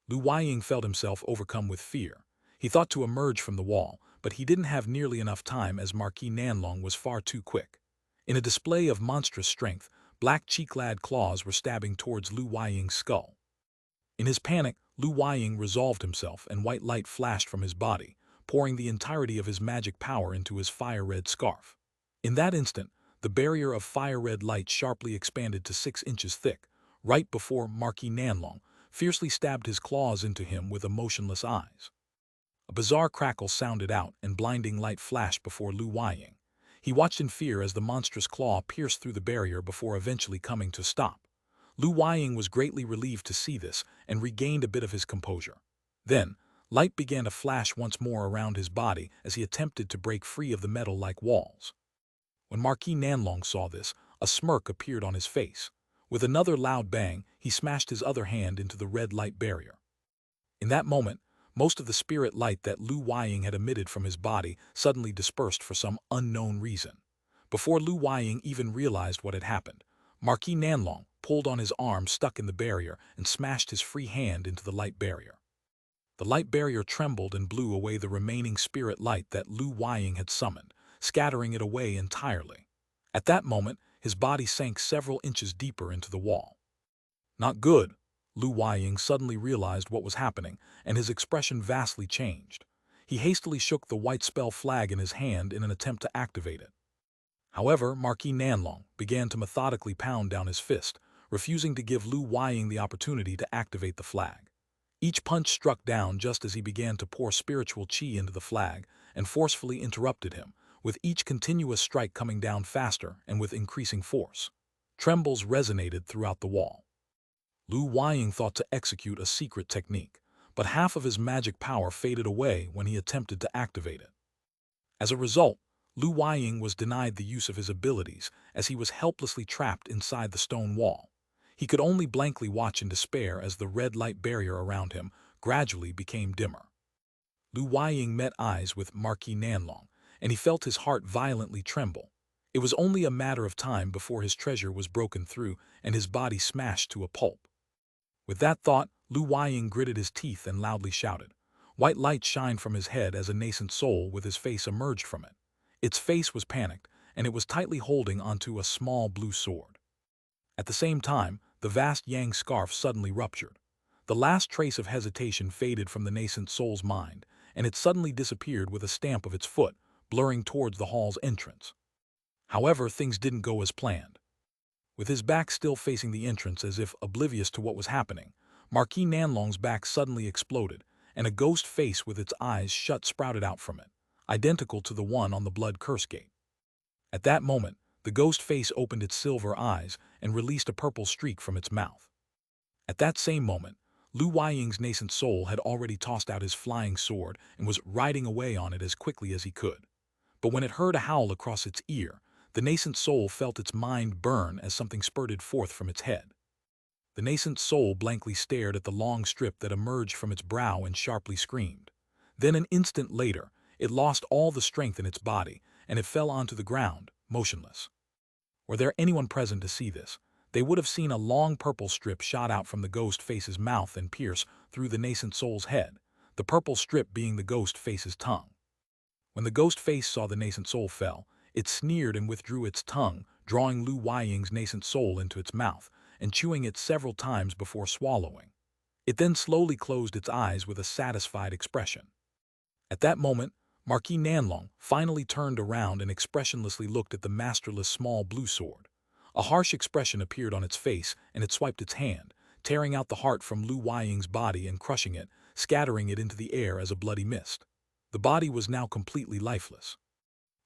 Lu Weiying felt himself overcome with fear. He thought to emerge from the wall, but he didn't have nearly enough time as Marquis Nanlong was far too quick. In a display of monstrous strength, black qi-clad claws were stabbing towards Lu Weiying's skull. In his panic, Lu Weiying resolved himself and white light flashed from his body, pouring the entirety of his magic power into his fire-red scarf. In that instant, the barrier of fire-red light sharply expanded to 6 inches thick, right before Marquis Nanlong fiercely stabbed his claws into him with emotionless eyes. A bizarre crackle sounded out and blinding light flashed before Lu Weiying. He watched in fear as the monstrous claw pierced through the barrier before eventually coming to a stop. Lu Weiying was greatly relieved to see this and regained a bit of his composure. Then, Light began to flash once more around his body as he attempted to break free of the metal-like walls. When Marquis Nanlong saw this, a smirk appeared on his face. With another loud bang, he smashed his other hand into the red light barrier. In that moment, most of the spirit light that Lu Weiying had emitted from his body suddenly dispersed for some unknown reason. Before Lu Weiying even realized what had happened, Marquis Nanlong pulled on his arm stuck in the barrier and smashed his free hand into the light barrier. The light barrier trembled and blew away the remaining spirit light that Lu Weiying had summoned, scattering it away entirely. At that moment, his body sank several inches deeper into the wall. Not good. Lu Weiying suddenly realized what was happening, and his expression vastly changed. He hastily shook the white spell flag in his hand in an attempt to activate it. However, Marquis Nanlong began to methodically pound down his fist, refusing to give Lu Weiying the opportunity to activate the flag. Each punch struck down just as he began to pour spiritual qi into the flag and forcefully interrupted him, with each continuous strike coming down faster and with increasing force. Trembles resonated throughout the wall. Lu Weiying thought to execute a secret technique, but half of his magic power faded away when he attempted to activate it. As a result, Lu Weiying was denied the use of his abilities as he was helplessly trapped inside the stone wall. He could only blankly watch in despair as the red light barrier around him gradually became dimmer. Lu Weiying met eyes with Marquis Nanlong, and he felt his heart violently tremble. It was only a matter of time before his treasure was broken through and his body smashed to a pulp. With that thought, Lu Weiying gritted his teeth and loudly shouted. White light shined from his head as a nascent soul with his face emerged from it. Its face was panicked, and it was tightly holding onto a small blue sword. At the same time, the vast yang scarf suddenly ruptured. The last trace of hesitation faded from the nascent soul's mind, and it suddenly disappeared with a stamp of its foot, blurring towards the hall's entrance. However, things didn't go as planned. With his back still facing the entrance as if oblivious to what was happening, Marquis Nanlong's back suddenly exploded, and a ghost face with its eyes shut sprouted out from it, identical to the one on the blood curse gate. At that moment, the ghost face opened its silver eyes and released a purple streak from its mouth. At that same moment, Lu Weiying's nascent soul had already tossed out his flying sword and was riding away on it as quickly as he could. But when it heard a howl across its ear, the nascent soul felt its mind burn as something spurted forth from its head. The nascent soul blankly stared at the long strip that emerged from its brow and sharply screamed. Then an instant later, it lost all the strength in its body, and it fell onto the ground, motionless. Were there anyone present to see this, they would have seen a long purple strip shot out from the ghost face's mouth and pierce through the nascent soul's head, the purple strip being the ghost face's tongue. When the ghost face saw the nascent soul fell, it sneered and withdrew its tongue, drawing Lu Weiying's nascent soul into its mouth and chewing it several times before swallowing. It then slowly closed its eyes with a satisfied expression. At that moment, Marquis Nanlong finally turned around and expressionlessly looked at the masterless small blue sword. A harsh expression appeared on its face, and it swiped its hand, tearing out the heart from Lu Weiying's body and crushing it, scattering it into the air as a bloody mist. The body was now completely lifeless.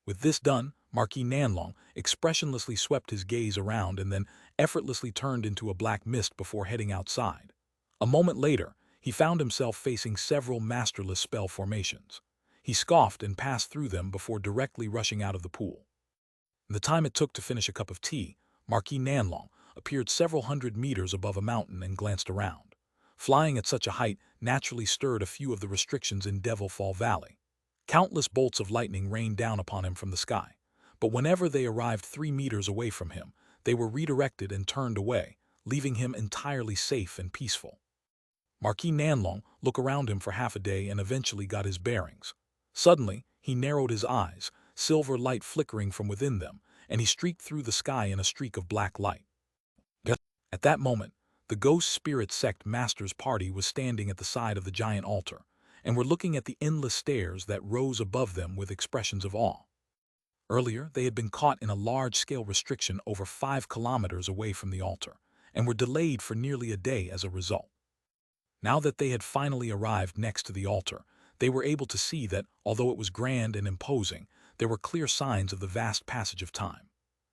With this done, Marquis Nanlong expressionlessly swept his gaze around and then effortlessly turned into a black mist before heading outside. A moment later, he found himself facing several masterless spell formations. He scoffed and passed through them before directly rushing out of the pool. In the time it took to finish a cup of tea, Marquis Nanlong appeared several hundred meters above a mountain and glanced around. Flying at such a height naturally stirred a few of the restrictions in Devil Fall Valley. Countless bolts of lightning rained down upon him from the sky, but whenever they arrived 3 meters away from him, they were redirected and turned away, leaving him entirely safe and peaceful. Marquis Nanlong looked around him for half a day and eventually got his bearings. Suddenly, he narrowed his eyes, silver light flickering from within them, and he streaked through the sky in a streak of black light. At that moment, the Ghost Spirit Sect Master's party was standing at the side of the giant altar, and were looking at the endless stairs that rose above them with expressions of awe. Earlier, they had been caught in a large-scale restriction over 5 kilometers away from the altar, and were delayed for nearly a day as a result. Now that they had finally arrived next to the altar, they were able to see that, although it was grand and imposing, there were clear signs of the vast passage of time.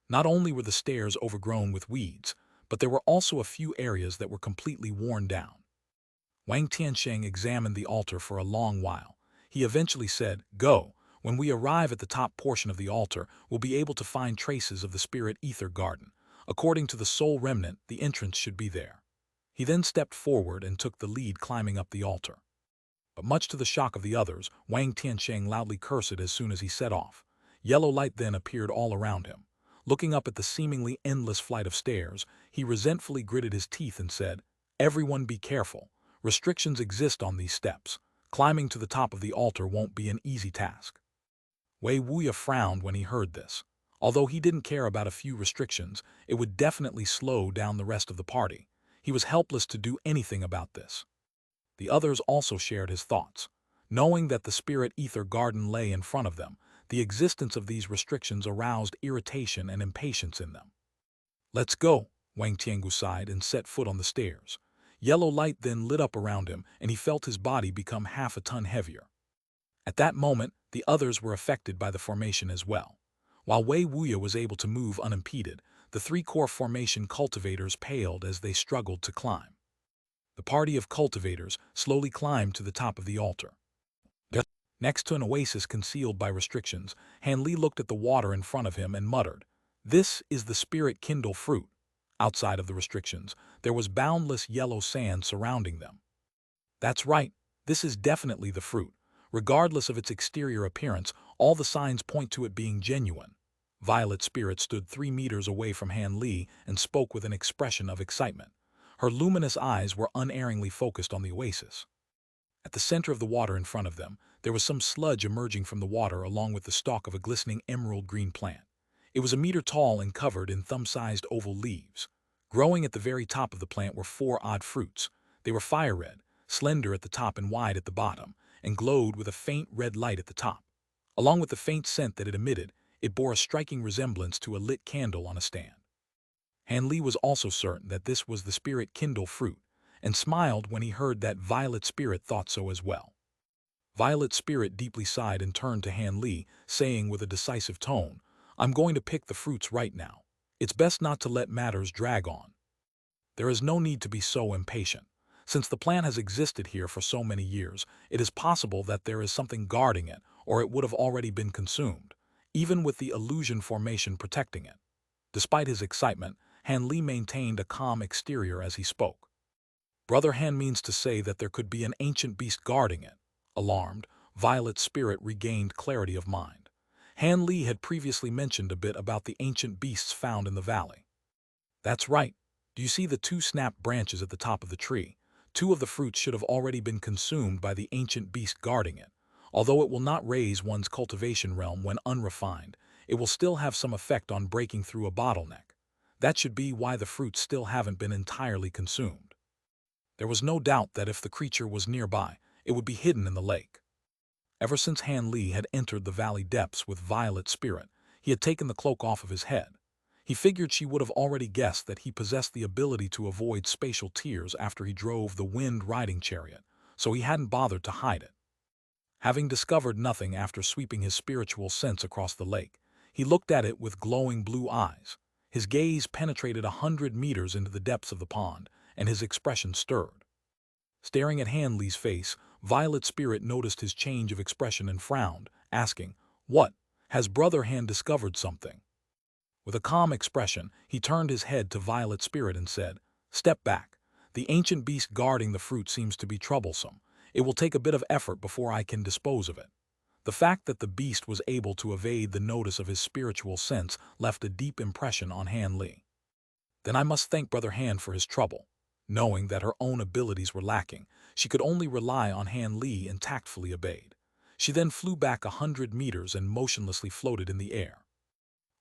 Not only were the stairs overgrown with weeds, but there were also a few areas that were completely worn down. Wang Tiansheng examined the altar for a long while. He eventually said, "Go. When we arrive at the top portion of the altar, we'll be able to find traces of the spirit ether garden. According to the soul remnant, the entrance should be there." He then stepped forward and took the lead climbing up the altar. But much to the shock of the others, Wang Tiansheng loudly cursed as soon as he set off. Yellow light then appeared all around him. Looking up at the seemingly endless flight of stairs, he resentfully gritted his teeth and said, "Everyone be careful. Restrictions exist on these steps. Climbing to the top of the altar won't be an easy task." Wei Wuya frowned when he heard this. Although he didn't care about a few restrictions, it would definitely slow down the rest of the party. He was helpless to do anything about this. The others also shared his thoughts. Knowing that the spirit ether garden lay in front of them, the existence of these restrictions aroused irritation and impatience in them. "Let's go," Wang Tiangu sighed and set foot on the stairs. Yellow light then lit up around him, and he felt his body become half a ton heavier. At that moment, the others were affected by the formation as well. While Wei Wuya was able to move unimpeded, the three-core formation cultivators paled as they struggled to climb. The party of cultivators slowly climbed to the top of the altar. Next to an oasis concealed by restrictions, Han Li looked at the water in front of him and muttered, "This is the spirit kindle fruit." Outside of the restrictions, there was boundless yellow sand surrounding them. That's right, this is definitely the fruit. Regardless of its exterior appearance, all the signs point to it being genuine. Violet Spirit stood 3 meters away from Han Li and spoke with an expression of excitement. Her luminous eyes were unerringly focused on the oasis. At the center of the water in front of them, there was some sludge emerging from the water along with the stalk of a glistening emerald-green plant. It was a meter tall and covered in thumb-sized oval leaves. Growing at the very top of the plant were 4 odd fruits. They were fire-red, slender at the top and wide at the bottom, and glowed with a faint red light at the top. Along with the faint scent that it emitted, it bore a striking resemblance to a lit candle on a stand. Han Li was also certain that this was the spirit kindle fruit, and smiled when he heard that Violet Spirit thought so as well. Violet Spirit deeply sighed and turned to Han Li, saying with a decisive tone, "I'm going to pick the fruits right now. It's best not to let matters drag on. There is no need to be so impatient. Since the plant has existed here for so many years, it is possible that there is something guarding it, or it would have already been consumed, even with the illusion formation protecting it." Despite his excitement, Han Li maintained a calm exterior as he spoke. "Brother Han means to say that there could be an ancient beast guarding it." Alarmed, Violet Spirit regained clarity of mind. Han Li had previously mentioned a bit about the ancient beasts found in the valley. "That's right. Do you see the 2 snapped branches at the top of the tree? 2 of the fruits should have already been consumed by the ancient beast guarding it. Although it will not raise one's cultivation realm when unrefined, it will still have some effect on breaking through a bottleneck. That should be why the fruits still haven't been entirely consumed." There was no doubt that if the creature was nearby, it would be hidden in the lake. Ever since Han Li had entered the valley depths with Violet Spirit, he had taken the cloak off of his head. He figured she would have already guessed that he possessed the ability to avoid spatial tears after he drove the wind-riding chariot, so he hadn't bothered to hide it. Having discovered nothing after sweeping his spiritual sense across the lake, he looked at it with glowing blue eyes. His gaze penetrated 100 meters into the depths of the pond, and his expression stirred. Staring at Han Li's face, Violet Spirit noticed his change of expression and frowned, asking, "What? Has Brother Han discovered something?" With a calm expression, he turned his head to Violet Spirit and said, "Step back. The ancient beast guarding the fruit seems to be troublesome. It will take a bit of effort before I can dispose of it." The fact that the beast was able to evade the notice of his spiritual sense left a deep impression on Han Li. Then I must thank Brother Han for his trouble. Knowing that her own abilities were lacking, she could only rely on Han Li and tactfully obeyed. She then flew back 100 meters and motionlessly floated in the air.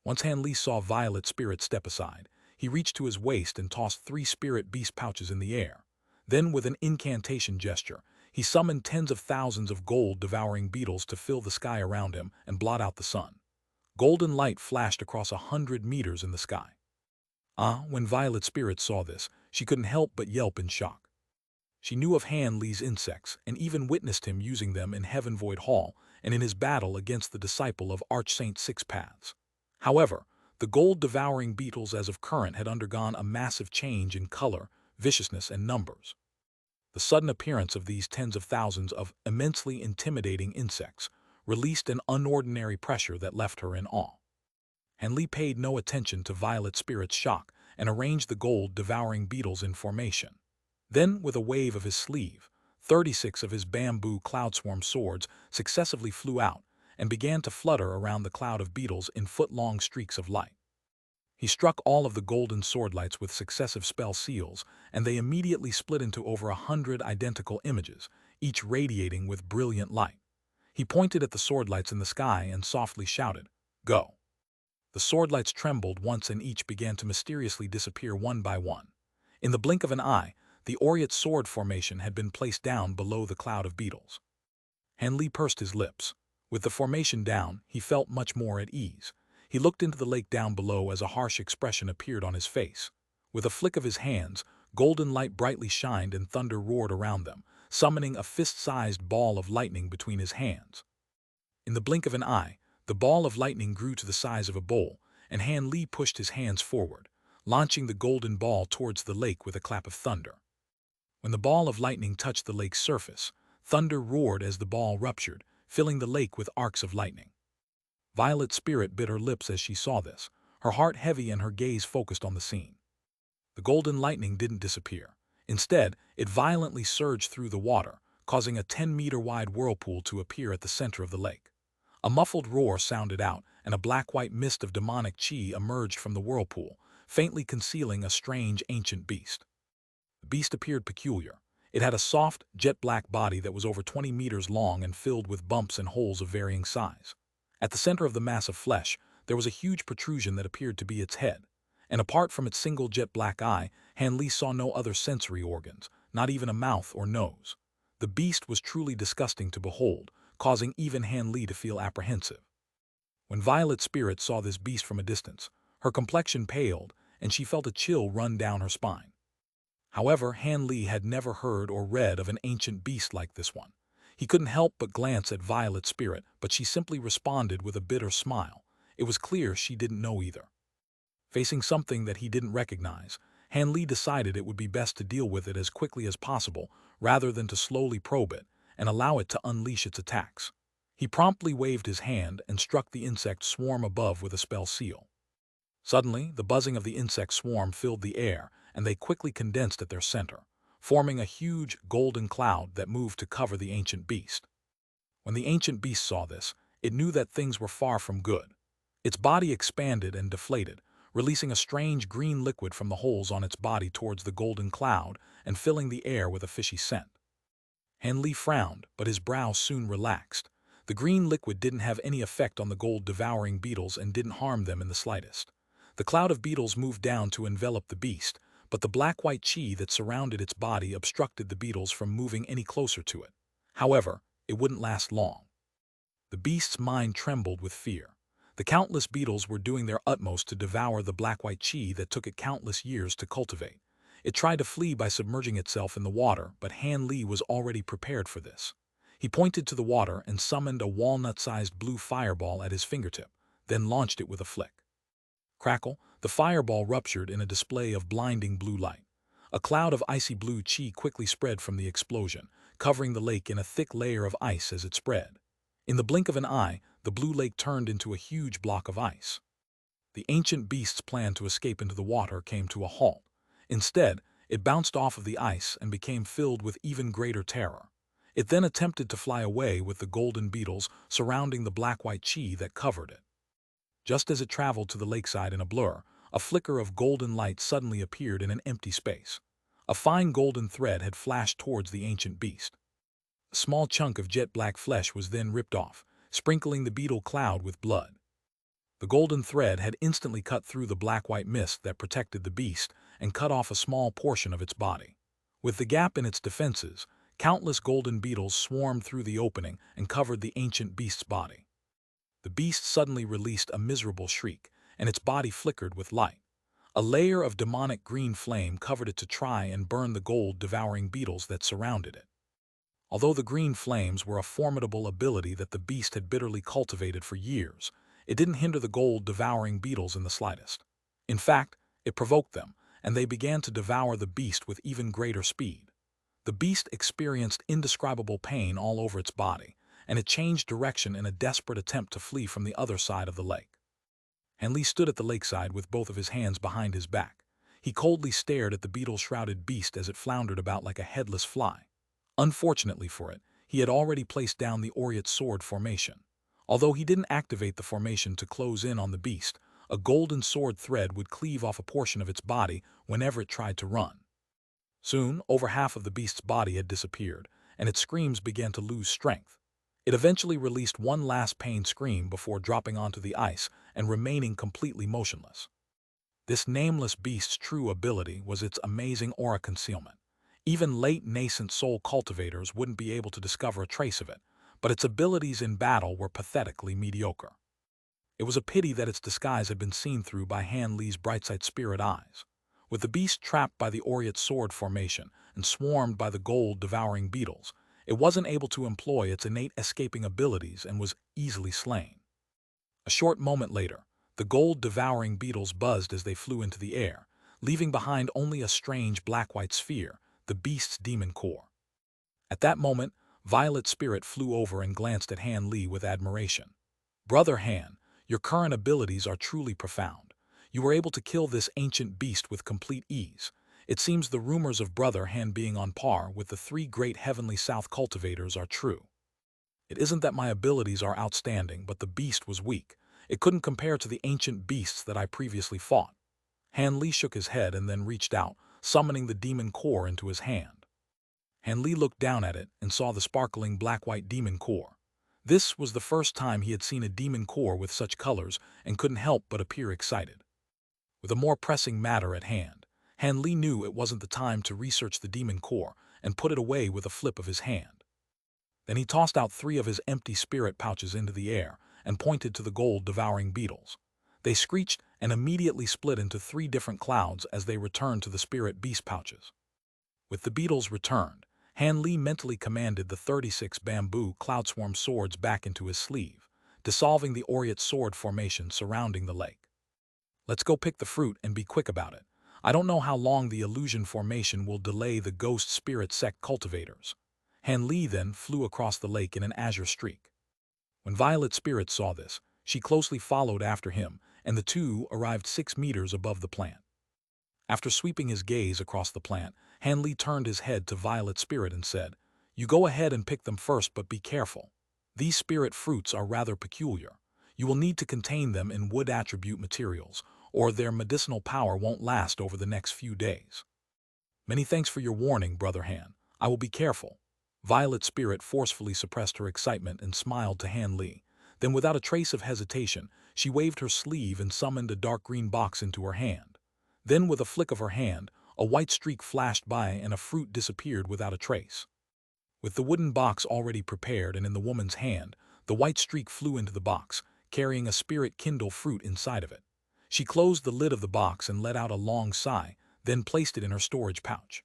Once Han Li saw Violet Spirit step aside, he reached to his waist and tossed 3 spirit beast pouches in the air. Then, with an incantation gesture, he summoned tens of thousands of gold-devouring beetles to fill the sky around him and blot out the sun. Golden light flashed across 100 meters in the sky. When Violet Spirit saw this, she couldn't help but yelp in shock. She knew of Han Li's insects and even witnessed him using them in Heaven Void Hall and in his battle against the disciple of Archsaint Six Paths. However, the gold-devouring beetles as of current had undergone a massive change in color, viciousness, and numbers. The sudden appearance of these tens of thousands of immensely intimidating insects released an unordinary pressure that left her in awe. Hanli paid no attention to Violet Spirit's shock and arranged the gold-devouring beetles in formation. Then, with a wave of his sleeve, 36 of his bamboo cloudswarm swords successively flew out and began to flutter around the cloud of beetles in foot-long streaks of light. He struck all of the golden swordlights with successive spell seals, and they immediately split into over 100 identical images, each radiating with brilliant light. He pointed at the swordlights in the sky and softly shouted, "Go!" The swordlights trembled once and each began to mysteriously disappear one by one. In the blink of an eye, the aureate sword formation had been placed down below the cloud of beetles. Hanli pursed his lips. With the formation down, he felt much more at ease. He looked into the lake down below as a harsh expression appeared on his face. With a flick of his hands, golden light brightly shined and thunder roared around them, summoning a fist-sized ball of lightning between his hands. In the blink of an eye, the ball of lightning grew to the size of a bowl, and Hanli pushed his hands forward, launching the golden ball towards the lake with a clap of thunder. When the ball of lightning touched the lake's surface, thunder roared as the ball ruptured, filling the lake with arcs of lightning. Violet Spirit bit her lips as she saw this, her heart heavy and her gaze focused on the scene. The golden lightning didn't disappear. Instead, it violently surged through the water, causing a 10-meter-wide whirlpool to appear at the center of the lake. A muffled roar sounded out, and a black-white mist of demonic chi emerged from the whirlpool, faintly concealing a strange ancient beast. The beast appeared peculiar. It had a soft, jet-black body that was over 20 meters long and filled with bumps and holes of varying size. At the center of the mass of flesh, there was a huge protrusion that appeared to be its head, and apart from its single jet-black eye, Hanli saw no other sensory organs, not even a mouth or nose. The beast was truly disgusting to behold, causing even Hanli to feel apprehensive. When Violet Spirit saw this beast from a distance, her complexion paled, and she felt a chill run down her spine. However, Hanli had never heard or read of an ancient beast like this one. He couldn't help but glance at Violet Spirit, but she simply responded with a bitter smile. It was clear she didn't know either. Facing something that he didn't recognize, Hanli decided it would be best to deal with it as quickly as possible rather than to slowly probe it and allow it to unleash its attacks. He promptly waved his hand and struck the insect swarm above with a spell seal. Suddenly, the buzzing of the insect swarm filled the air, and they quickly condensed at their center, forming a huge golden cloud that moved to cover the ancient beast. When the ancient beast saw this, it knew that things were far from good. Its body expanded and deflated, releasing a strange green liquid from the holes on its body towards the golden cloud and filling the air with a fishy scent. Hanli frowned, but his brow soon relaxed. The green liquid didn't have any effect on the gold-devouring beetles and didn't harm them in the slightest. The cloud of beetles moved down to envelop the beast, but the black-white chi that surrounded its body obstructed the beetles from moving any closer to it. However, it wouldn't last long. The beast's mind trembled with fear. The countless beetles were doing their utmost to devour the black-white chi that took it countless years to cultivate. It tried to flee by submerging itself in the water, but Hanli was already prepared for this. He pointed to the water and summoned a walnut-sized blue fireball at his fingertip, then launched it with a flick. Crackle, the fireball ruptured in a display of blinding blue light. A cloud of icy blue chi quickly spread from the explosion, covering the lake in a thick layer of ice as it spread. In the blink of an eye, the blue lake turned into a huge block of ice. The ancient beast's plan to escape into the water came to a halt. Instead, it bounced off of the ice and became filled with even greater terror. It then attempted to fly away with the golden beetles surrounding the black-white chi that covered it. Just as it traveled to the lakeside in a blur, a flicker of golden light suddenly appeared in an empty space. A fine golden thread had flashed towards the ancient beast. A small chunk of jet-black flesh was then ripped off, sprinkling the beetle cloud with blood. The golden thread had instantly cut through the black-white mist that protected the beast and cut off a small portion of its body. With the gap in its defenses, countless golden beetles swarmed through the opening and covered the ancient beast's body. The beast suddenly released a miserable shriek, and its body flickered with light. A layer of demonic green flame covered it to try and burn the gold-devouring beetles that surrounded it. Although the green flames were a formidable ability that the beast had bitterly cultivated for years, it didn't hinder the gold-devouring beetles in the slightest. In fact, it provoked them, and they began to devour the beast with even greater speed. The beast experienced indescribable pain all over its body, and it changed direction in a desperate attempt to flee from the other side of the lake. Hanli stood at the lakeside with both of his hands behind his back. He coldly stared at the beetle-shrouded beast as it floundered about like a headless fly. Unfortunately for it, he had already placed down the Aureate sword formation. Although he didn't activate the formation to close in on the beast, a golden sword thread would cleave off a portion of its body whenever it tried to run. Soon, over half of the beast's body had disappeared, and its screams began to lose strength. It eventually released one last pained scream before dropping onto the ice and remaining completely motionless. This nameless beast's true ability was its amazing aura concealment. Even late nascent soul cultivators wouldn't be able to discover a trace of it, but its abilities in battle were pathetically mediocre. It was a pity that its disguise had been seen through by Hanli's bright-side spirit eyes. With the beast trapped by the Aureate sword formation and swarmed by the gold-devouring beetles, it wasn't able to employ its innate escaping abilities and was easily slain. A short moment later, the gold-devouring beetles buzzed as they flew into the air, leaving behind only a strange black-white sphere, the beast's demon core. At that moment, Violet Spirit flew over and glanced at Han Li with admiration. "Brother Han, your current abilities are truly profound. You were able to kill this ancient beast with complete ease. It seems the rumors of Brother Han being on par with the three great Heavenly South cultivators are true. It isn't that my abilities are outstanding, but the beast was weak. It couldn't compare to the ancient beasts that I previously fought." Han Li shook his head and then reached out, summoning the demon core into his hand. Han Li looked down at it and saw the sparkling black-white demon core. This was the first time he had seen a demon core with such colors and couldn't help but appear excited. With a more pressing matter at hand, Han Li knew it wasn't the time to research the demon core and put it away with a flip of his hand. Then he tossed out 3 of his empty spirit pouches into the air and pointed to the gold-devouring beetles. They screeched and immediately split into 3 different clouds as they returned to the spirit beast pouches. With the beetles returned, Han Li mentally commanded the 36 bamboo cloudswarm swords back into his sleeve, dissolving the Aureate sword formation surrounding the lake. "Let's go pick the fruit and be quick about it. I don't know how long the illusion formation will delay the ghost spirit sect cultivators." Han Li then flew across the lake in an azure streak. When Violet Spirit saw this, she closely followed after him, and the two arrived 6 meters above the plant. After sweeping his gaze across the plant, Han Li turned his head to Violet Spirit and said, "You go ahead and pick them first, but be careful. These spirit fruits are rather peculiar. You will need to contain them in wood attribute materials, or their medicinal power won't last over the next few days." "Many thanks for your warning, Brother Han. I will be careful." Violet Spirit forcefully suppressed her excitement and smiled to Han Li. Then, without a trace of hesitation, she waved her sleeve and summoned a dark green box into her hand. Then, with a flick of her hand, a white streak flashed by and a fruit disappeared without a trace. With the wooden box already prepared and in the woman's hand, the white streak flew into the box, carrying a spirit kindle fruit inside of it. She closed the lid of the box and let out a long sigh, then placed it in her storage pouch.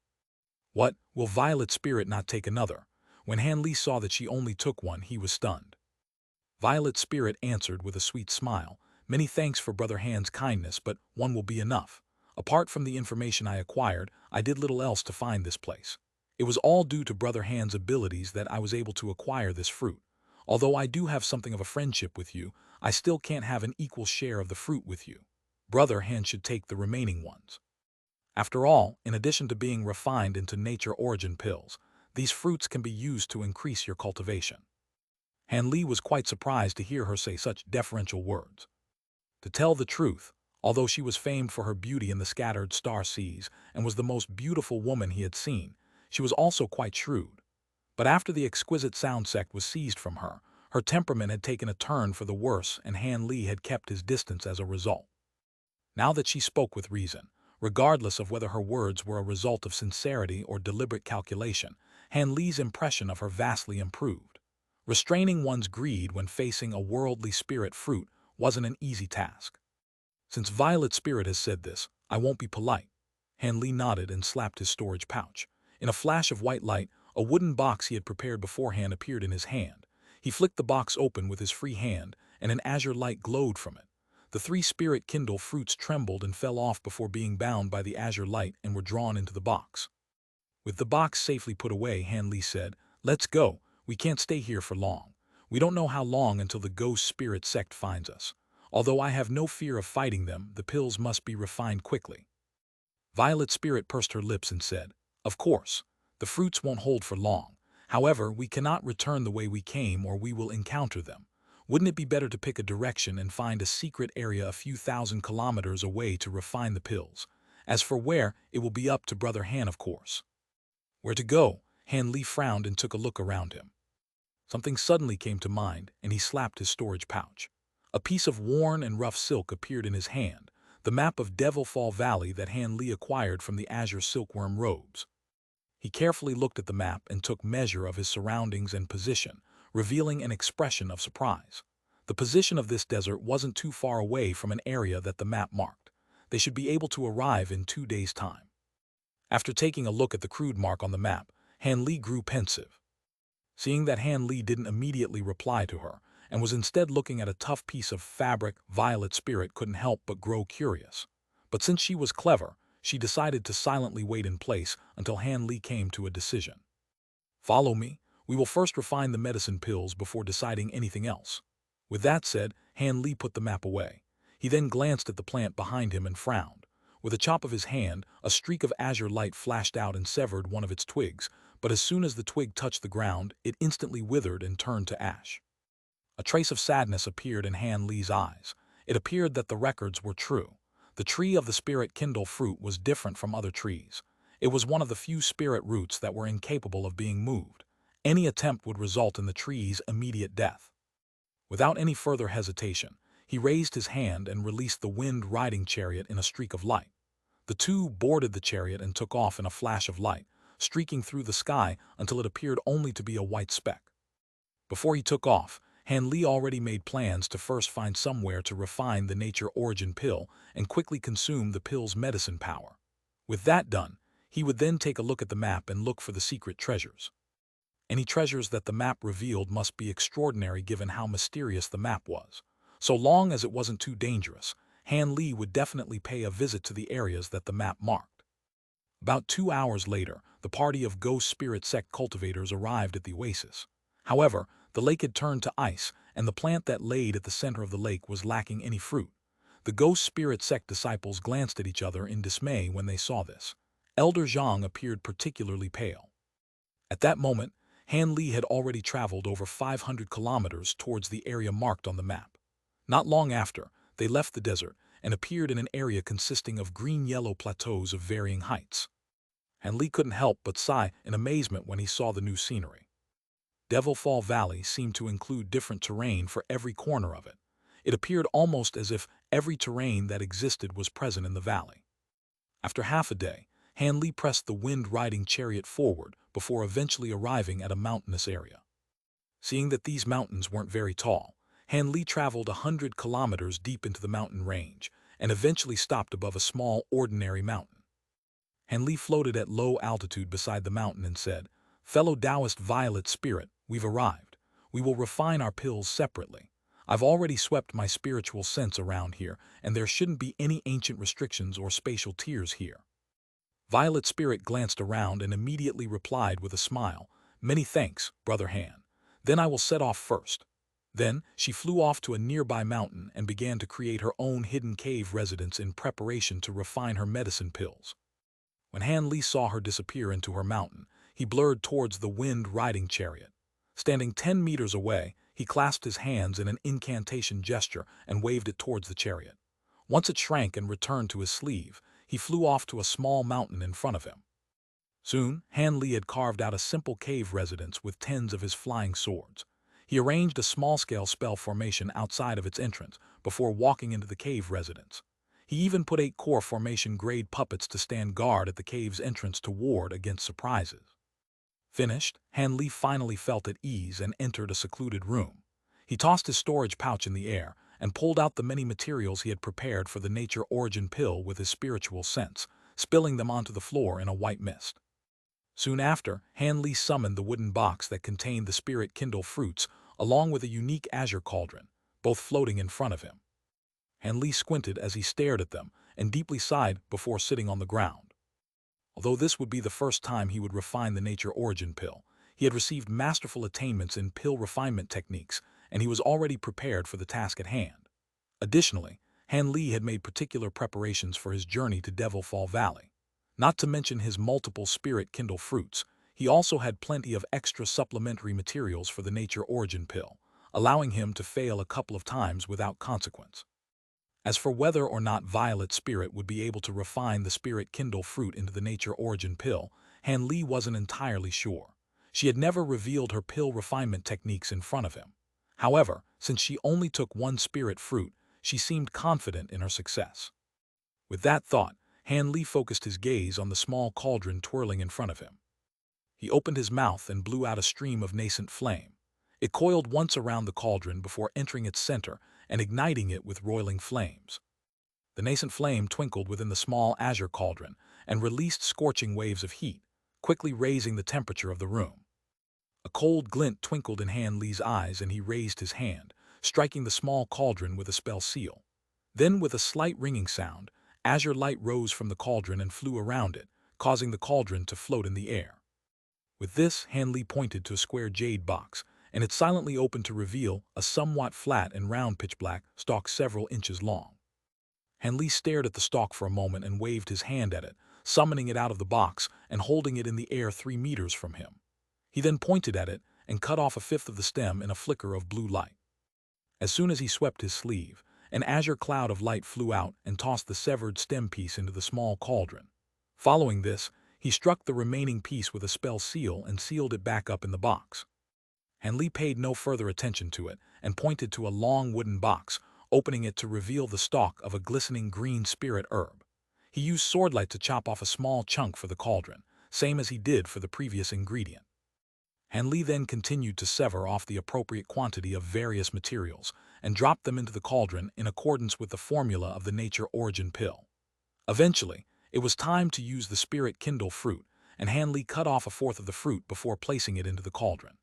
"What, will Violet Spirit not take another?" When Han Li saw that she only took one, he was stunned. Violet Spirit answered with a sweet smile, "Many thanks for Brother Han's kindness, but one will be enough. Apart from the information I acquired, I did little else to find this place. It was all due to Brother Han's abilities that I was able to acquire this fruit. Although I do have something of a friendship with you, I still can't have an equal share of the fruit with you. Brother Han should take the remaining ones." After all, in addition to being refined into nature origin pills, these fruits can be used to increase your cultivation. Han Li was quite surprised to hear her say such deferential words. To tell the truth, although she was famed for her beauty in the scattered star seas and was the most beautiful woman he had seen, she was also quite shrewd. But after the exquisite sound sect was seized from her, her temperament had taken a turn for the worse and Han Li had kept his distance as a result. Now that she spoke with reason, regardless of whether her words were a result of sincerity or deliberate calculation, Han Li's impression of her vastly improved. Restraining one's greed when facing a worldly spirit fruit wasn't an easy task. "Since Violet Spirit has said this, I won't be polite." Han Li nodded and slapped his storage pouch. In a flash of white light, a wooden box he had prepared beforehand appeared in his hand. He flicked the box open with his free hand, and an azure light glowed from it. The 3 spirit kindle fruits trembled and fell off before being bound by the azure light and were drawn into the box. With the box safely put away, Han Li said, "Let's go. We can't stay here for long. We don't know how long until the ghost spirit sect finds us. Although I have no fear of fighting them, the pills must be refined quickly." Violet Spirit pursed her lips and said, "Of course. The fruits won't hold for long. However, we cannot return the way we came or we will encounter them. Wouldn't it be better to pick a direction and find a secret area a few thousand kilometers away to refine the pills? As for where, it will be up to Brother Han, of course." Where to go? Han Li frowned and took a look around him. Something suddenly came to mind, and he slapped his storage pouch. A piece of worn and rough silk appeared in his hand, the map of Devil Fall Valley that Han Li acquired from the Azure Silkworm robes. He carefully looked at the map and took measure of his surroundings and position, revealing an expression of surprise. The position of this desert wasn't too far away from an area that the map marked. They should be able to arrive in 2 days' time. After taking a look at the crude mark on the map, Han Li grew pensive. Seeing that Han Li didn't immediately reply to her, and was instead looking at a tough piece of fabric, Violet Spirit couldn't help but grow curious. But since she was clever, she decided to silently wait in place until Han Li came to a decision. "Follow me. We will first refine the medicine pills before deciding anything else." With that said, Han Li put the map away. He then glanced at the plant behind him and frowned. With a chop of his hand, a streak of azure light flashed out and severed one of its twigs, but as soon as the twig touched the ground, it instantly withered and turned to ash. A trace of sadness appeared in Han Li's eyes. It appeared that the records were true. The tree of the spirit kindle fruit was different from other trees. It was one of the few spirit roots that were incapable of being moved. Any attempt would result in the tree's immediate death. Without any further hesitation, he raised his hand and released the wind-riding chariot in a streak of light. The two boarded the chariot and took off in a flash of light, streaking through the sky until it appeared only to be a white speck. Before he took off, Han Li already made plans to first find somewhere to refine the nature origin pill and quickly consume the pill's medicine power. With that done, he would then take a look at the map and look for the secret treasures. Any treasures that the map revealed must be extraordinary given how mysterious the map was. So long as it wasn't too dangerous, Han Li would definitely pay a visit to the areas that the map marked. About 2 hours later, the party of Ghost Spirit Sect cultivators arrived at the oasis. However, the lake had turned to ice, and the plant that laid at the center of the lake was lacking any fruit. The Ghost Spirit Sect disciples glanced at each other in dismay when they saw this. Elder Zhang appeared particularly pale. At that moment, Han Li had already traveled over 500 kilometers towards the area marked on the map. Not long after, they left the desert and appeared in an area consisting of green-yellow plateaus of varying heights. Han Li couldn't help but sigh in amazement when he saw the new scenery. Devil Fall Valley seemed to include different terrain for every corner of it. It appeared almost as if every terrain that existed was present in the valley. After half a day, Han Li pressed the wind-riding chariot forward before eventually arriving at a mountainous area. Seeing that these mountains weren't very tall, Han Li traveled 100 kilometers deep into the mountain range and eventually stopped above a small, ordinary mountain. Han Li floated at low altitude beside the mountain and said, "Fellow Taoist Violet Spirit, we've arrived. We will refine our pills separately. I've already swept my spiritual sense around here, and there shouldn't be any ancient restrictions or spatial tiers here." Violet Spirit glanced around and immediately replied with a smile, "Many thanks, Brother Han. Then I will set off first." Then she flew off to a nearby mountain and began to create her own hidden cave residence in preparation to refine her medicine pills. When Han Li saw her disappear into her mountain, he blurred towards the wind-riding chariot. Standing 10 meters away, he clasped his hands in an incantation gesture and waved it towards the chariot. Once it shrank and returned to his sleeve, he flew off to a small mountain in front of him. Soon, Han Li had carved out a simple cave residence with 10 of his flying swords. He arranged a small-scale spell formation outside of its entrance before walking into the cave residence. He even put 8 core formation grade puppets to stand guard at the cave's entrance to ward against surprises. Finished, Han Li finally felt at ease and entered a secluded room. He tossed his storage pouch in the air and pulled out the many materials he had prepared for the nature origin pill with his spiritual sense, spilling them onto the floor in a white mist. Soon after, Han Li summoned the wooden box that contained the spirit kindle fruits, along with a unique azure cauldron, both floating in front of him. Han Li squinted as he stared at them and deeply sighed before sitting on the ground. Although this would be the first time he would refine the nature origin pill, he had received masterful attainments in pill refinement techniques, and he was already prepared for the task at hand. Additionally, Han Li had made particular preparations for his journey to Devil Fall Valley. Not to mention his multiple spirit kindle fruits, he also had plenty of extra supplementary materials for the nature origin pill, allowing him to fail a couple of times without consequence. As for whether or not Violet Spirit would be able to refine the Spirit Kindle fruit into the nature origin pill, Han Li wasn't entirely sure. She had never revealed her pill refinement techniques in front of him. However, since she only took one spirit fruit, she seemed confident in her success. With that thought, Han Li focused his gaze on the small cauldron twirling in front of him. He opened his mouth and blew out a stream of nascent flame. It coiled once around the cauldron before entering its center and igniting it with roiling flames. The nascent flame twinkled within the small azure cauldron and released scorching waves of heat, quickly raising the temperature of the room. A cold glint twinkled in Han Li's eyes and he raised his hand, striking the small cauldron with a spell seal. Then, with a slight ringing sound, azure light rose from the cauldron and flew around it, causing the cauldron to float in the air. With this, Han Li pointed to a square jade box, and it silently opened to reveal a somewhat flat and round pitch-black stalk several inches long. Han Li stared at the stalk for a moment and waved his hand at it, summoning it out of the box and holding it in the air 3 meters from him. He then pointed at it and cut off a fifth of the stem in a flicker of blue light. As soon as he swept his sleeve, an azure cloud of light flew out and tossed the severed stem piece into the small cauldron. Following this, he struck the remaining piece with a spell seal and sealed it back up in the box. Han Li paid no further attention to it and pointed to a long wooden box, opening it to reveal the stalk of a glistening green spirit herb. He used swordlight to chop off a small chunk for the cauldron, same as he did for the previous ingredient. Han Li then continued to sever off the appropriate quantity of various materials and dropped them into the cauldron in accordance with the formula of the nature origin pill. Eventually, it was time to use the spirit kindle fruit, and Han Li cut off a fourth of the fruit before placing it into the cauldron.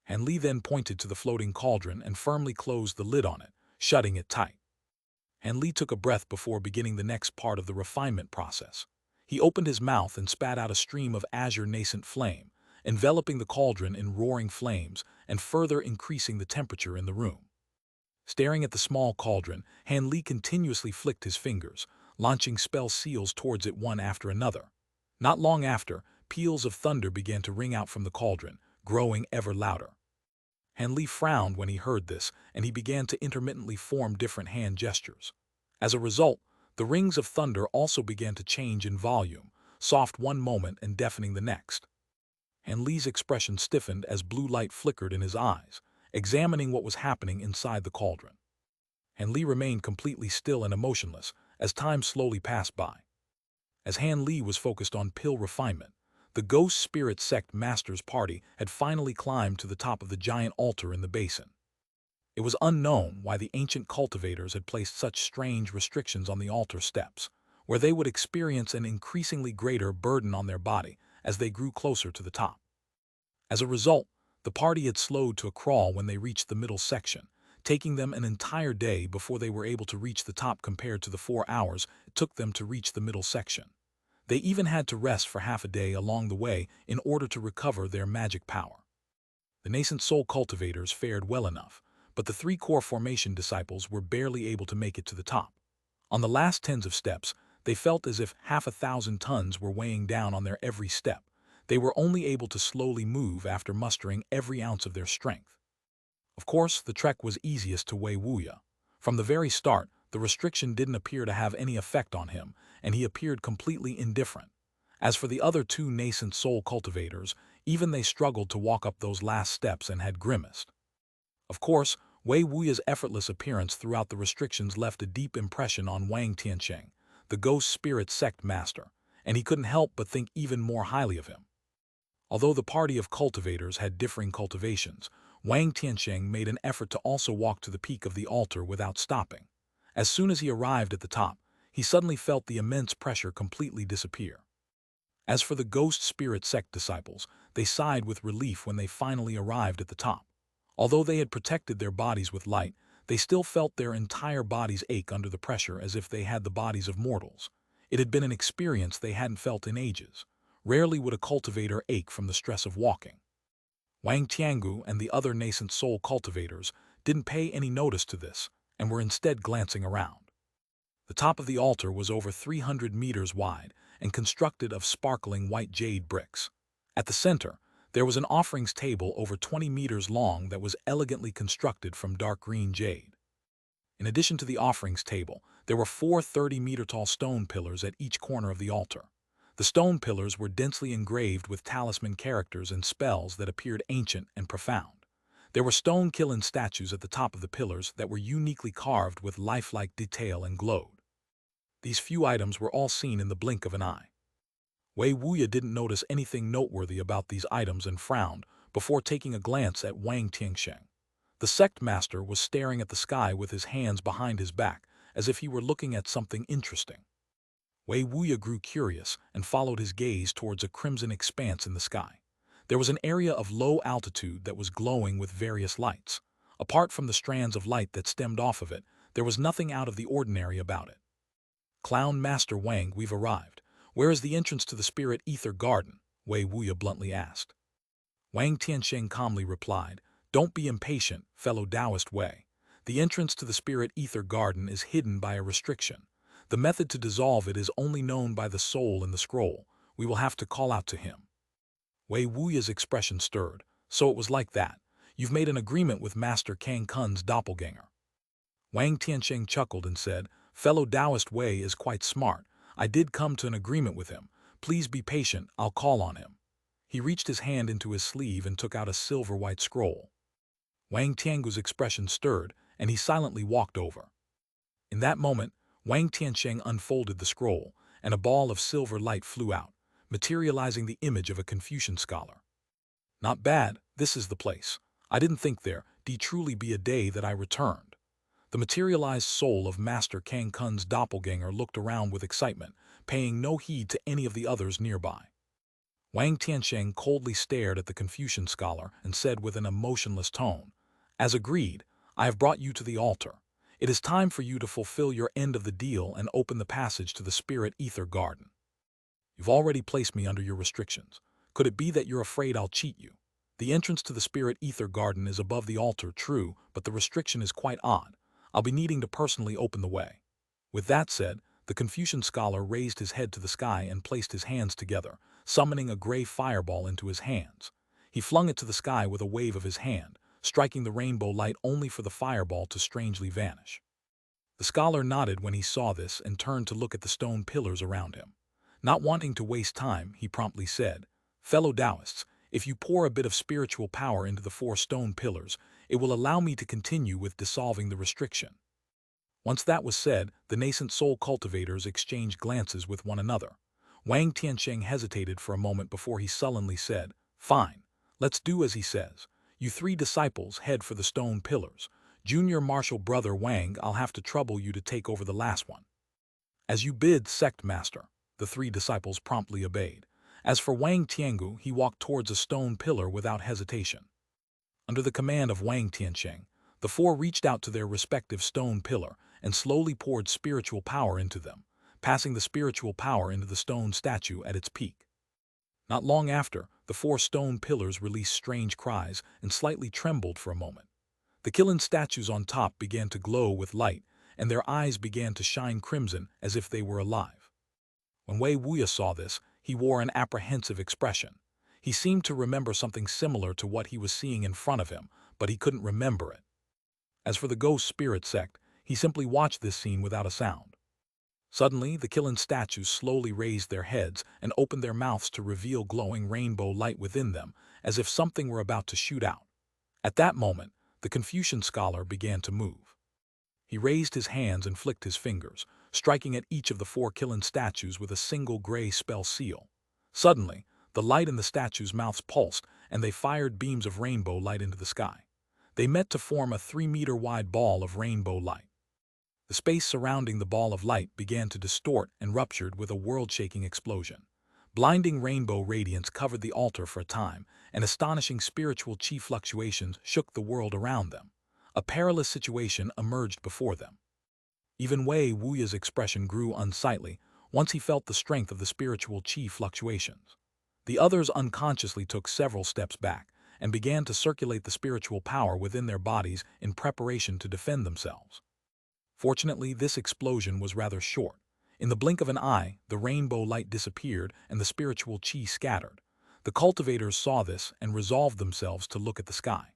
Han Li then pointed to the floating cauldron and firmly closed the lid on it, shutting it tight. Han Li took a breath before beginning the next part of the refinement process. He opened his mouth and spat out a stream of azure nascent flame, enveloping the cauldron in roaring flames and further increasing the temperature in the room. Staring at the small cauldron, Han Li continuously flicked his fingers, launching spell seals towards it one after another. Not long after, peals of thunder began to ring out from the cauldron, growing ever louder. Han Li frowned when he heard this, and he began to intermittently form different hand gestures. As a result, the rings of thunder also began to change in volume, soft one moment and deafening the next. Han Li's expression stiffened as blue light flickered in his eyes, examining what was happening inside the cauldron. Han Li remained completely still and emotionless as time slowly passed by. As Han Li was focused on pill refinement, the Ghost Spirit Sect Master's party had finally climbed to the top of the giant altar in the basin. It was unknown why the ancient cultivators had placed such strange restrictions on the altar steps, where they would experience an increasingly greater burden on their body as they grew closer to the top. As a result, the party had slowed to a crawl when they reached the middle section, taking them an entire day before they were able to reach the top compared to the 4 hours it took them to reach the middle section. They even had to rest for half a day along the way in order to recover their magic power. The nascent soul cultivators fared well enough, but the 3 core formation disciples were barely able to make it to the top. On the last tens of steps, they felt as if 1,000 tons were weighing down on their every step. They were only able to slowly move after mustering every ounce of their strength. Of course, the trek was easiest to Wei Wuya. From the very start, the restriction didn't appear to have any effect on him, and he appeared completely indifferent. As for the other 2 nascent soul cultivators, even they struggled to walk up those last steps and had grimaced. Of course, Wei Wuya's effortless appearance throughout the restrictions left a deep impression on Wang Tiancheng, the Ghost Spirit Sect Master, and he couldn't help but think even more highly of him. Although the party of cultivators had differing cultivations, Wang Tiancheng made an effort to also walk to the peak of the altar without stopping. As soon as he arrived at the top, he suddenly felt the immense pressure completely disappear. As for the Ghost Spirit Sect disciples, they sighed with relief when they finally arrived at the top. Although they had protected their bodies with light, they still felt their entire bodies ache under the pressure as if they had the bodies of mortals. It had been an experience they hadn't felt in ages. Rarely would a cultivator ache from the stress of walking. Wang Tiangu and the other nascent soul cultivators didn't pay any notice to this and were instead glancing around. The top of the altar was over 300 meters wide and constructed of sparkling white jade bricks. At the center, there was an offerings table over 20 meters long that was elegantly constructed from dark green jade. In addition to the offerings table, there were 4 30-meter-tall stone pillars at each corner of the altar. The stone pillars were densely engraved with talisman characters and spells that appeared ancient and profound. There were stone Qilin statues at the top of the pillars that were uniquely carved with lifelike detail and glowed. These few items were all seen in the blink of an eye. Wei Wuya didn't notice anything noteworthy about these items and frowned before taking a glance at Wang Tianxiang. The sect master was staring at the sky with his hands behind his back, as if he were looking at something interesting. Wei Wuya grew curious and followed his gaze towards a crimson expanse in the sky. There was an area of low altitude that was glowing with various lights. Apart from the strands of light that stemmed off of it, there was nothing out of the ordinary about it. "Clown Master Wang, we've arrived. Where is the entrance to the Spirit Ether Garden?" Wei Wuya bluntly asked. Wang Tianxiang calmly replied, "Don't be impatient, fellow Taoist Wei. The entrance to the Spirit Ether Garden is hidden by a restriction. The method to dissolve it is only known by the soul in the scroll. We will have to call out to him." Wei Wuya's expression stirred. "So it was like that. You've made an agreement with Master Kang Kun's doppelganger." Wang Tianxiang chuckled and said, "Fellow Taoist Wei is quite smart. I did come to an agreement with him. Please be patient, I'll call on him." He reached his hand into his sleeve and took out a silver-white scroll. Wang Tiangu's expression stirred, and he silently walked over. In that moment, Wang Tianxiang unfolded the scroll, and a ball of silver light flew out, materializing the image of a Confucian scholar. "Not bad, this is the place. I didn't think there'd truly be a day that I returned." The materialized soul of Master Kang Kun's doppelganger looked around with excitement, paying no heed to any of the others nearby. Wang Tianxiang coldly stared at the Confucian scholar and said with an emotionless tone, "As agreed, I have brought you to the altar. It is time for you to fulfill your end of the deal and open the passage to the Spirit Ether Garden. You've already placed me under your restrictions. Could it be that you're afraid I'll cheat you? The entrance to the Spirit Ether Garden is above the altar, true, but the restriction is quite odd. I'll be needing to personally open the way." With that said, the Confucian scholar raised his head to the sky and placed his hands together, summoning a gray fireball into his hands. He flung it to the sky with a wave of his hand, striking the rainbow light only for the fireball to strangely vanish. The scholar nodded when he saw this and turned to look at the stone pillars around him. Not wanting to waste time, he promptly said, "Fellow Taoists, if you pour a bit of spiritual power into the 4 stone pillars, it will allow me to continue with dissolving the restriction." Once that was said, the nascent soul cultivators exchanged glances with one another. Wang Tianxiang hesitated for a moment before he sullenly said, "Fine, let's do as he says. You 3 disciples head for the stone pillars. Junior Marshal Brother Wang, I'll have to trouble you to take over the last one." "As you bid, sect master." The 3 disciples promptly obeyed. As for Wang Tiangu, he walked towards a stone pillar without hesitation. Under the command of Wang Tianxiang, the 4 reached out to their respective stone pillar and slowly poured spiritual power into them, passing the spiritual power into the stone statue at its peak. Not long after, the 4 stone pillars released strange cries and slightly trembled for a moment. The Qilin statues on top began to glow with light, and their eyes began to shine crimson as if they were alive. When Wei Wuya saw this, he wore an apprehensive expression. He seemed to remember something similar to what he was seeing in front of him, but he couldn't remember it. As for the Ghost Spirit Sect, he simply watched this scene without a sound. Suddenly, the Qilin statues slowly raised their heads and opened their mouths to reveal glowing rainbow light within them, as if something were about to shoot out. At that moment, the Confucian scholar began to move. He raised his hands and flicked his fingers, striking at each of the 4 Qilin statues with a single gray spell seal. Suddenly, the light in the statues' mouths pulsed, and they fired beams of rainbow light into the sky. They met to form a 3-meter-wide ball of rainbow light. The space surrounding the ball of light began to distort and ruptured with a world-shaking explosion. Blinding rainbow radiance covered the altar for a time, and astonishing spiritual chi fluctuations shook the world around them. A perilous situation emerged before them. Even Wei Wuya's expression grew unsightly, once he felt the strength of the spiritual chi fluctuations. The others unconsciously took several steps back and began to circulate the spiritual power within their bodies in preparation to defend themselves. Fortunately, this explosion was rather short. In the blink of an eye, the rainbow light disappeared and the spiritual chi scattered. The cultivators saw this and resolved themselves to look at the sky.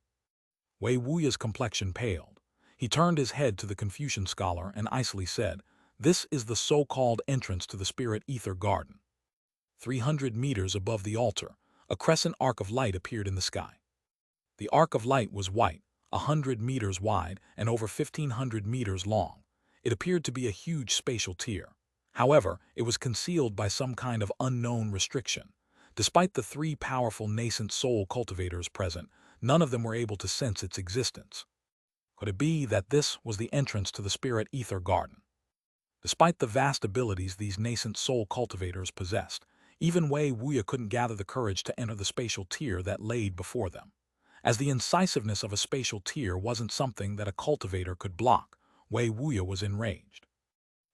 Wei Wuya's complexion paled. He turned his head to the Confucian scholar and icily said, "This is the so-called entrance to the spirit ether garden." 300 meters above the altar, a crescent arc of light appeared in the sky. The arc of light was white, 100 meters wide and over 1,500 meters long. It appeared to be a huge spatial tier. However, it was concealed by some kind of unknown restriction. Despite the 3 powerful nascent soul cultivators present, none of them were able to sense its existence. Could it be that this was the entrance to the spirit ether garden? Despite the vast abilities these nascent soul cultivators possessed, even Wei Wuya couldn't gather the courage to enter the spatial tier that laid before them. As the incisiveness of a spatial tier wasn't something that a cultivator could block, Wei Wuya was enraged.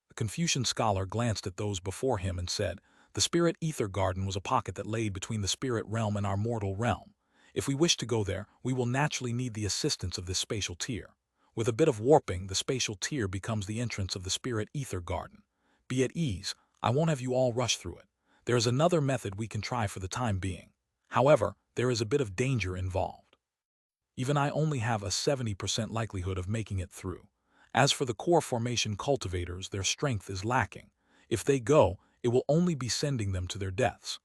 The Confucian scholar glanced at those before him and said, "The spirit ether garden was a pocket that laid between the spirit realm and our mortal realm. If we wish to go there, we will naturally need the assistance of this spatial tier. With a bit of warping, the spatial tier becomes the entrance of the spirit ether garden. Be at ease, I won't have you all rush through it. There is another method we can try for the time being. However, there is a bit of danger involved. Even I only have a 70% likelihood of making it through. As for the core formation cultivators, their strength is lacking. If they go, it will only be sending them to their deaths."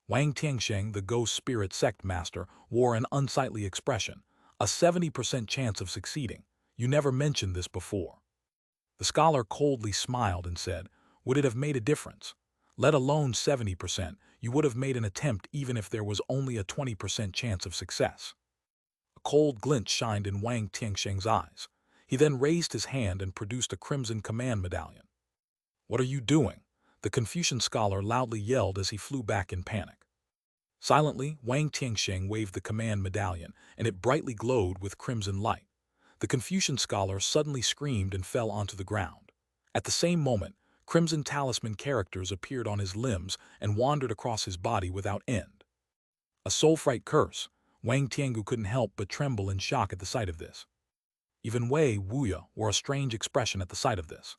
Wang Tiansheng, the ghost spirit sect master, wore an unsightly expression. "A 70% chance of succeeding. You never mentioned this before." The scholar coldly smiled and said, "Would it have made a difference? Let alone 70%, you would have made an attempt even if there was only a 20% chance of success." A cold glint shined in Wang Tiansheng's eyes. He then raised his hand and produced a crimson command medallion. "What are you doing?" the Confucian scholar loudly yelled as he flew back in panic. Silently, Wang Tiansheng waved the command medallion, and it brightly glowed with crimson light. The Confucian scholar suddenly screamed and fell onto the ground. At the same moment, crimson talisman characters appeared on his limbs and wandered across his body without end. A soul fright curse. Wang Tiangu couldn't help but tremble in shock at the sight of this. Even Wei Wuya wore a strange expression at the sight of this.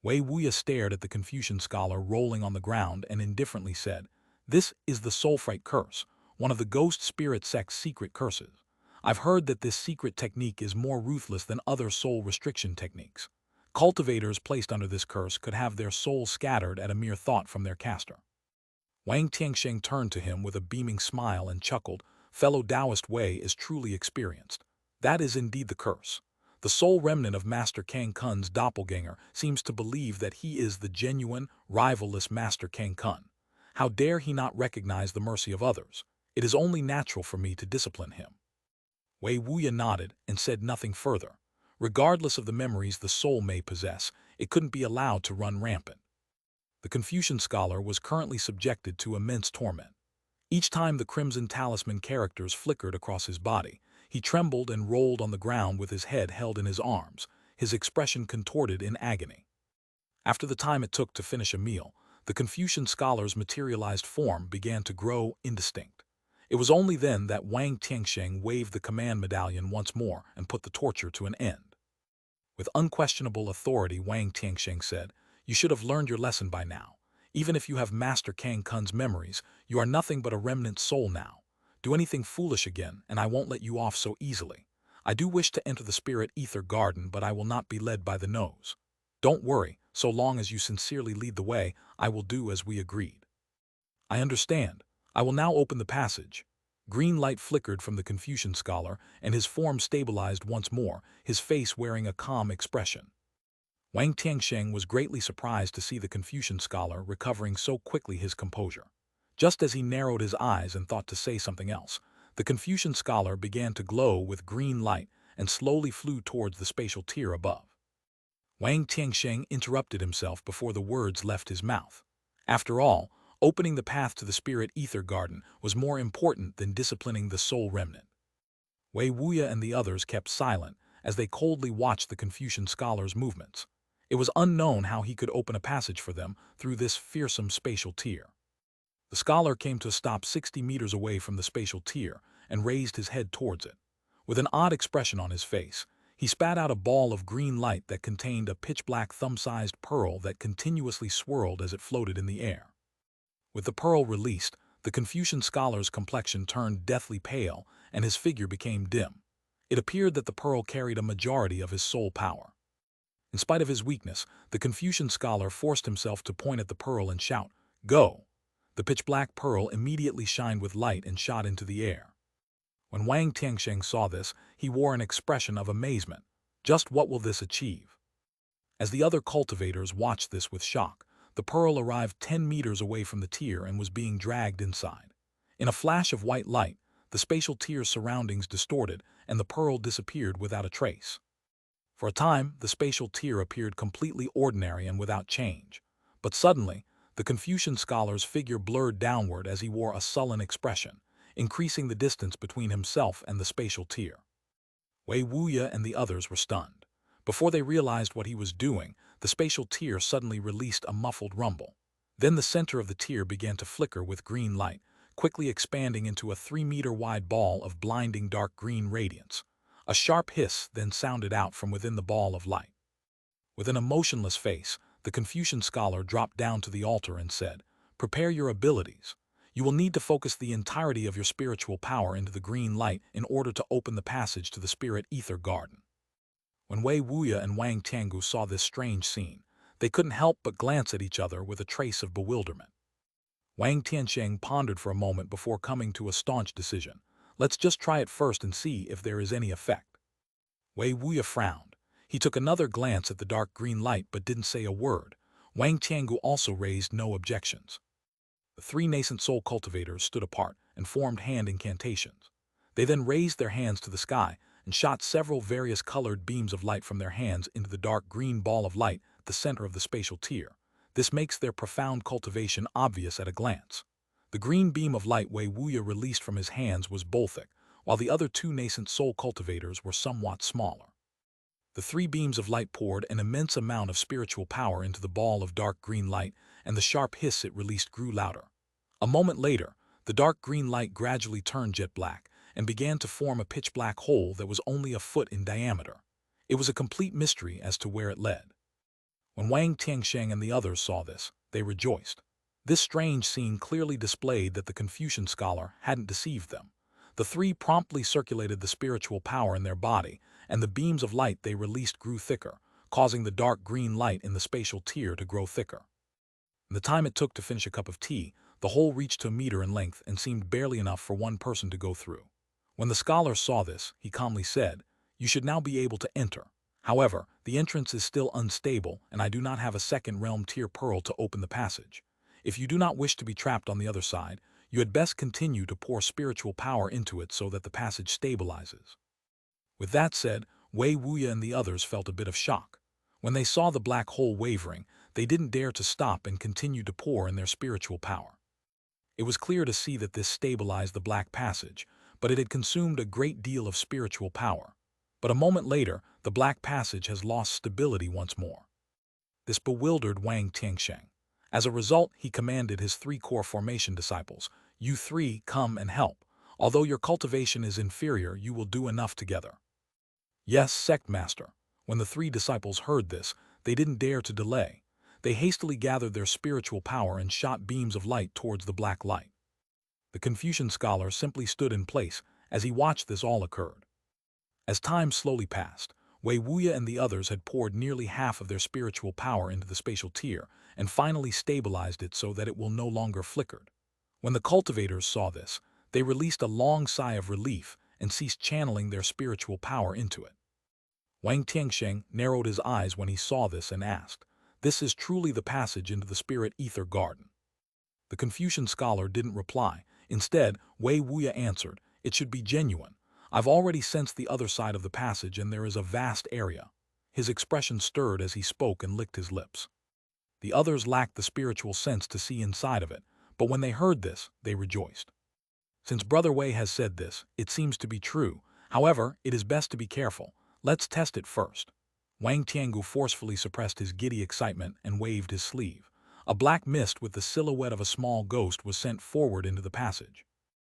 Wei Wuya stared at the Confucian scholar rolling on the ground and indifferently said, "This is the soul fright curse, one of the ghost spirit sect's secret curses. I've heard that this secret technique is more ruthless than other soul restriction techniques. Cultivators placed under this curse could have their souls scattered at a mere thought from their caster." Wang Tiansheng turned to him with a beaming smile and chuckled, "Fellow Taoist Wei is truly experienced. That is indeed the curse. The sole remnant of Master Kang Kun's doppelganger seems to believe that he is the genuine, rivalless Master Kang Kun. How dare he not recognize the mercy of others? It is only natural for me to discipline him." Wei Wuya nodded and said nothing further. Regardless of the memories the soul may possess, it couldn't be allowed to run rampant. The Confucian scholar was currently subjected to immense torment. Each time the crimson talisman characters flickered across his body, he trembled and rolled on the ground with his head held in his arms, his expression contorted in agony. After the time it took to finish a meal, the Confucian scholar's materialized form began to grow indistinct. It was only then that Wang Tiansheng waved the command medallion once more and put the torture to an end. With unquestionable authority, Wang Tiansheng said, "You should have learned your lesson by now. Even if you have Master Kang Kun's memories, you are nothing but a remnant soul now. Do anything foolish again, and I won't let you off so easily. I do wish to enter the spirit ether garden, but I will not be led by the nose. Don't worry, so long as you sincerely lead the way, I will do as we agreed." "I understand. I will now open the passage." Green light flickered from the Confucian scholar, and his form stabilized once more, his face wearing a calm expression. Wang Tiansheng was greatly surprised to see the Confucian scholar recovering so quickly his composure. Just as he narrowed his eyes and thought to say something else, the Confucian scholar began to glow with green light and slowly flew towards the spatial tier above. Wang Tiansheng interrupted himself before the words left his mouth. After all, opening the path to the spirit ether garden was more important than disciplining the soul remnant. Wei Wuya and the others kept silent as they coldly watched the Confucian scholar's movements. It was unknown how he could open a passage for them through this fearsome spatial tier. The scholar came to a stop 60 meters away from the spatial tier and raised his head towards it. With an odd expression on his face, he spat out a ball of green light that contained a pitch-black thumb-sized pearl that continuously swirled as it floated in the air. With the pearl released, the Confucian scholar's complexion turned deathly pale and his figure became dim. It appeared that the pearl carried a majority of his soul power. In spite of his weakness, the Confucian scholar forced himself to point at the pearl and shout, "Go!" The pitch-black pearl immediately shined with light and shot into the air. When Wang Tianxiang saw this, he wore an expression of amazement. Just what will this achieve? As the other cultivators watched this with shock, the pearl arrived 10 meters away from the tier and was being dragged inside. In a flash of white light, the spatial tier's surroundings distorted and the pearl disappeared without a trace. For a time, the spatial tier appeared completely ordinary and without change. But suddenly, the Confucian scholar's figure blurred downward as he wore a sullen expression, increasing the distance between himself and the spatial tier. Wei Wuya and the others were stunned. Before they realized what he was doing, the spatial tier suddenly released a muffled rumble. Then the center of the tier began to flicker with green light, quickly expanding into a 3-meter-wide ball of blinding dark green radiance. A sharp hiss then sounded out from within the ball of light. With an emotionless face, the Confucian scholar dropped down to the altar and said, "Prepare your abilities. You will need to focus the entirety of your spiritual power into the green light in order to open the passage to the spirit ether garden." When Wei Wuya and Wang Tiangu saw this strange scene, they couldn't help but glance at each other with a trace of bewilderment. Wang Tianxiang pondered for a moment before coming to a staunch decision. "Let's just try it first and see if there is any effect." Wei Wuya frowned. He took another glance at the dark green light but didn't say a word. Wang Tiangu also raised no objections. The 3 nascent soul cultivators stood apart and formed hand incantations. They then raised their hands to the sky and shot several various colored beams of light from their hands into the dark green ball of light at the center of the spatial tier. This makes their profound cultivation obvious at a glance. The green beam of light Wei Wuya released from his hands was Bolthic, while the other 2 nascent soul cultivators were somewhat smaller. The 3 beams of light poured an immense amount of spiritual power into the ball of dark green light, and the sharp hiss it released grew louder. A moment later, the dark green light gradually turned jet black and began to form a pitch-black hole that was only a foot in diameter. It was a complete mystery as to where it led. When Wang Tianxiang and the others saw this, they rejoiced. This strange scene clearly displayed that the Confucian scholar hadn't deceived them. The 3 promptly circulated the spiritual power in their body, and the beams of light they released grew thicker, causing the dark green light in the spatial tier to grow thicker. In the time it took to finish a cup of tea, the hole reached to a meter in length and seemed barely enough for one person to go through. When the scholar saw this, he calmly said, "You should now be able to enter. However, the entrance is still unstable, and I do not have a second realm tier pearl to open the passage. If you do not wish to be trapped on the other side, you had best continue to pour spiritual power into it so that the passage stabilizes." With that said, Wei Wuya and the others felt a bit of shock. When they saw the black hole wavering, they didn't dare to stop and continued to pour in their spiritual power. It was clear to see that this stabilized the black passage, but it had consumed a great deal of spiritual power. But a moment later, the black passage has lost stability once more. This bewildered Wang Tianxiang. As a result, he commanded his 3 core formation disciples, "You 3 come and help. Although your cultivation is inferior, you will do enough together." "Yes, sect master." When the 3 disciples heard this, they didn't dare to delay. They hastily gathered their spiritual power and shot beams of light towards the black light. The Confucian scholar simply stood in place as he watched this all occurred. As time slowly passed, Wei Wuya and the others had poured nearly half of their spiritual power into the spatial tier and finally stabilized it so that it will no longer flickered. When the cultivators saw this, they released a long sigh of relief and ceased channeling their spiritual power into it. Wang Tianxiang narrowed his eyes when he saw this and asked, "This is truly the passage into the spirit ether garden?" The Confucian scholar didn't reply. Instead, Wei Wuya answered, "It should be genuine. I've already sensed the other side of the passage and there is a vast area." His expression stirred as he spoke and licked his lips. The others lacked the spiritual sense to see inside of it, but when they heard this, they rejoiced. Since Brother Wei has said this, it seems to be true. However, it is best to be careful. Let's test it first. Wang Tiangu forcefully suppressed his giddy excitement and waved his sleeve. A black mist with the silhouette of a small ghost was sent forward into the passage.